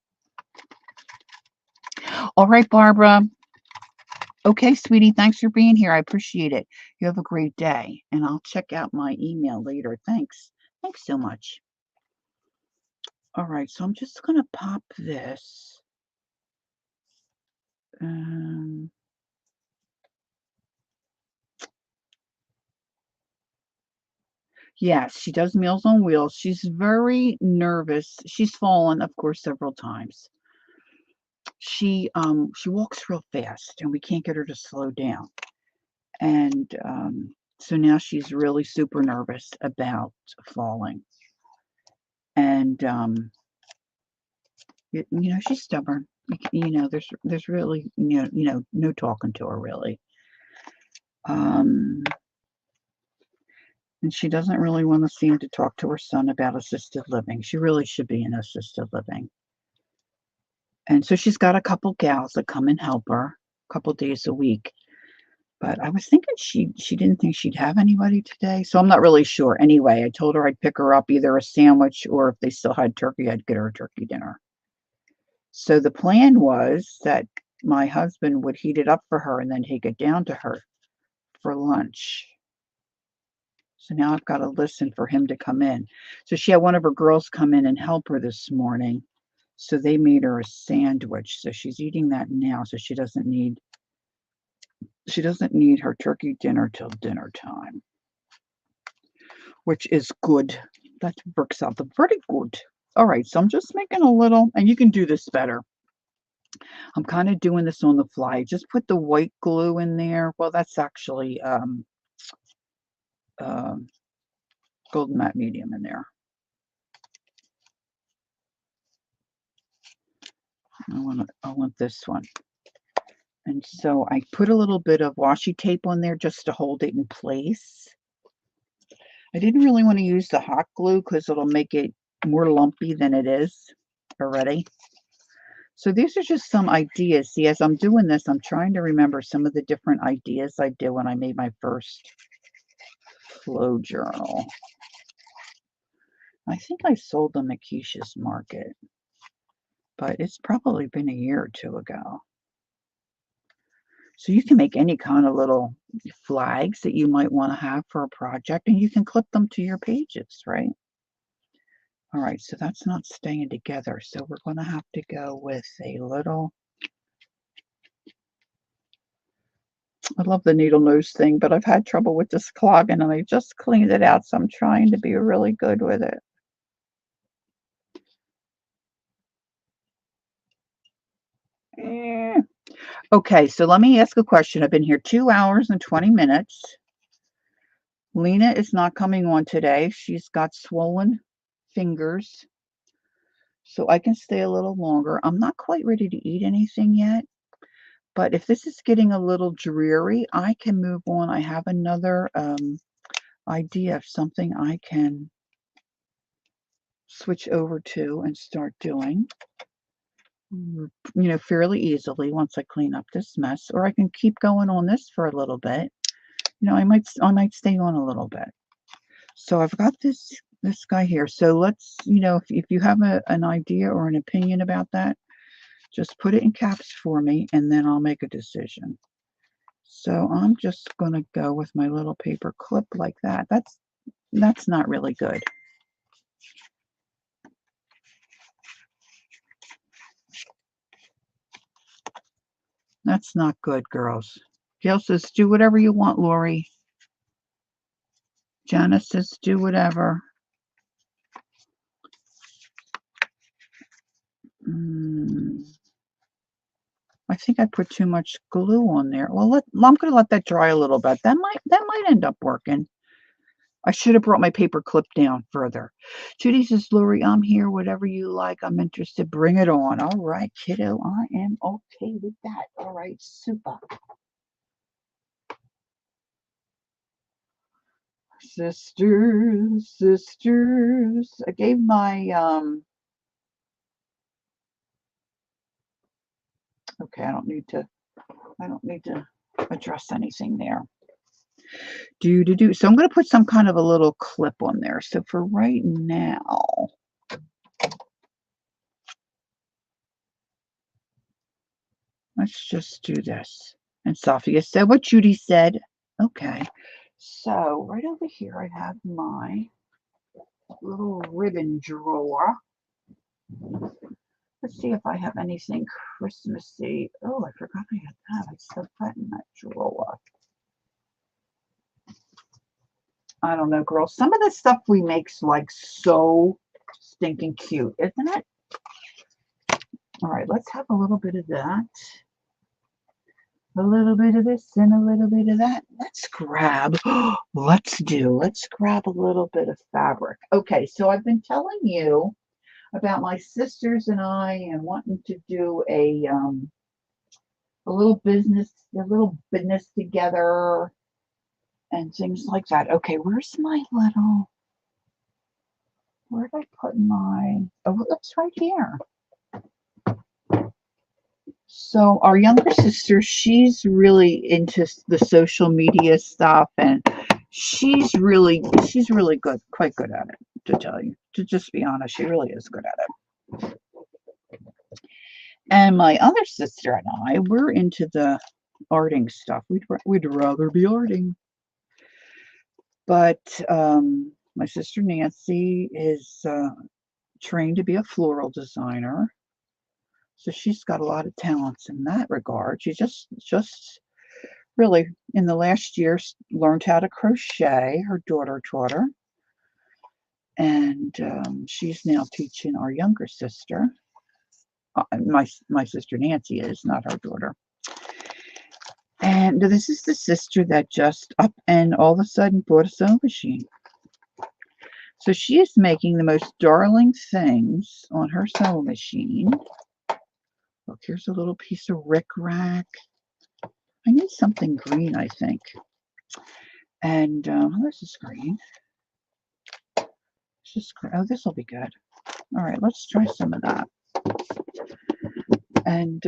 All right, Barbara. Okay, sweetie, thanks for being here. I appreciate it. You have a great day, and I'll check out my email later. Thanks. Thanks so much. All right, so I'm just going to pop this. Yes, she does Meals on Wheels. She's very nervous. She's fallen, of course, several times. She walks real fast, and we can't get her to slow down. And so now she's really super nervous about falling. And she's stubborn. There's really no talking to her really. And she doesn't really want to seem to talk to her son about assisted living. She really should be in assisted living. And so she's got a couple gals that come and help her a couple days a week. But I was thinking she didn't think she'd have anybody today, so I'm not really sure. Anyway, I told her I'd pick her up either a sandwich or if they still had turkey, I'd get her a turkey dinner. So the plan was that my husband would heat it up for her and then take it down to her for lunch. So now I've got to listen for him to come in. So she had one of her girls come in and help her this morning. So they made her a sandwich. So she's eating that now. So she doesn't need her turkey dinner till dinner time, which is good. That works out pretty good. All right, so I'm just making a little, and you can do this better. I'm kind of doing this on the fly. Just put the white glue in there. Well, that's actually golden matte medium in there. I want this one. And so I put a little bit of washi tape on there just to hold it in place. I didn't really want to use the hot glue because it'll make it more lumpy than it is already. So these are just some ideas. See, as I'm doing this, I'm trying to remember some of the different ideas I did when I made my first flow journal. I think I sold them at Keisha's Market, but it's probably been a year or two ago. So you can make any kind of little flags that you might want to have for a project, and you can clip them to your pages, right? All right, so that's not staying together. So we're going to have to go with a little, I love the needle nose thing, but I've had trouble with this clogging, and I just cleaned it out, so I'm trying to be really good with it. Okay, so let me ask a question. I've been here 2 hours and 20 minutes. Lena is not coming on today. She's got swollen fingers, so I can stay a little longer. I'm not quite ready to eat anything yet, but if this is getting a little dreary, I can move on. I have another idea of something I can switch over to and start doing, fairly easily once I clean up this mess, or I can keep going on this for a little bit. I might stay on a little bit. So I've got this guy here. So let's, if you have an idea or an opinion about that, Just put it in caps for me, and then I'll make a decision. So I'm just going to go with my little paper clip like that. That's not really good. That's not good, girls. Gail says, do whatever you want, Lori. Janice says, do whatever. I think I put too much glue on there. Well, I'm going to let that dry a little bit. That might end up working. I should have brought my paper clip down further. Judy says, Lori, I'm here. Whatever you like. I'm interested. Bring it on. All right, kiddo. I am okay with that. All right, super. Sisters, sisters. I gave my, okay, I don't need to address anything there. Do. So I'm going to put some kind of a little clip on there. So for right now, let's just do this. And Sophia said what Judy said. Okay. So right over here, I have my little ribbon drawer. Let's see if I have anything Christmassy. Oh, I forgot I had that. I stuck that in that drawer. I don't know, girls. Some of the stuff we make's like so stinking cute, isn't it? All right, let's have a little bit of that. A little bit of this and a little bit of that. Let's grab a little bit of fabric. Okay, so I've been telling you about my sisters and I and wanting to do a little business together and things like that. Okay, where did I put my, oh, it's right here. So our younger sister, she's really into the social media stuff, and she's really good, quite good at it, to tell you. To just be honest, she really is good at it. And my other sister and I, we're into the arting stuff. We'd rather be arting. But my sister Nancy is trained to be a floral designer. So she's got a lot of talents in that regard. She just really in the last year learned how to crochet. Her daughter taught her, and she's now teaching our younger sister. My sister Nancy is not her daughter. And this is the sister that just up and all of a sudden bought a sewing machine. So she is making the most darling things on her sewing machine. Look, here's a little piece of rickrack. I need something green, I think. And this is green. Oh, this will be good. All right, let's try some of that. And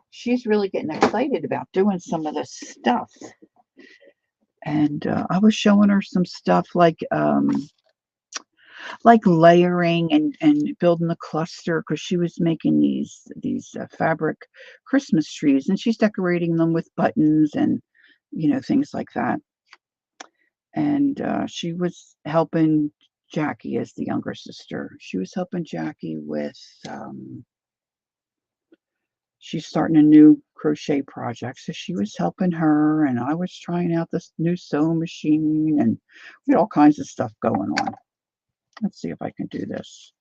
she's really getting excited about doing some of this stuff. And I was showing her some stuff like layering and building the cluster, because she was making these fabric Christmas trees, and she's decorating them with buttons and things like that. And she was helping Jackie as the younger sister. She was helping Jackie with she's starting a new crochet project, so she was helping her, and I was trying out this new sewing machine, and we had all kinds of stuff going on. Let's see if I can do this.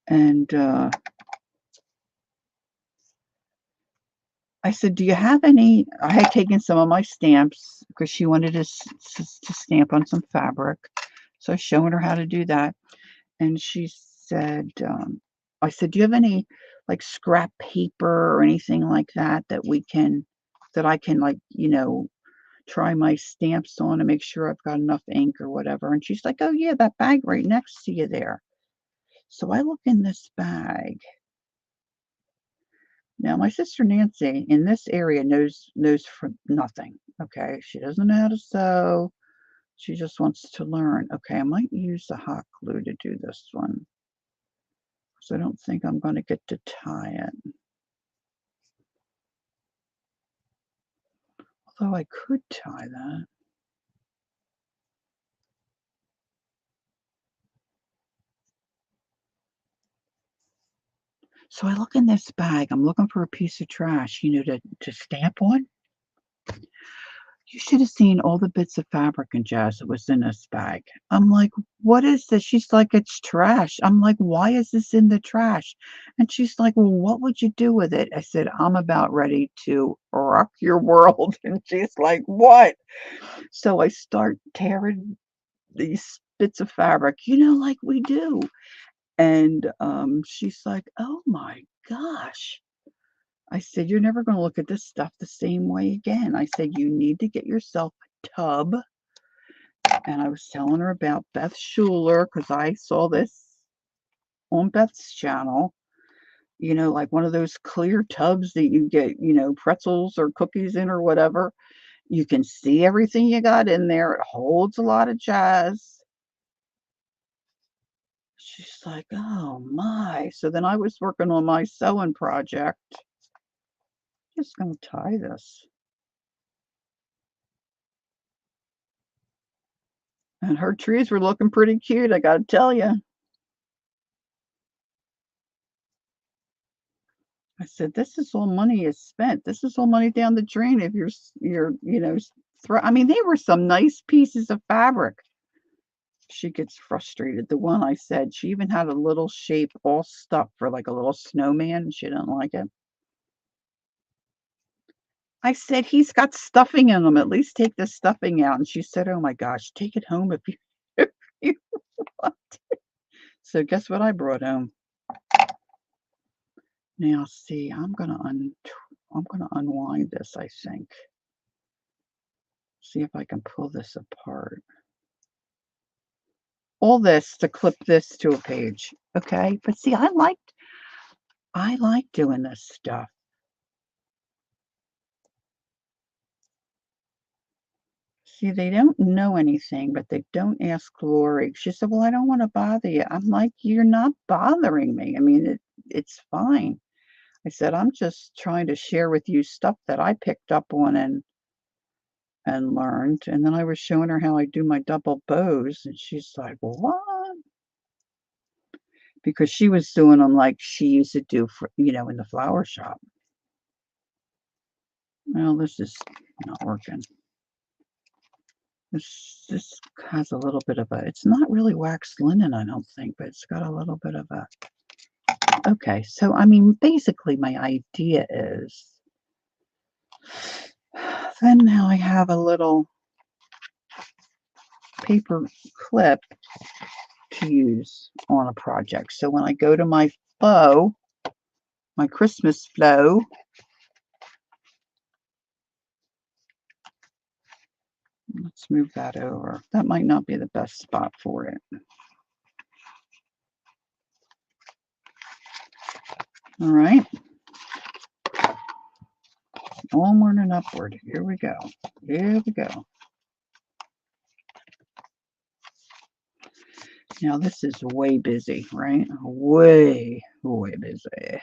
And I said, do you have any? I had taken some of my stamps because she wanted to stamp on some fabric. So I was showing her how to do that. And she said, I said, do you have any like scrap paper or anything like that that I can like, try my stamps on and make sure I've got enough ink or whatever. And she's like, oh yeah, that bag right next to you there. So I look in this bag. Now, my sister Nancy in this area knows for nothing. Okay, she doesn't know how to sew. She just wants to learn. Okay, I might use the hot glue to do this one. So I don't think I'm going to get to tie it. Although I could tie that. So I look in this bag. I'm looking for a piece of trash, to stamp on. You should have seen all the bits of fabric and jazz that was in this bag. I'm like, "What is this?" She's like, "It's trash." I'm like, "Why is this in the trash?" And she's like, "Well, what would you do with it?" I said, "I'm about ready to rock your world." And she's like, "What?" So I start tearing these bits of fabric, like we do. And she's like, "Oh my gosh." I said, "You're never going to look at this stuff the same way again." I said, "You need to get yourself a tub." And I was telling her about Beth Schuler because I saw this on Beth's channel, like one of those clear tubs that you get, pretzels or cookies in or whatever. You can see everything you got in there. It holds a lot of jazz. She's like, "Oh my." So then I was working on my sewing project. Just gonna tie this. And her trees were looking pretty cute, I gotta tell you. I said, "This is all money is spent. This is all money down the drain if I mean, they were some nice pieces of fabric." She gets frustrated. The one I said, she even had a little shape all stuck for like a little snowman. She didn't like it. I said, "He's got stuffing in him. At least take the stuffing out." And she said, "Oh my gosh, take it home if you if you want." So guess what I brought home? Now see, I'm gonna unwind this, I think. See if I can pull this apart. All this to clip this to a page, okay? But see, I like doing this stuff. See, they don't know anything, but they don't ask Lori. She said, "Well, I don't want to bother you." I'm like, "You're not bothering me. I mean, it's fine." I said, "I'm just trying to share with you stuff that I picked up on and learned." And then I was showing her how I do my double bows, and she's like, "What?" Because she was doing them like she used to do in the flower shop. Well, this is not working. This has a little bit of it's not really waxed linen, I don't think, but it's got a little bit of a okay, so, I mean, basically, my idea is then now I have a little paper clip to use on a project. So when I go to my flow, my Christmas flow, let's move that over. That might not be the best spot for it. All right. Onward and upward. Here we go. Here we go. Now this is way busy, right? Way, way busy.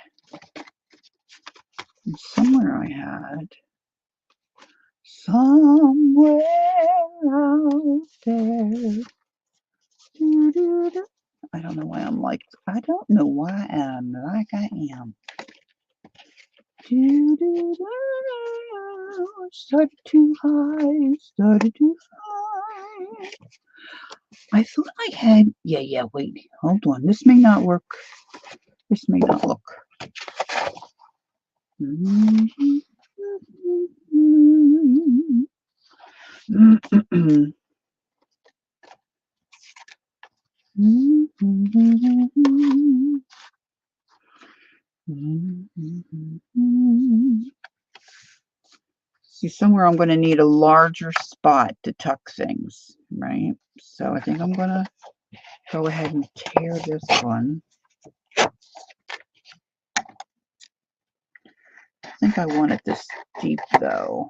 And somewhere I had somewhere out there. Doo-doo-doo. I don't know why I don't know why I'm like I am. Doo-doo-doo. Started too high, started too high. I thought I had, yeah, wait, hold on. This may not work. This may not look. See, somewhere I'm going to need a larger spot to tuck things, right? So I think I'm going to go ahead and tear this one. I think I want it this deep, though.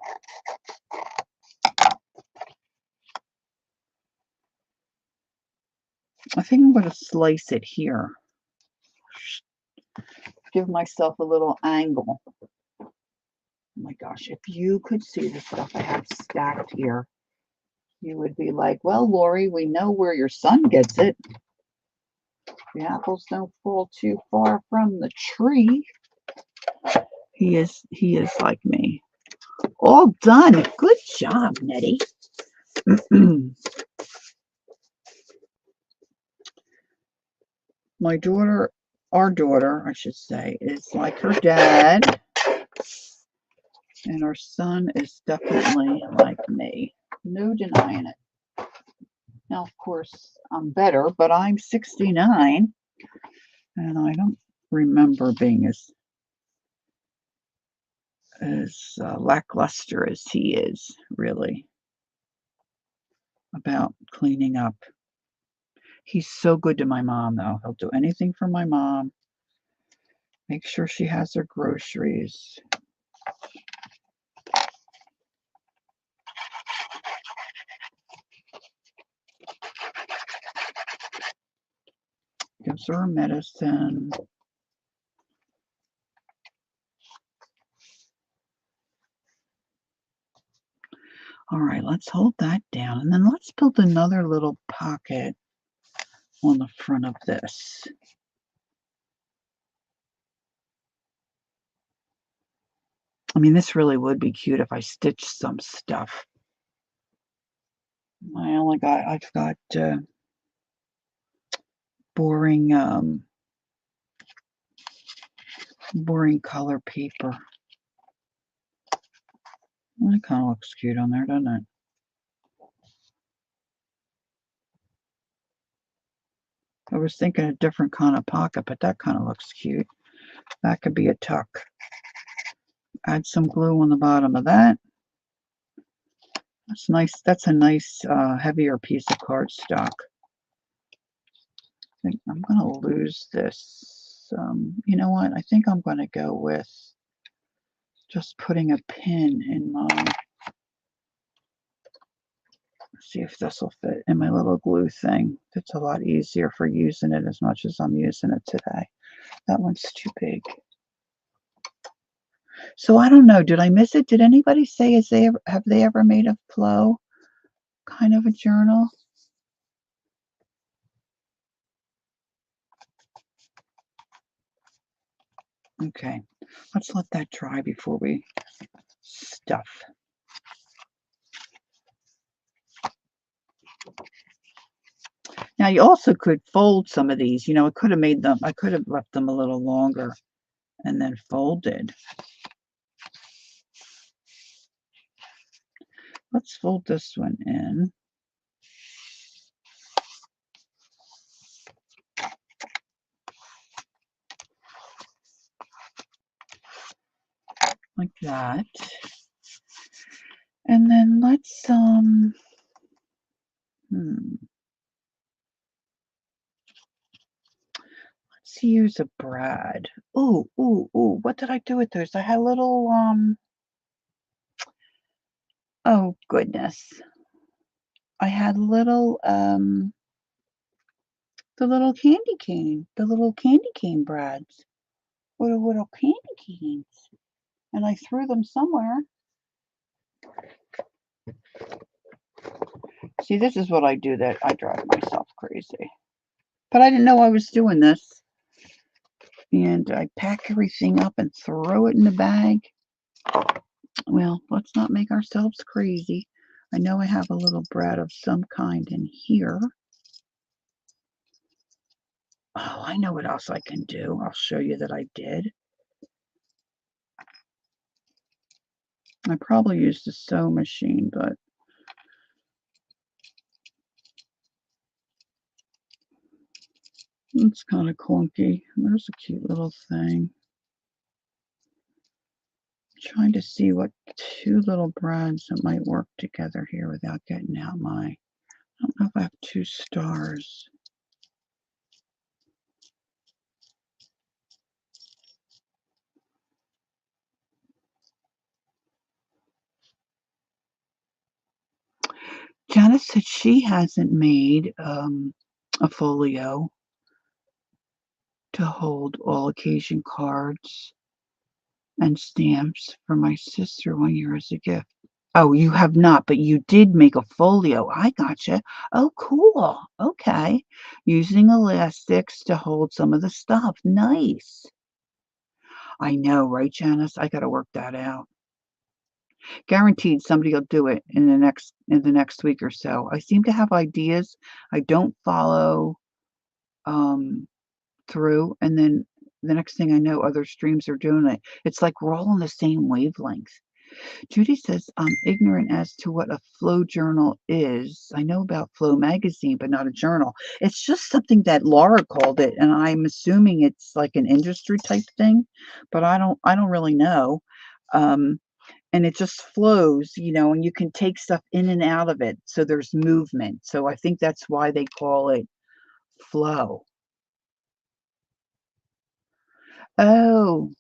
I think I'm going to slice it here. give myself a little angle. Oh my gosh, if you could see the stuff I have stacked here, you would be like, well, Lori, we know where your son gets it. The apples don't fall too far from the tree. He is like me. All done. Good job, Nettie. My daughter, our daughter, I should say, is like her dad. And our son is definitely like me. No denying it. Now, of course, I'm better, but I'm 69. And I don't remember being as lackluster as he is, really, about cleaning up. He's so good to my mom, though. He'll do anything for my mom, make sure she has her groceries. Gives her medicine. All right, let's hold that down. And then let's build another little pocket on the front of this. I mean, this really would be cute if I stitched some stuff. I've got boring, boring color paper. That kind of looks cute on there, doesn't it? I was thinking a different kind of pocket, but that kind of looks cute. That could be a tuck. Add some glue on the bottom of that. That's nice. That's a nice heavier piece of cardstock. I think I'm going to lose this. You know what? I think I'm going to go with just putting a pin in my, see if this will fit in my little glue thing. It's a lot easier for using it as much as I'm using it today. That one's too big. So I don't know. Did I miss it? Did anybody say have they ever made a flow kind of a journal? Okay, let's let that dry before we stuff. Now you also could fold some of these. You know, I could have left them a little longer and then folded. Let's fold this one in. Like that. And then let's let's use a brad. Ooh, what did I do with those? I had little oh goodness. I had little the little candy cane brads. Little candy canes. And I threw them somewhere. See, this is what I do that I drive myself crazy. But I didn't know I was doing this. And I pack everything up and throw it in the bag. Well, let's not make ourselves crazy. I know I have a little brad of some kind in here. Oh, I know what else I can do. I'll show you that I did. I probably used a sew machine, but it's kind of clunky. There's a cute little thing. Trying to see what two little brads that might work together here without getting out my, I don't know if I have two stars. Janice said she hasn't made a folio. to hold all occasion cards and stamps for my sister 1 year as a gift. Oh, you have not, but you did make a folio. I gotcha. Oh, cool. Okay. Using elastics to hold some of the stuff. Nice. I know, right, Janice? I gotta work that out. Guaranteed somebody will do it in the next week or so. I seem to have ideas. I don't follow um through, and then the next thing I know, other streams are doing it. It's like we're all on the same wavelength. Judy says, I'm ignorant as to what a flow journal is. I know about Flow magazine, but not a journal. It's just something that Laura called it, and I'm assuming it's like an industry type thing, but I don't really know. Um, and it just flows, and you can take stuff in and out of it, so there's movement. So I think that's why they call it flow. Oh,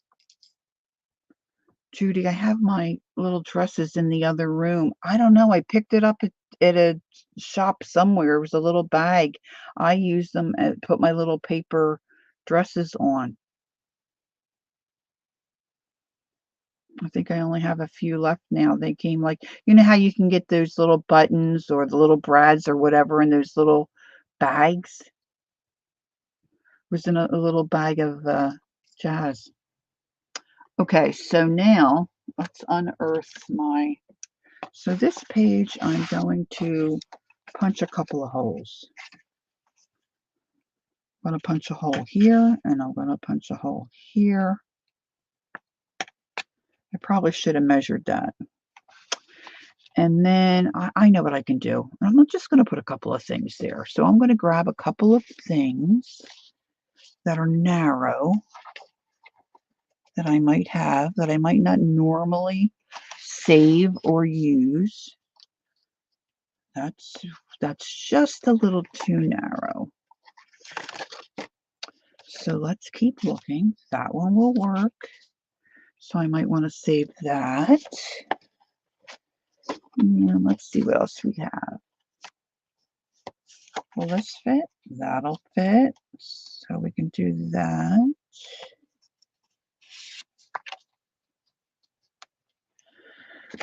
Judy, I have my little dresses in the other room. I don't know. I picked it up at a shop somewhere. It was a little bag. I use them and put my little paper dresses on. I think I only have a few left now. They came like, you know how you can get those little buttons or the little brads or whatever in those little bags? It was in a little bag of jazz. Okay, so now let's unearth my. So this page, I'm going to punch a couple of holes. I'm going to punch a hole here, and I'm going to punch a hole here. I probably should have measured that. And then I know what I can do. I'm just going to put a couple of things there. So I'm going to grab a couple of things that are narrow that I might have, that I might not normally save or use. That's just a little too narrow. So let's keep looking. That one will work. So I might want to save that. And let's see what else we have. Will this fit? That'll fit. So we can do that.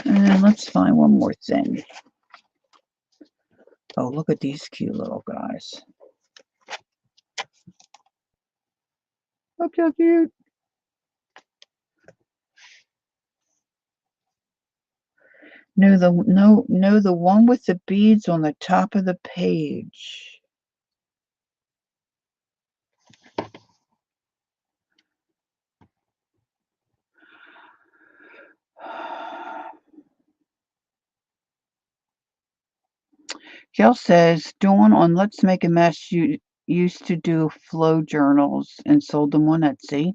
And then let's find one more thing. Oh, look at these cute little guys. Look how cute. No, the one with the beads on the top of the page. Gail says, Dawn on Let's Make a Mess you used to do flow journals and sold them on Etsy.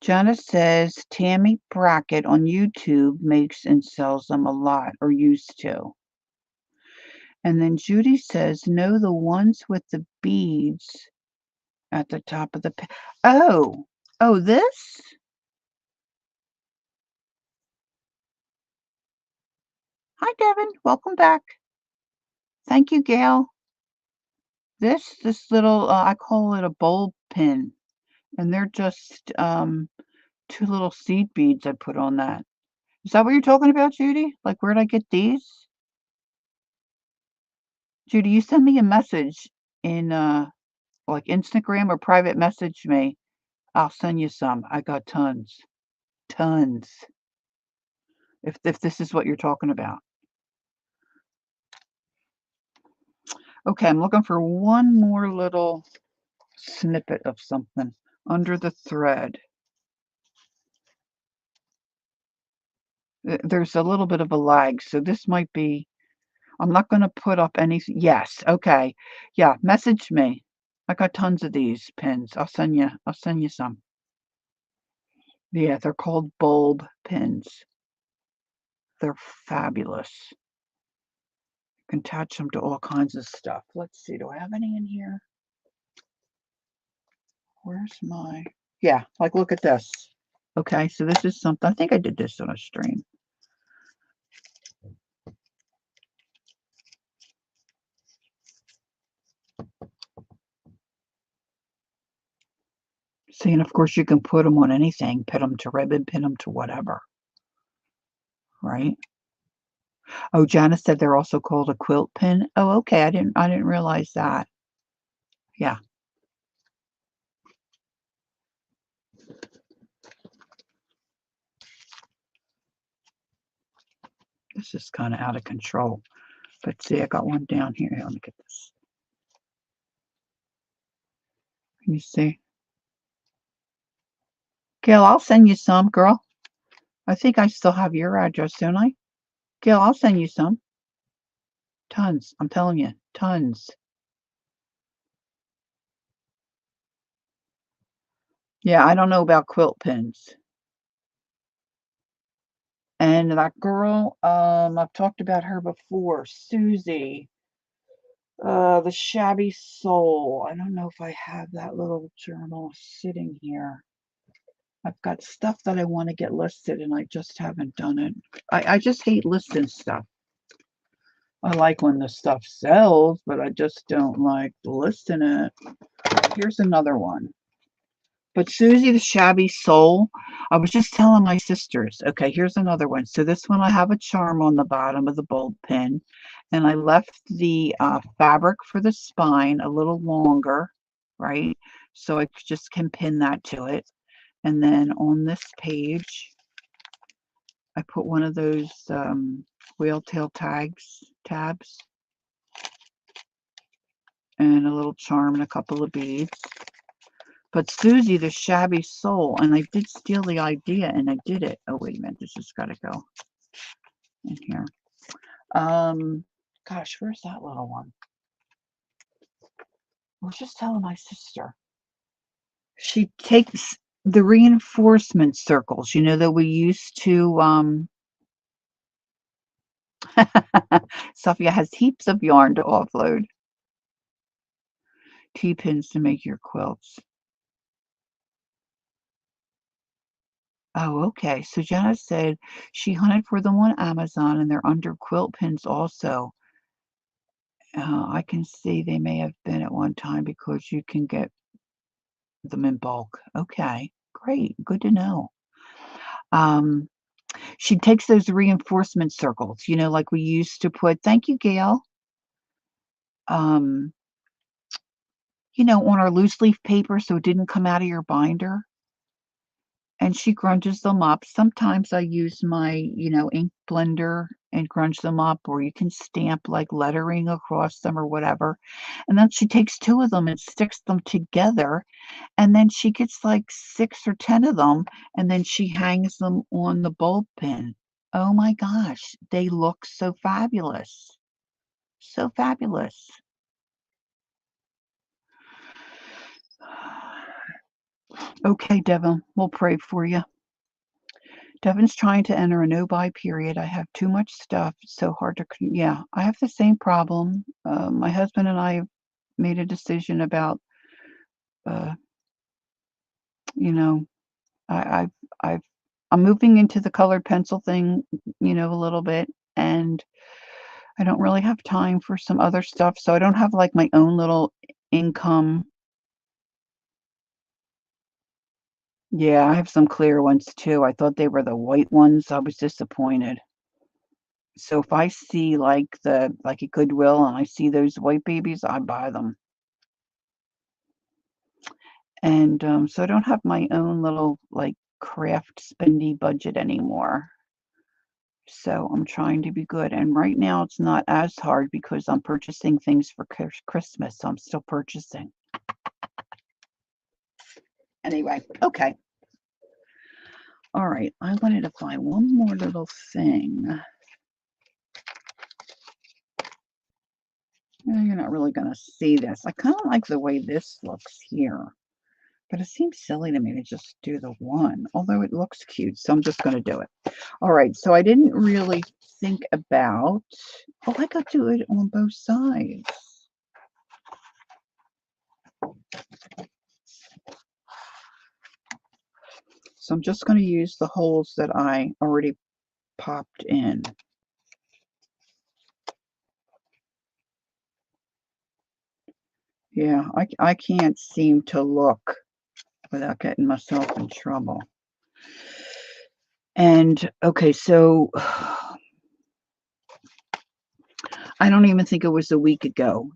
Janice says Tammy Brackett on YouTube makes and sells them a lot, or used to. And then Judy says, no, the ones with the beads at the top of the oh, this? Hi, Devin. Welcome back. Thank you, Gail. This little, I call it a bulb pin, and they're just two little seed beads I put on that. Is that what you're talking about, Judy? Like, where'd I get these? Judy, you send me a message in like Instagram or private message me. I'll send you some. I got tons. Tons. If this is what you're talking about. Okay, I'm looking for one more little snippet of something under the thread. There's a little bit of a lag, so this might be. I'm not going to put up any. Yes, okay. Yeah, message me. I got tons of these pins. I'll send you some. Yeah, they're called bulb pins. They're fabulous. You can attach them to all kinds of stuff. Let's see, do I have any in here? Where's my, yeah, like look at this. Okay, so this is something, I think I did this on a stream. See, and of course you can put them on anything, pin them to ribbon, pin them to whatever, right? Oh, Janice said they're also called a quilt pin. Oh, okay. I didn't realize that. Yeah, this is kind of out of control. But see, I got one down here. Here, let me get this. Can you see? Gail, I'll send you some, girl. I think I still have your address, don't I? Gail, I'll send you some. Tons. I'm telling you, tons. Yeah, I don't know about quilt pins. And that girl, I've talked about her before, Susie, the Shabby Soul. I don't know if I have that little journal sitting here. I've got stuff that I want to get listed and I just haven't done it. I just hate listing stuff. I like when the stuff sells, but I just don't like listing it. Here's another one. But Susie the Shabby Soul, I was just telling my sisters, okay, here's another one. So this one I have a charm on the bottom of the bulb pin, and I left the fabric for the spine a little longer, right? So I just can pin that to it. And then on this page, I put one of those whale tail tabs, and a little charm and a couple of beads. But Susie, the Shabby Soul, and I did steal the idea and I did it. Oh, wait a minute. This has got to go in here. Gosh, where's that little one? I was just telling my sister. She takes the reinforcement circles, that we used to, Sophia has heaps of yarn to offload. T-pins to make your quilts. Oh, okay. So Jenna said she hunted for them on Amazon and they're under quilt pins also. I can see they may have been at one time because you can get them in bulk. Okay, great. Good to know. Um, she takes those reinforcement circles, like we used to put, thank you, Gail, um, on our loose leaf paper so it didn't come out of your binder. And she grunges them up. Sometimes I use my, ink blender and grunge them up, or you can stamp like lettering across them or whatever. And then she takes two of them and sticks them together. And then she gets like 6 or 10 of them, and then she hangs them on the bulb pin. Oh my gosh, they look so fabulous. So fabulous. Okay, Devin, we'll pray for you. Devin's trying to enter a no-buy period. I have too much stuff. It's so hard to, yeah, I have the same problem. My husband and I have made a decision about, uh, you know, I, I've, I've, I'm moving into the colored pencil thing, a little bit, and I don't really have time for some other stuff. So I don't have like my own little income. Yeah, I have some clear ones too. I thought they were the white ones. I was disappointed. So if I see like a Goodwill and I see those white babies, I buy them. And so I don't have my own little like craft spendy budget anymore. So I'm trying to be good. And right now it's not as hard because I'm purchasing things for Christmas. So I'm still purchasing. Anyway, okay. All right. I wanted to find one more little thing. You're not really going to see this. I kind of like the way this looks here. But it seems silly to me to just do the one, although it looks cute. So I'm just going to do it. All right. So I didn't really think about, oh, I could do it on both sides. So I'm just going to use the holes that I already popped in. Yeah, I can't seem to look without getting myself in trouble. And okay, so I don't even think it was a week ago.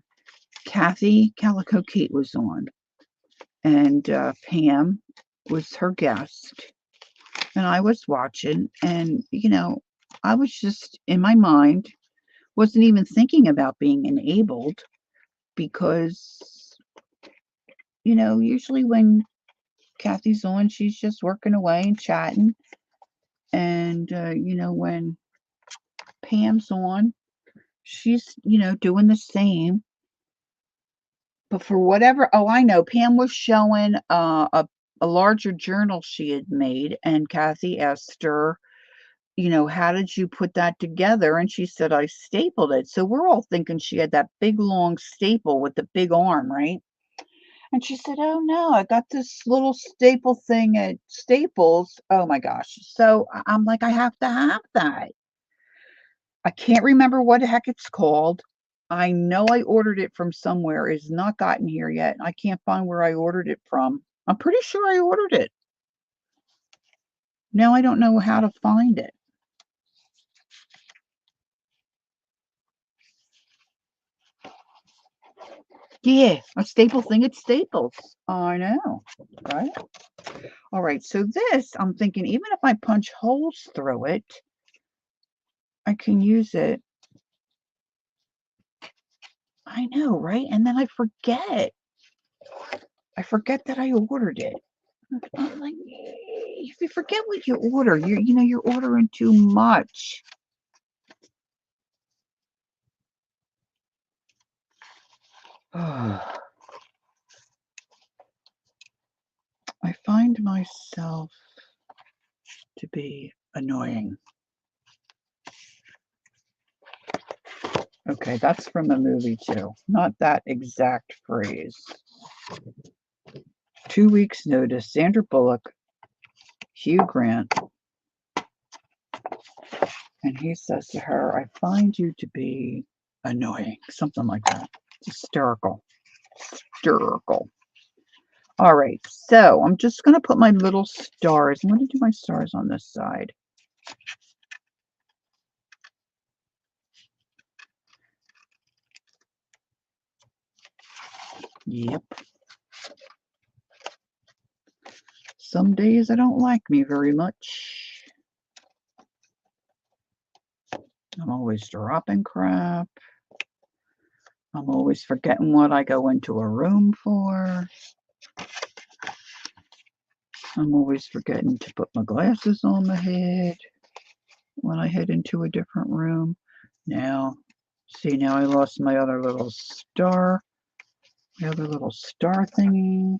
Kathy Calico Kate was on, and Pam was her guest, and I was watching, and I was just in my mind, wasn't even thinking about being enabled because usually when Kathy's on, she's just working away and chatting, and when Pam's on, she's doing the same. But for whatever, oh, I know, Pam was showing a larger journal she had made, and Kathy asked her, how did you put that together? And she said, I stapled it. So we're all thinking she had that big long staple with the big arm, right? And she said, oh no, I got this little staple thing at Staples. Oh my gosh. So I'm like, I have to have that. I can't remember what the heck it's called. I know I ordered it from somewhere. It's not gotten here yet. I can't find where I ordered it from. I'm pretty sure I ordered it. Now I don't know how to find it. Yeah, a staple thing at Staples. I know, right? All right, so this, I'm thinking, even if I punch holes through it, I can use it. I know, right? And then I forget. I forget that I ordered it. I'm like, if you forget what you order, you're ordering too much. I find myself to be annoying. Okay, that's from a movie too. Not that exact phrase. 2 weeks notice, Sandra Bullock, Hugh Grant, and he says to her, I find you to be annoying. Something like that. It's hysterical. Hysterical. All right, so I'm just going to put my little stars. I'm going to do my stars on this side. Yep. Some days I don't like me very much. I'm always dropping crap. I'm always forgetting what I go into a room for. I'm always forgetting to put my glasses on my head when I head into a different room. Now, see, now I lost my other little star. The other little star thingy.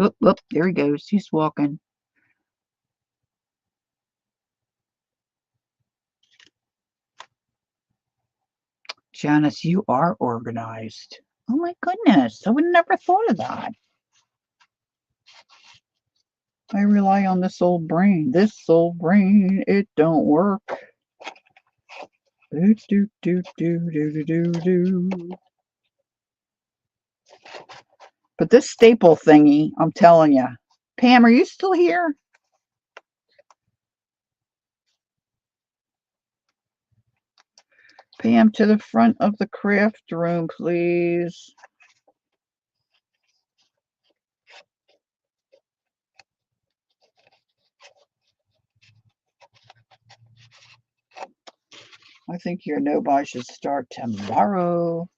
Oop, oop, there he goes. He's walking. Janice, you are organized. Oh my goodness. I would have never thought of that. I rely on this old brain. This old brain, it don't work. Do, do, do, do, do, do, do. But this staple thingy, I'm telling you. Pam, are you still here? Pam, to the front of the craft room, please. I think your no-buy should start tomorrow.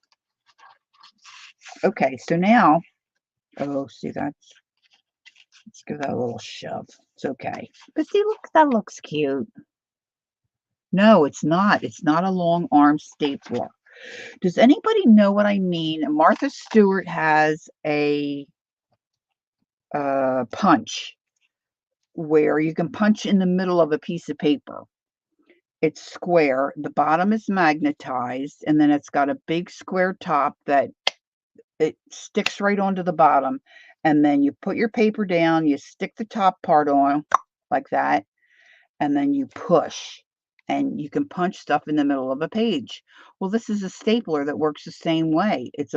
Okay, so now, oh, see, let's give that a little shove. It's okay. But see, look, that looks cute. No, it's not. It's not a long arm stapler. Does anybody know what I mean? Martha Stewart has a punch where you can punch in the middle of a piece of paper. It's square. The bottom is magnetized, and then it's got a big square top that it sticks right onto the bottom. And then you put your paper down, you stick the top part on like that, and then you push. and you can punch stuff in the middle of a page. Well, this is a stapler that works the same way. It's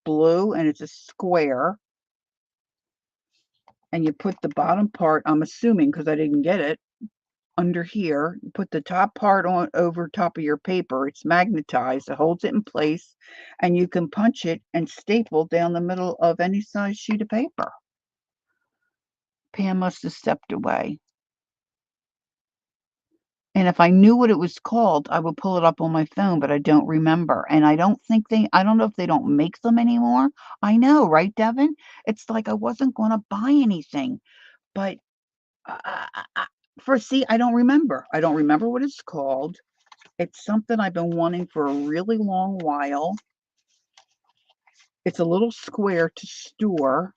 blue and it's a square, and you put the bottom part, I'm assuming because I didn't get it, under here. You put the top part on over top of your paper. It's magnetized. It holds it in place, and you can punch it and staple down the middle of any size sheet of paper. Pam must have stepped away. And if I knew what it was called, I would pull it up on my phone, but I don't remember. And I don't know if they don't make them anymore. I know, right, Devin? It's like I wasn't going to buy anything, but see, I don't remember. I don't remember what it's called. It's something I've been wanting for a really long while. It's a little square to store.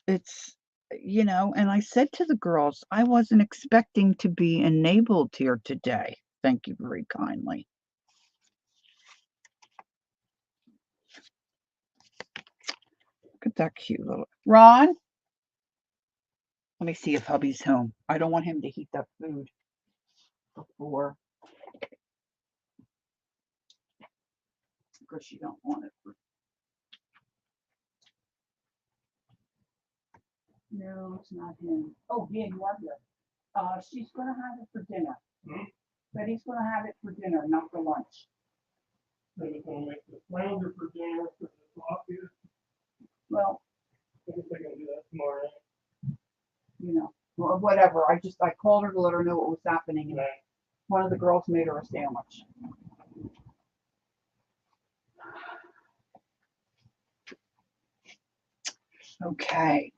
It's, and I said to the girls, I wasn't expecting to be enabled here today. Thank you very kindly. Look at that cute little Ron. Let me see if hubby's home. I don't want him to heat that food before, because you don't want it for. No, it's not him. Oh, yeah, you are here. She's gonna have it for dinner. Betty's gonna have it for dinner, not for lunch. Then it's gonna make the flounder for dinner for the coffee. Well, I guess I can do that tomorrow. Or whatever. I called her to let her know what was happening, and Right. one of the girls made her a sandwich. Okay.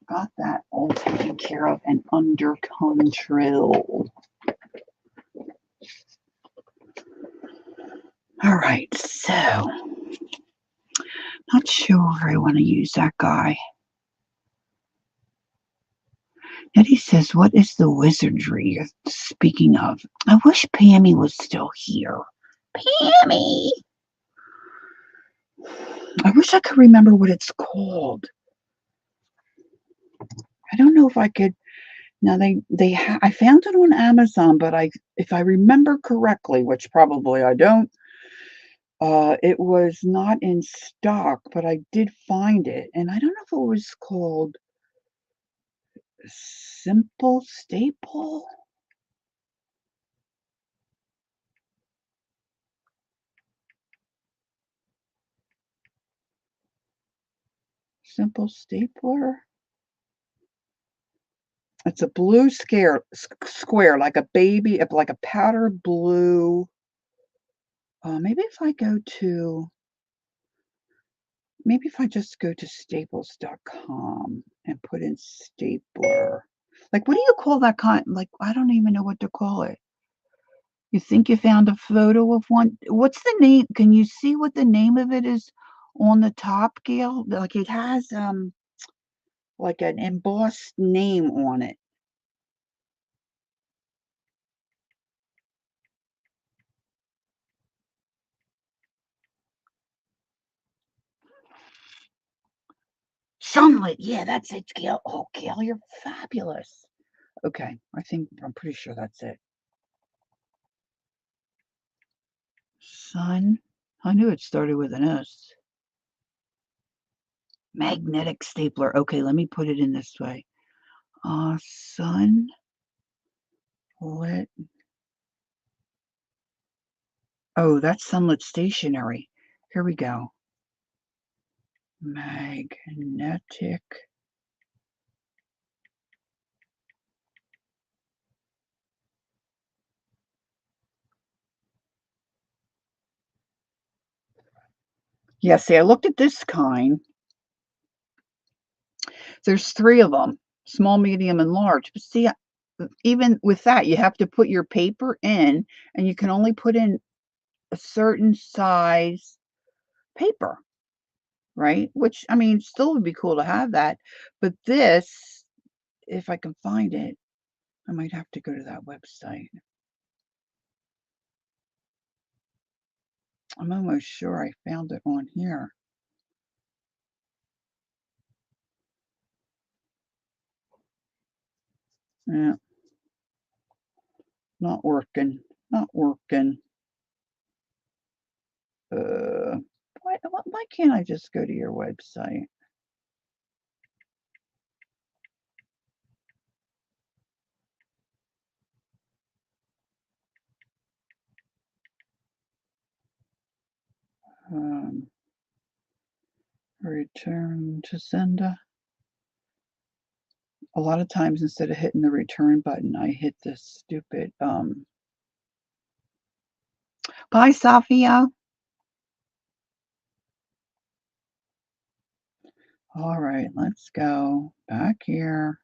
Got that all taken care of and under control. All right, so not sure I want to use that guy. Eddie says, what is the wizardry you're speaking of? I wish Pammy was still here. Pammy! I wish I could remember what it's called. I don't know if I could. Now I found it on Amazon, but if I remember correctly, which probably I don't, it was not in stock, but I did find it, and I don't know if it was called Simple Staple. Simple Stapler. It's a blue square, like a baby, like a powder blue. Maybe if I just go to staples.com and put in stapler. Like, what do you call that kind? Like, I don't even know what to call it. You think you found a photo of one? What's the name? Can you see what the name of it is on the top, Gail? Like, it has like an embossed name on it. Sunlit. Yeah, that's it, Gail. Oh, Gail, you're fabulous. Okay, I'm pretty sure that's it. Sun. I knew it started with an S. Magnetic stapler. Okay, let me put it in this way. Sun lit. Oh, that's sunlit stationery. Here we go. Magnetic. Yeah, see, I looked at this kind. There's 3 of them, small, medium, and large. But see, even with that, you have to put your paper in, and you can only put in a certain size paper, right? Which, I mean, still would be cool to have that. But this, if I can find it, I might have to go to that website. I'm almost sure I found it on here. Yeah, not working. Not working. Why can't I just go to your website? Um, return to sender. A lot of times instead of hitting the return button, I hit this stupid, bye, Safia. All right, let's go back here.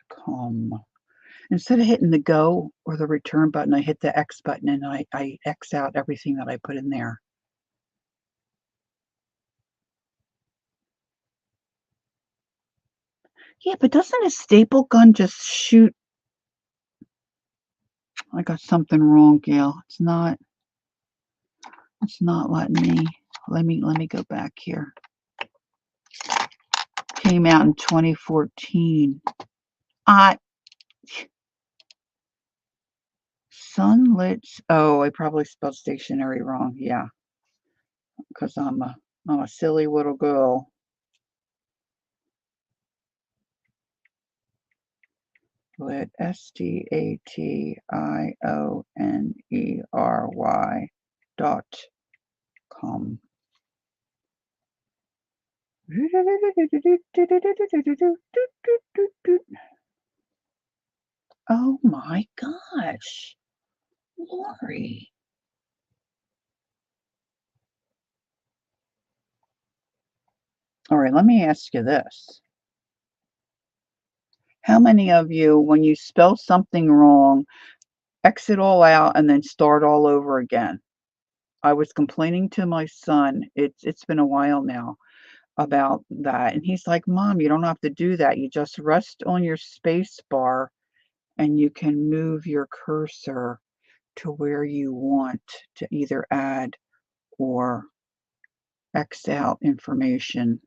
.com. Instead of hitting the go or the return button, I hit the X button and I X out everything that I put in there. Yeah, but doesn't a staple gun just shoot? I got something wrong, Gail. It's not letting me. Let me go back here. Came out in 2014. Uh Sunlit. Oh, I probably spelled stationery wrong. Yeah, because I'm a silly little girl. Lit STATIONERY.com. Oh my gosh, Lori. All right, let me ask you this. How many of you, when you spell something wrong, exit all out and then start all over again? I was complaining to my son. It's been a while now about that. And he's like, Mom, you don't have to do that. You just rest on your space bar and you can move your cursor to where you want to either add or X out information.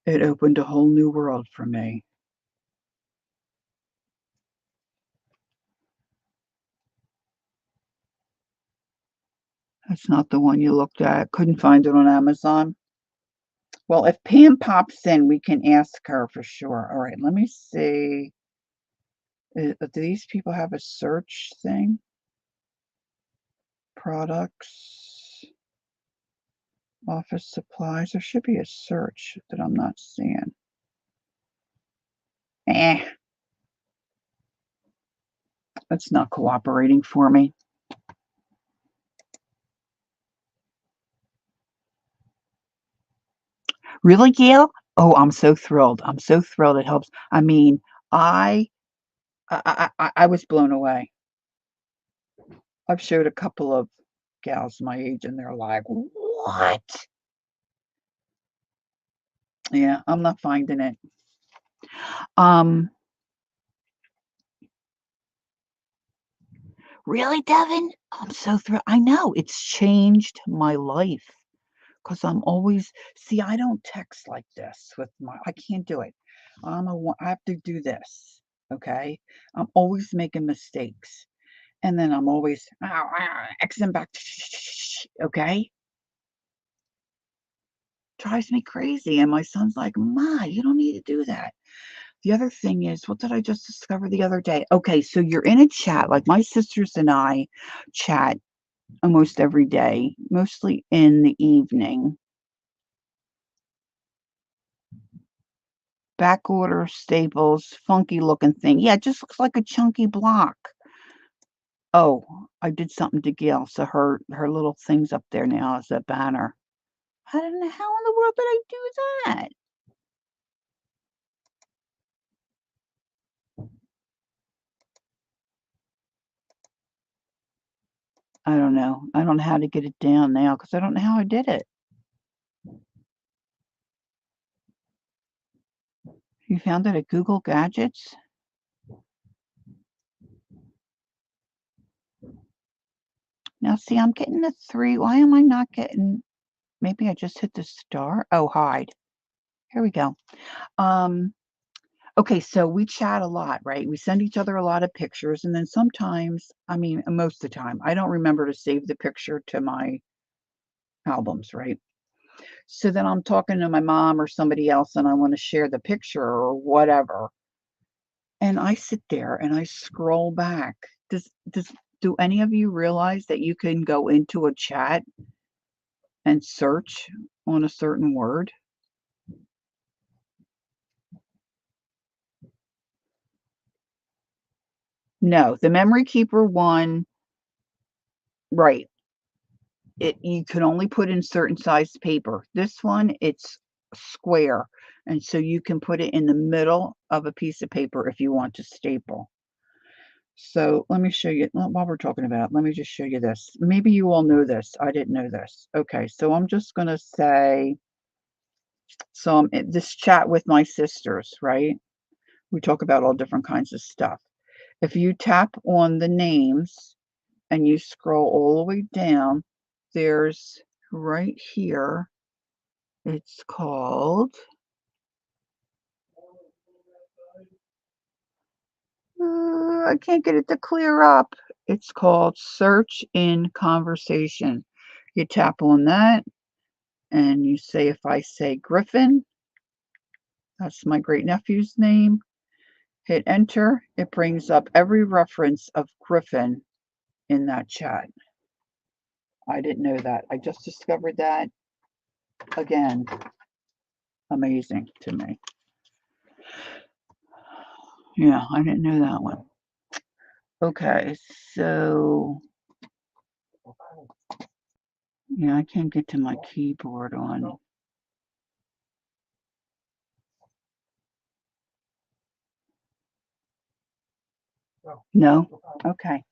It opened a whole new world for me. That's not the one you looked at. Couldn't find it on Amazon. Well, if Pam pops in, we can ask her for sure. All right, let me see. Do these people have a search thing? Products, office supplies. There should be a search that I'm not seeing. Eh, that's not cooperating for me. Really, Gail? Oh, I'm so thrilled. I'm so thrilled. It helps. I mean, I I was blown away. I've showed a couple of gals my age, and they're like, "What?" Yeah, I'm not finding it. Um, really, Devin? I'm so thrilled. I know it's changed my life because I'm always see. I don't text like this with my. I can't do it. I have to do this. Okay, I'm always making mistakes, and then I'm always Xing back. Okay, drives me crazy. And my son's like, "Ma, you don't need to do that." The other thing is, what did I just discover the other day? Okay, so you're in a chat, like my sisters and I chat almost every day, mostly in the evening. Back order, Staples, funky looking thing. Yeah, it just looks like a chunky block. Oh, I did something to Gail, so her little thing's up there now as a banner. I don't know how in the world did I do that? I don't know. I don't know how to get it down now because I don't know how I did it. You found it at Google Gadgets? Now, see, I'm getting the 3. Why am I not getting, maybe I just hit the star? Oh, hide. Here we go. Um, okay, so we chat a lot, right? We send each other a lot of pictures, and then sometimes, I mean, most of the time, I don't remember to save the picture to my albums, right? So then I'm talking to my mom or somebody else, and I want to share the picture or whatever. And I sit there and I scroll back. Do any of you realize that you can go into a chat and search on a certain word? No, the memory keeper one, right. You can only put in certain sized paper. This one, it's square, and so you can put it in the middle of a piece of paper if you want to staple. So let me show you, while we're talking about it, let me just show you this. Maybe you all know this. I didn't know this. Okay, so I'm just going to say, so I'm in this chat with my sisters, right? We talk about all different kinds of stuff. If you tap on the names and you scroll all the way down, there's right here, it's called, I can't get it to clear up. It's called Search in Conversation. You tap on that and you say, if I say Griffin, that's my great nephew's name, hit enter, it brings up every reference of Griffin in that chat. I didn't know that. I just discovered that. Again, amazing to me. Yeah, I didn't know that one. Okay, so yeah, I can't get to my keyboard on. No? Okay.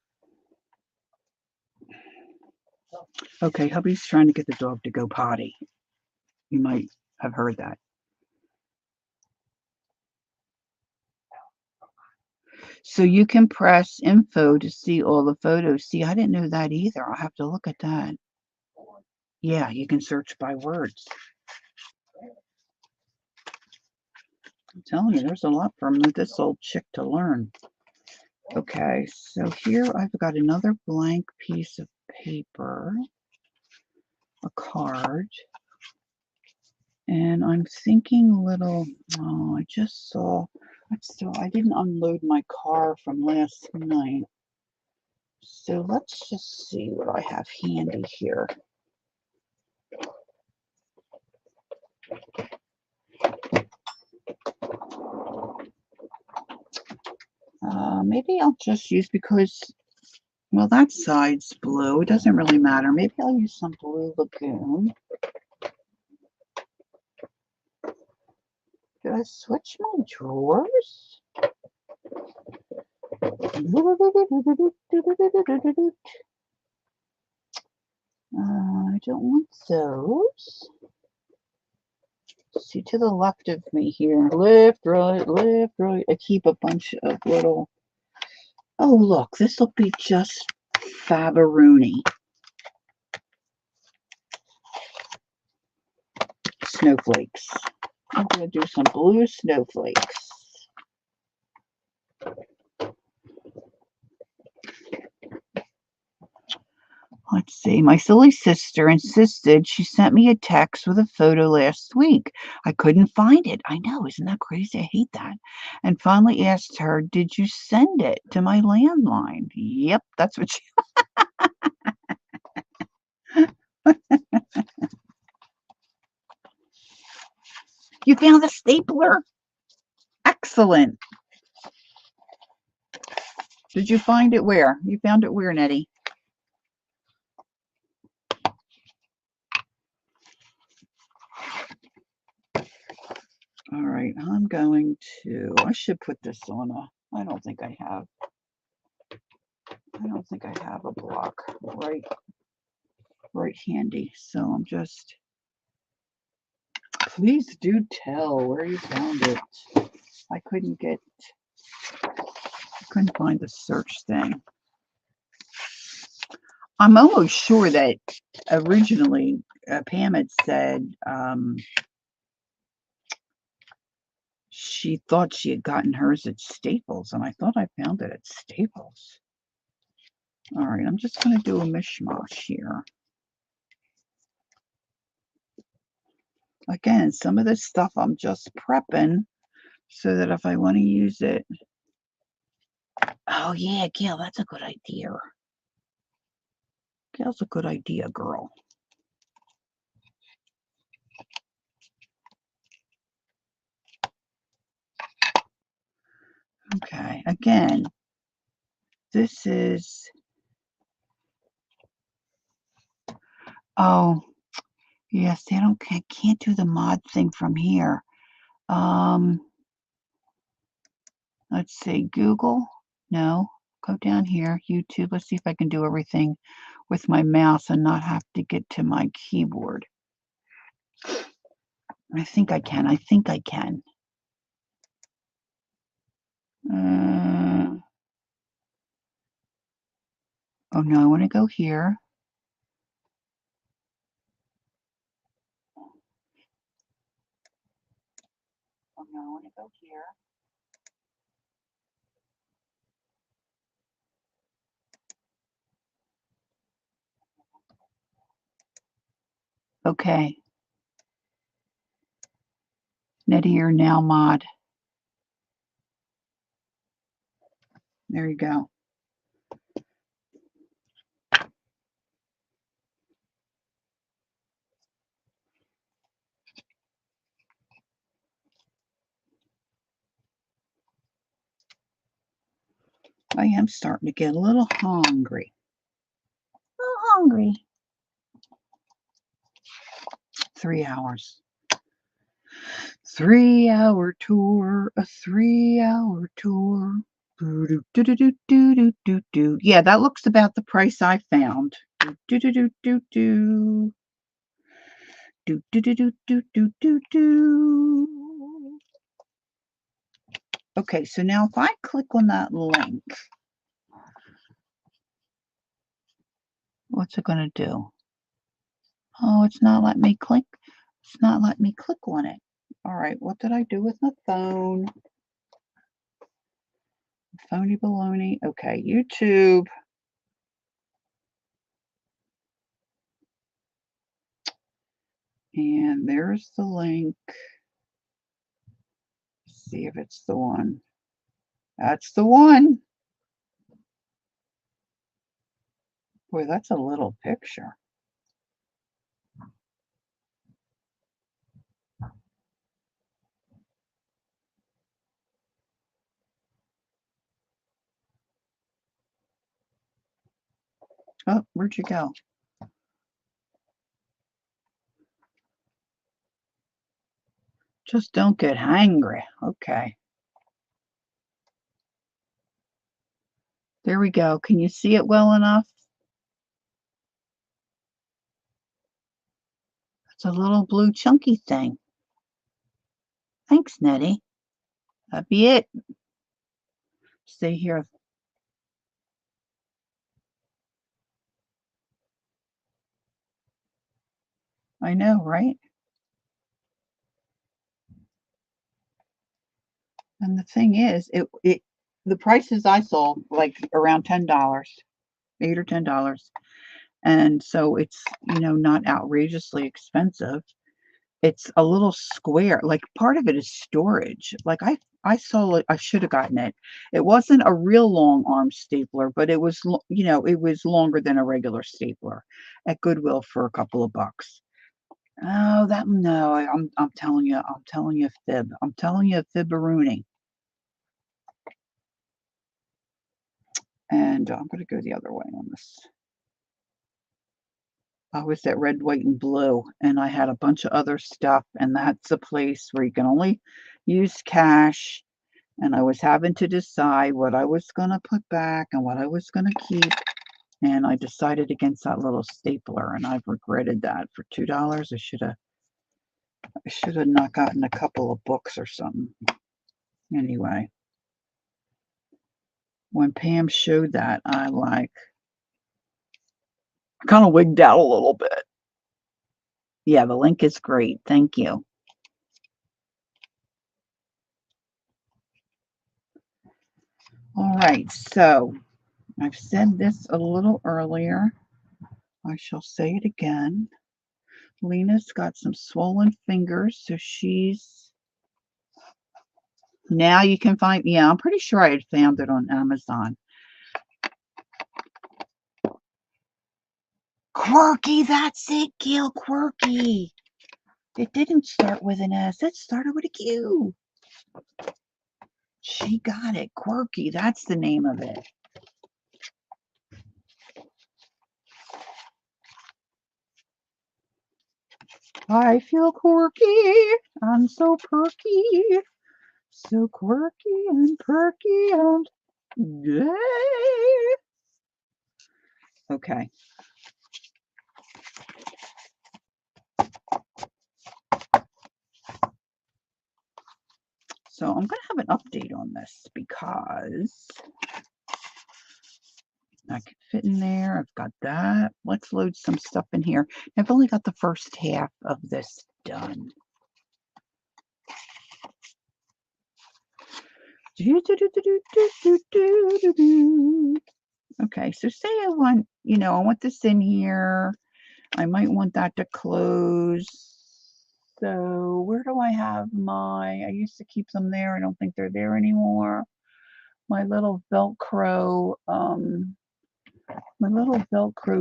Okay, hubby's trying to get the dog to go potty. You might have heard that. So you can press info to see all the photos. See, I didn't know that either. I'll have to look at that. Yeah, you can search by words. I'm telling you, there's a lot from this old chick to learn. Okay, so here I've got another blank piece of paper, a card, and I'm thinking a little, oh, I just saw, I didn't unload my car from last night. So let's just see what I have handy here. Maybe I'll just use, because, well, that side's blue. It doesn't really matter. Maybe I'll use some Blue Lagoon. Did I switch my drawers? I don't want those. See, to the left of me here. Left, right, left, right. I keep a bunch of little. Oh, look, this will be just fabaroony. Snowflakes. I'm going to do some blue snowflakes. Let's see. My silly sister insisted she sent me a text with a photo last week. I couldn't find it. I know. Isn't that crazy? I hate that. And finally asked her, did you send it to my landline? Yep, that's what she. You found the stapler? Excellent. Did you find it where? You found it where, Nettie? All right, I'm going to, I should put this on a, I don't think I have a block right handy. So I'm just, please do tell where you found it. I couldn't find the search thing. I'm almost sure that originally Pam had said she thought she had gotten hers at Staples, and I thought I found it at Staples. All right, I'm just going to do a mishmash here. Again, some of this stuff I'm just prepping so that if I want to use it. Oh, yeah, Gail, that's a good idea. Gail's a good idea, girl. Okay, again, this is, oh, yes, they don't, can't do the mod thing from here. Let's see, Google, no, go down here, YouTube, let's see if I can do everything with my mouse and not have to get to my keyboard. I think I can, oh no, I want to go here. Oh no, I want to go here. Okay. Netty, you're now mod. There you go. I am starting to get a little hungry. A little hungry. 3 hours. 3 hour tour. A 3 hour tour. Do do do do do do do do. Yeah, that looks about the price I found. Do do do do do. Do do do do do do do do. Okay, so now if I click on that link, what's it going to do? Oh, it's not letting me click. It's not letting me click on it. All right, what did I do with my phone? Phony baloney. Okay, YouTube. And there's the link. See if it's the one. That's the one. Boy, that's a little picture. Oh, where'd you go? Just don't get hangry. Okay. There we go. Can you see it well enough? It's a little blue chunky thing. Thanks, Nettie. That'd be it. Stay here. I know, right? And the thing is, the prices I sold like around $10, $8 or $10. And so it's, not outrageously expensive. It's a little square, like part of it is storage. Like I saw it, I should have gotten it. It wasn't a real long arm stapler, but it was, it was longer than a regular stapler at Goodwill for a couple of bucks. Oh, that no, I'm telling you, a fib. I'm telling you a fibberoonie. And I'm going to go the other way on this. I was at Red, White, and Blue, and I had a bunch of other stuff, and that's a place where you can only use cash. And I was having to decide what I was going to put back and what I was going to keep. And I decided against that little stapler, and I've regretted that. For $2, I should have not gotten a couple of books or something. Anyway, when Pam showed that, I like, kind of wigged out a little bit. Yeah, the link is great. Thank you. All right, so I've said this a little earlier. I shall say it again. Lena's got some swollen fingers, so she's now you can find, yeah, I'm pretty sure I had found it on Amazon. Quirky, that's it, Gail, Quirky. It didn't start with an S, it started with a Q. She got it, Quirky, that's the name of it. I feel quirky, I'm so perky, so quirky and perky and gay. Okay. So I'm going to have an update on this because I can fit in there. I've got that. Let's load some stuff in here. I've only got the first half of this done. Okay, so say I want, I want this in here. I might want that to close. So where do I have I used to keep them there. I don't think they're there anymore. My little Velcro,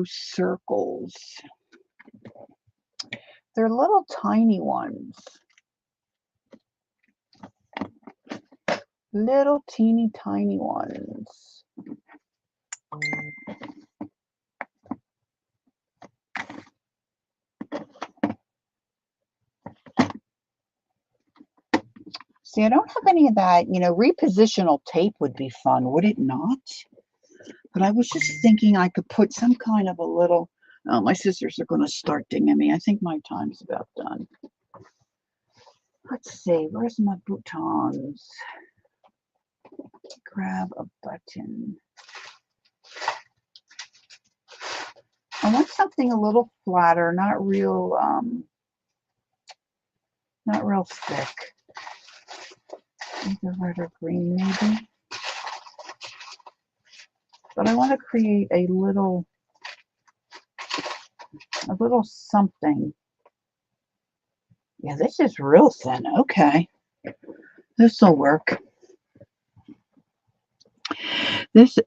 circles. They're little tiny ones. Little teeny tiny ones. See, I don't have any of that, repositional tape would be fun, would it not? But I was just thinking I could put some kind of a little, oh, my sisters are going to start dinging me. I think my time's about done. Let's see, where's my boutons? Grab a button. I want something a little flatter, not real thick. Either red or green, maybe. But I want to create a little something. Yeah, this is real thin. Okay. This will work.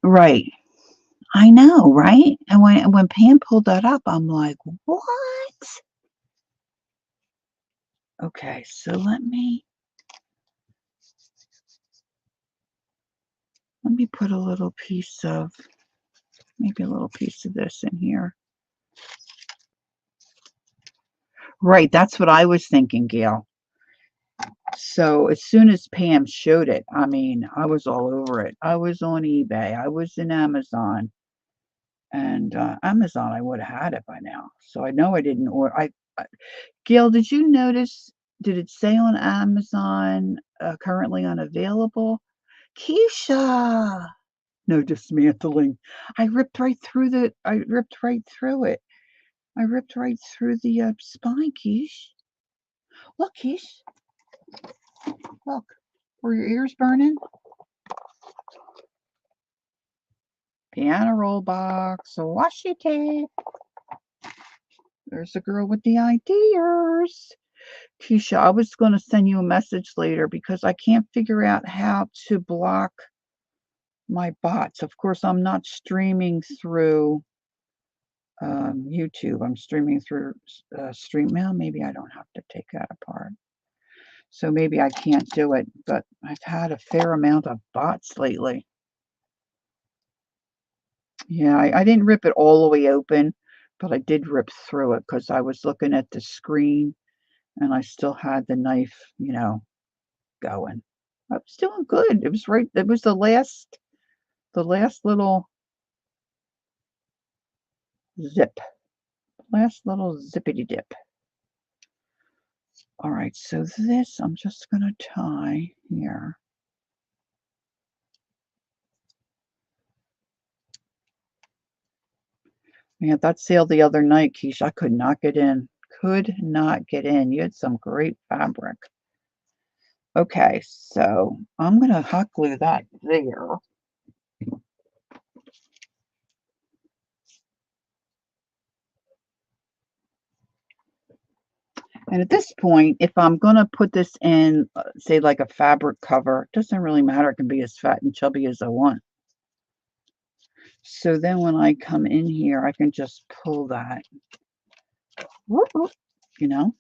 Right. I know, right? And when Pam pulled that up, I'm like, what? Okay, so let me put a little piece of, maybe a little piece of this in here. Right, that's what I was thinking, Gail. So as soon as Pam showed it, I mean, I was all over it. I was on eBay. I was in Amazon. And Amazon, I would have had it by now. So I know I didn't order. Gail, did you notice, did it say on Amazon, currently unavailable? Keisha! No dismantling. I ripped right through it. I ripped right through the spine, Keish. Look, Keish. Look. Were your ears burning? Piano roll box, washi tape. There's the girl with the ideas. Keisha, I was going to send you a message later because I can't figure out how to block my bots. Of course, I'm not streaming through YouTube. I'm streaming through StreamMail. Maybe I don't have to take that apart. So maybe I can't do it, but I've had a fair amount of bots lately. Yeah, I didn't rip it all the way open, but I did rip through it because I was looking at the screen and I still had the knife, going. I was doing good. It was right. It was the last little zip, last little zippity dip. All right, so this I'm just going to tie here. We had that sale the other night, Keisha. I could not get in. Could not get in. You had some great fabric. Okay, so I'm going to hot glue that there. And at this point, if I'm going to put this in, say, like a fabric cover, it doesn't really matter. It can be as fat and chubby as I want. So then when I come in here, I can just pull that, whoop, whoop, you know.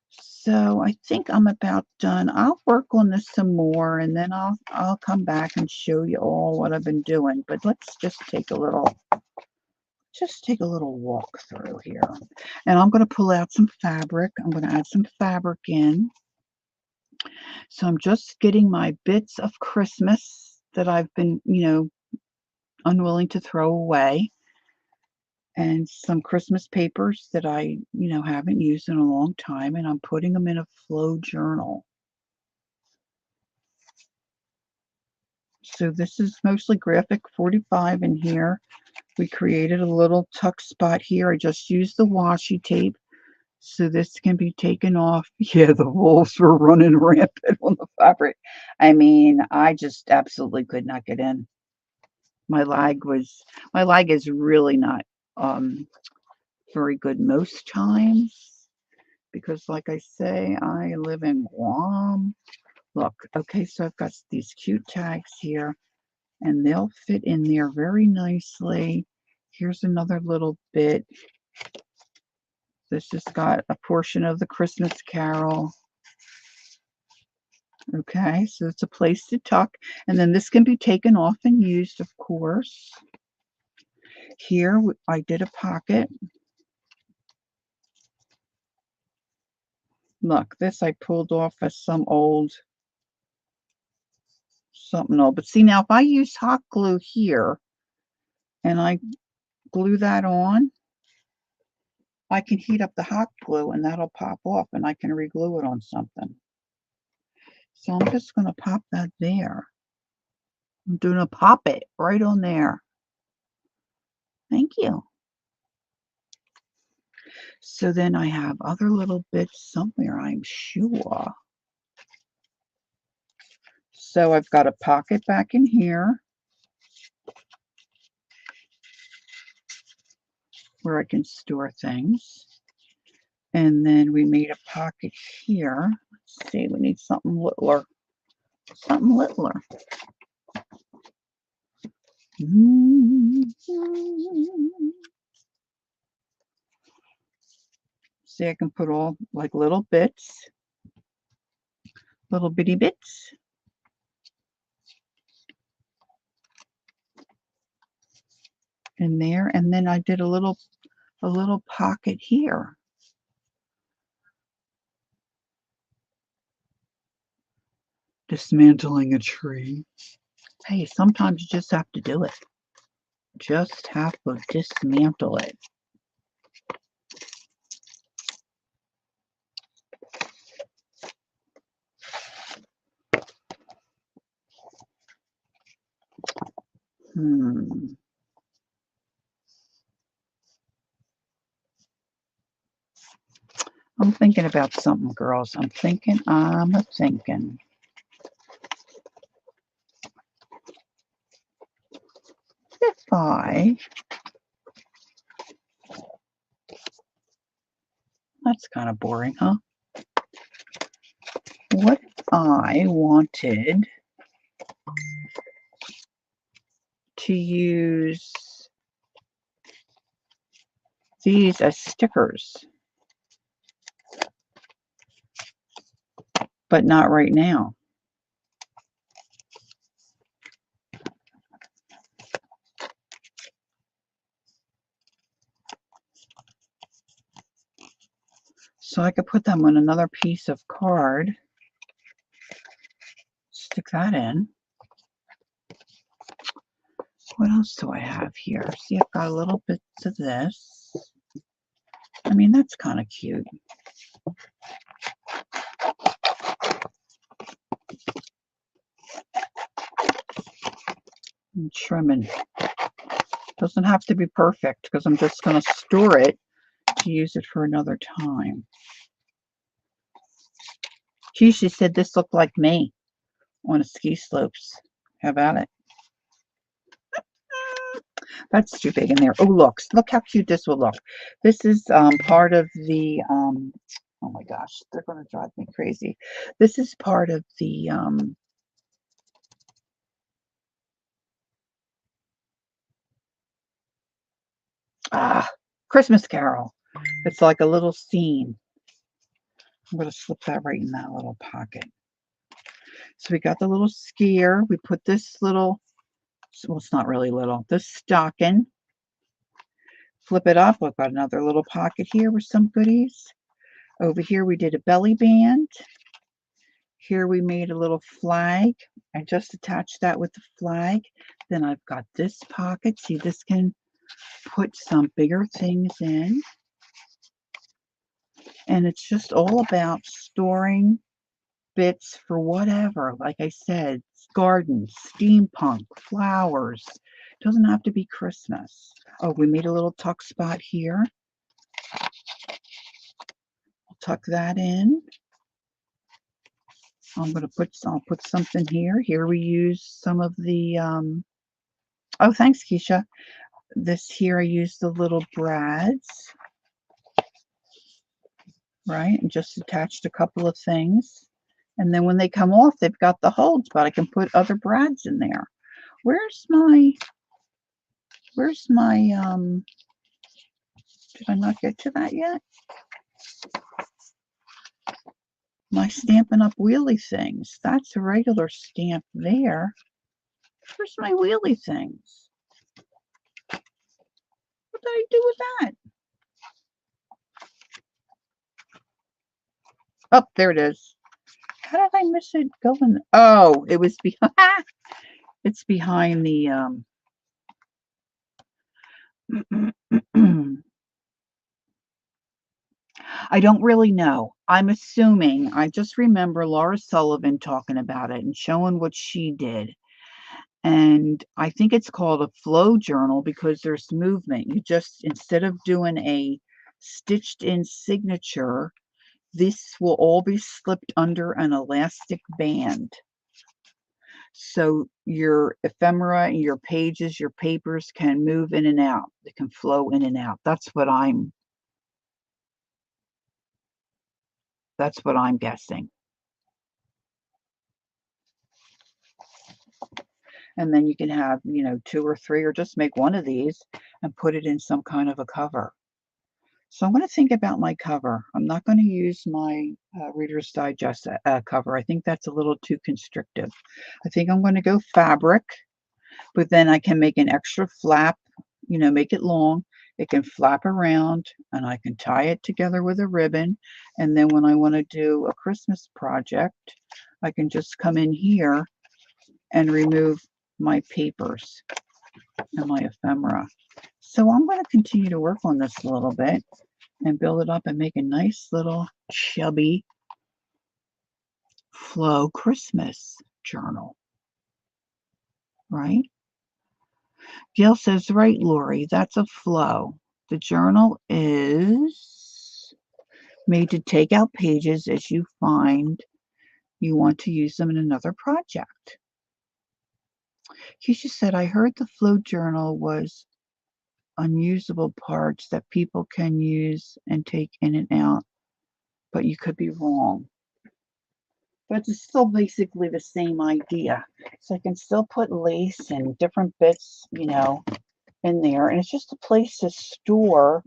So I think I'm about done. I'll work on this some more and then I'll come back and show you all what I've been doing. But let's just take a little walk through here. And I'm going to pull out some fabric. I'm going to add some fabric in. So I'm just getting my bits of Christmas that I've been, unwilling to throw away, and some Christmas papers that I, haven't used in a long time, and I'm putting them in a flow journal. So this is mostly graphic 45 in here. We created a little tuck spot here. I just used the washi tape so this can be taken off. Yeah, the wolves were running rampant on the fabric. I mean, I just absolutely could not get in. My lag is really not very good most times because, like I say, I live in Guam. Look, okay, so I've got these cute tags here, and they'll fit in there very nicely. Here's another little bit. This has got a portion of the Christmas Carol. Okay, so it's a place to tuck. And then this can be taken off and used, of course. Here, I did a pocket. Look, this I pulled off as something old. But see, now if I use hot glue here and I glue that on, I can heat up the hot glue and that'll pop off and I can re-glue it on something. So I'm just going to pop that there. I'm going to pop it right on there. Thank you. So then I have other little bits somewhere, I'm sure. So I've got a pocket back in here where I can store things. And then we made a pocket here. Let's see, we need something littler. Something littler. See, I can put all like little bits, little bitty bits. In there, and then I did a little pocket here. Dismantling a tree. Hey, sometimes you just have to do it. Just have to dismantle it. I'm thinking about something, girls. I'm thinking. If that's kind of boring, huh? What if I wanted to use these as stickers, but not right now? So I could put them on another piece of card, stick that in. What else do I have here? See, I've got a little bit of this. I mean, that's kind of cute. I'm trimming. Doesn't have to be perfect because I'm just going to store it to use it for another time. Keisha said this looked like me on a ski slopes. How about it? That's too big in there. Oh, look how cute this will look. This is part of the, oh my gosh, they're going to drive me crazy. This is part of the, Christmas Carol. It's like a little scene. I'm going to slip that right in that little pocket. So we got the little skier. We put this little, well, it's not really little, this stocking. Flip it up. We've got another little pocket here with some goodies. Over here we did a belly band. Here we made a little flag. I just attached that with the flag. Then I've got this pocket. See, this can put some bigger things in. And it's just all about storing bits for whatever. Like I said, gardens, steampunk, flowers. It doesn't have to be Christmas. Oh, we made a little tuck spot here. I'll tuck that in. I'll put something here. Here we use some of the, oh, thanks, Keisha. This here, I use the little brads, right? And just attached a couple of things. And then when they come off, they've got the holds, but I can put other brads in there. Where's my, did I not get to that yet? My Stampin' Up! Wheelie things. That's a regular stamp there. Where's my wheelie things? What did I do with that? Oh, there it is. How did I miss it going? Oh, it was behind. It's behind the. I don't really know. I'm assuming. I just remember Laura Sullivan talking about it and showing what she did. And I think it's called a flow journal because there's movement. You just, instead of doing a stitched in signature, this will all be slipped under an elastic band. So your ephemera and your pages, your papers can move in and out. They can flow in and out. That's what I'm guessing. And then you can have, 2 or 3 or just make one of these and put it in some kind of a cover. So I'm going to think about my cover. I'm not going to use my Reader's Digest cover. I think that's a little too constrictive. I think I'm going to go fabric, but then I can make an extra flap, make it long. It can flap around and I can tie it together with a ribbon. And then when I want to do a Christmas project, I can just come in here and remove my papers and my ephemera. So I'm going to continue to work on this a little bit and build it up and make a nice little chubby flow Christmas journal, right? Gail says, right, Lori, that's a flow. The journal is made to take out pages as you find you want to use them in another project. Keisha said, I heard the flow journal was unusable parts that people can use and take in and out, but you could be wrong. But it's still basically the same idea. So I can still put lace and different bits, in there. And it's just a place to store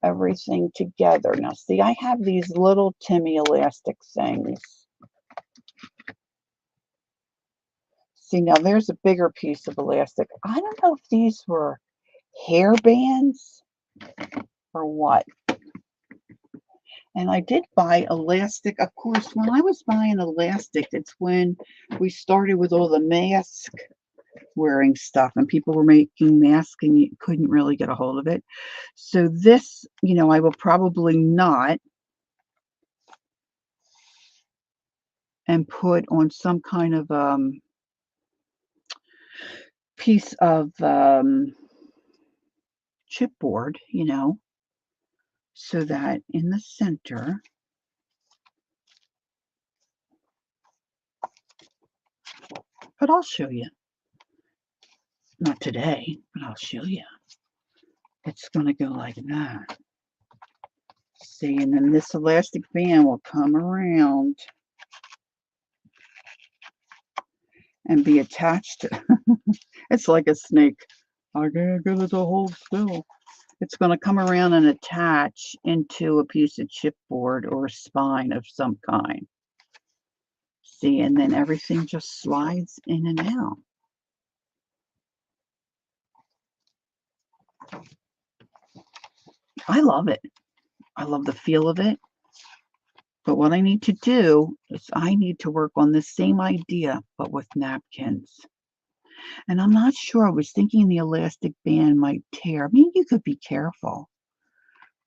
everything together. Now, see, I have these little Timmy elastic things. See, now there's a bigger piece of elastic. I don't know if these were hair bands or what. And I did buy elastic. Of course, when I was buying elastic, it's when we started with all the mask wearing stuff and people were making masks and you couldn't really get a hold of it. So this, I will probably knot and put on some kind of piece of chipboard, so that in the center, but I'll show you. Not today, but I'll show you. It's going to go like that. See, and then this elastic band will come around and be attached to. It's like a snake. I can't get it to hold still. It's going to come around and attach into a piece of chipboard or a spine of some kind. See, and then everything just slides in and out. I love it. I love the feel of it. But what I need to do is I need to work on the same idea, but with napkins. And I'm not sure. I was thinking the elastic band might tear. I mean, you could be careful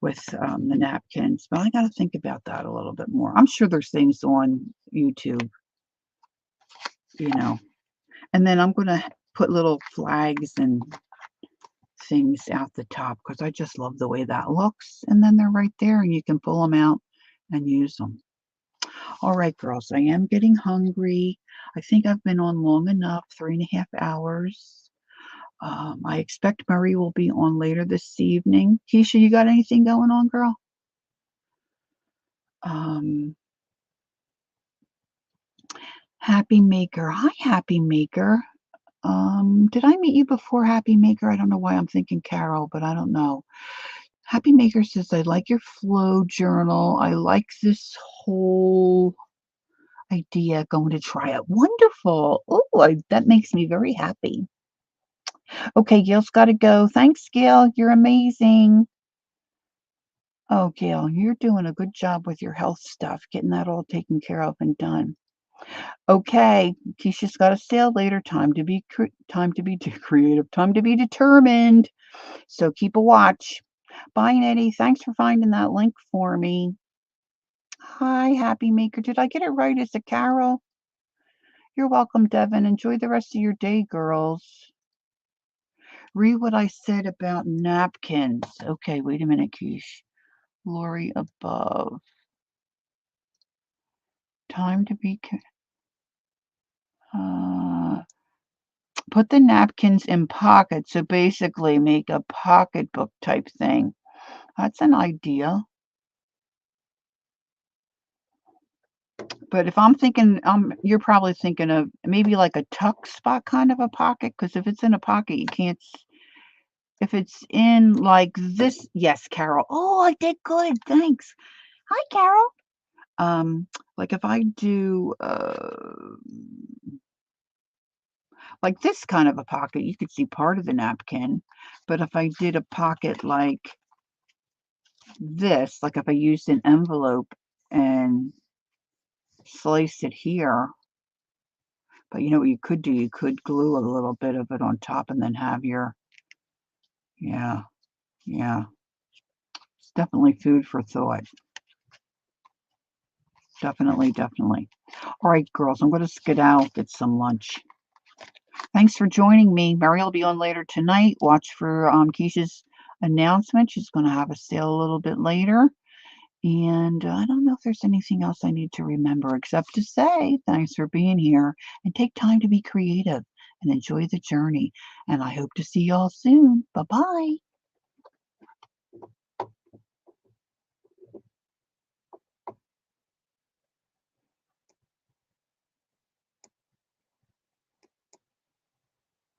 with the napkins, but I got to think about that a little bit more. I'm sure there's things on YouTube, you know. And then I'm going to put little flags and things out the top because I just love the way that looks. And then they're right there and you can pull them out and use them. All right, girls, I am getting hungry. I think I've been on long enough, 3.5 hours. I expect Murray will be on later this evening. Keisha, you got anything going on, girl? Um, Happy Maker. Hi, Happy Maker. Did I meet you before, Happy Maker? I don't know why I'm thinking Carol, but I don't know. Happy Maker says, I like your flow journal. I like this whole idea. Going to try it. Wonderful. Oh, that makes me very happy. Okay, Gail's got to go. Thanks, Gail. You're amazing. Oh, Gail, you're doing a good job with your health stuff, getting that all taken care of and done. Okay, Keisha's got a sale later. Time to be creative. Time to be determined. So keep a watch. Bye, Nettie. Thanks for finding that link for me. Hi, Happy Maker. Did I get it right? Is it Carol? You're welcome, Devin. Enjoy the rest of your day, girls. Read what I said about napkins. Okay, wait a minute, Keish. Lori above. Time to be. Put the napkins in pockets. So basically, make a pocketbook type thing. That's an idea. But if I'm thinking, you're probably thinking of maybe like a tuck spot kind of a pocket. Because if it's in a pocket, you can't. If it's in like this, yes, Carol. Oh, I did good. Thanks. Hi, Carol. Like if I do like this kind of a pocket, you could see part of the napkin. But if I did a pocket like this, like if I used an envelope and slice it here, but you know what you could do? You could glue a little bit of it on top and then have your, yeah, yeah. It's definitely food for thought. Definitely, definitely. All right, girls, I'm going to skedaddle, get some lunch. Thanks for joining me. Mary will be on later tonight. Watch for Keisha's announcement. She's going to have a sale a little bit later. And I don't know if there's anything else I need to remember except to say thanks for being here and take time to be creative and enjoy the journey. And I hope to see y'all soon. Bye-bye.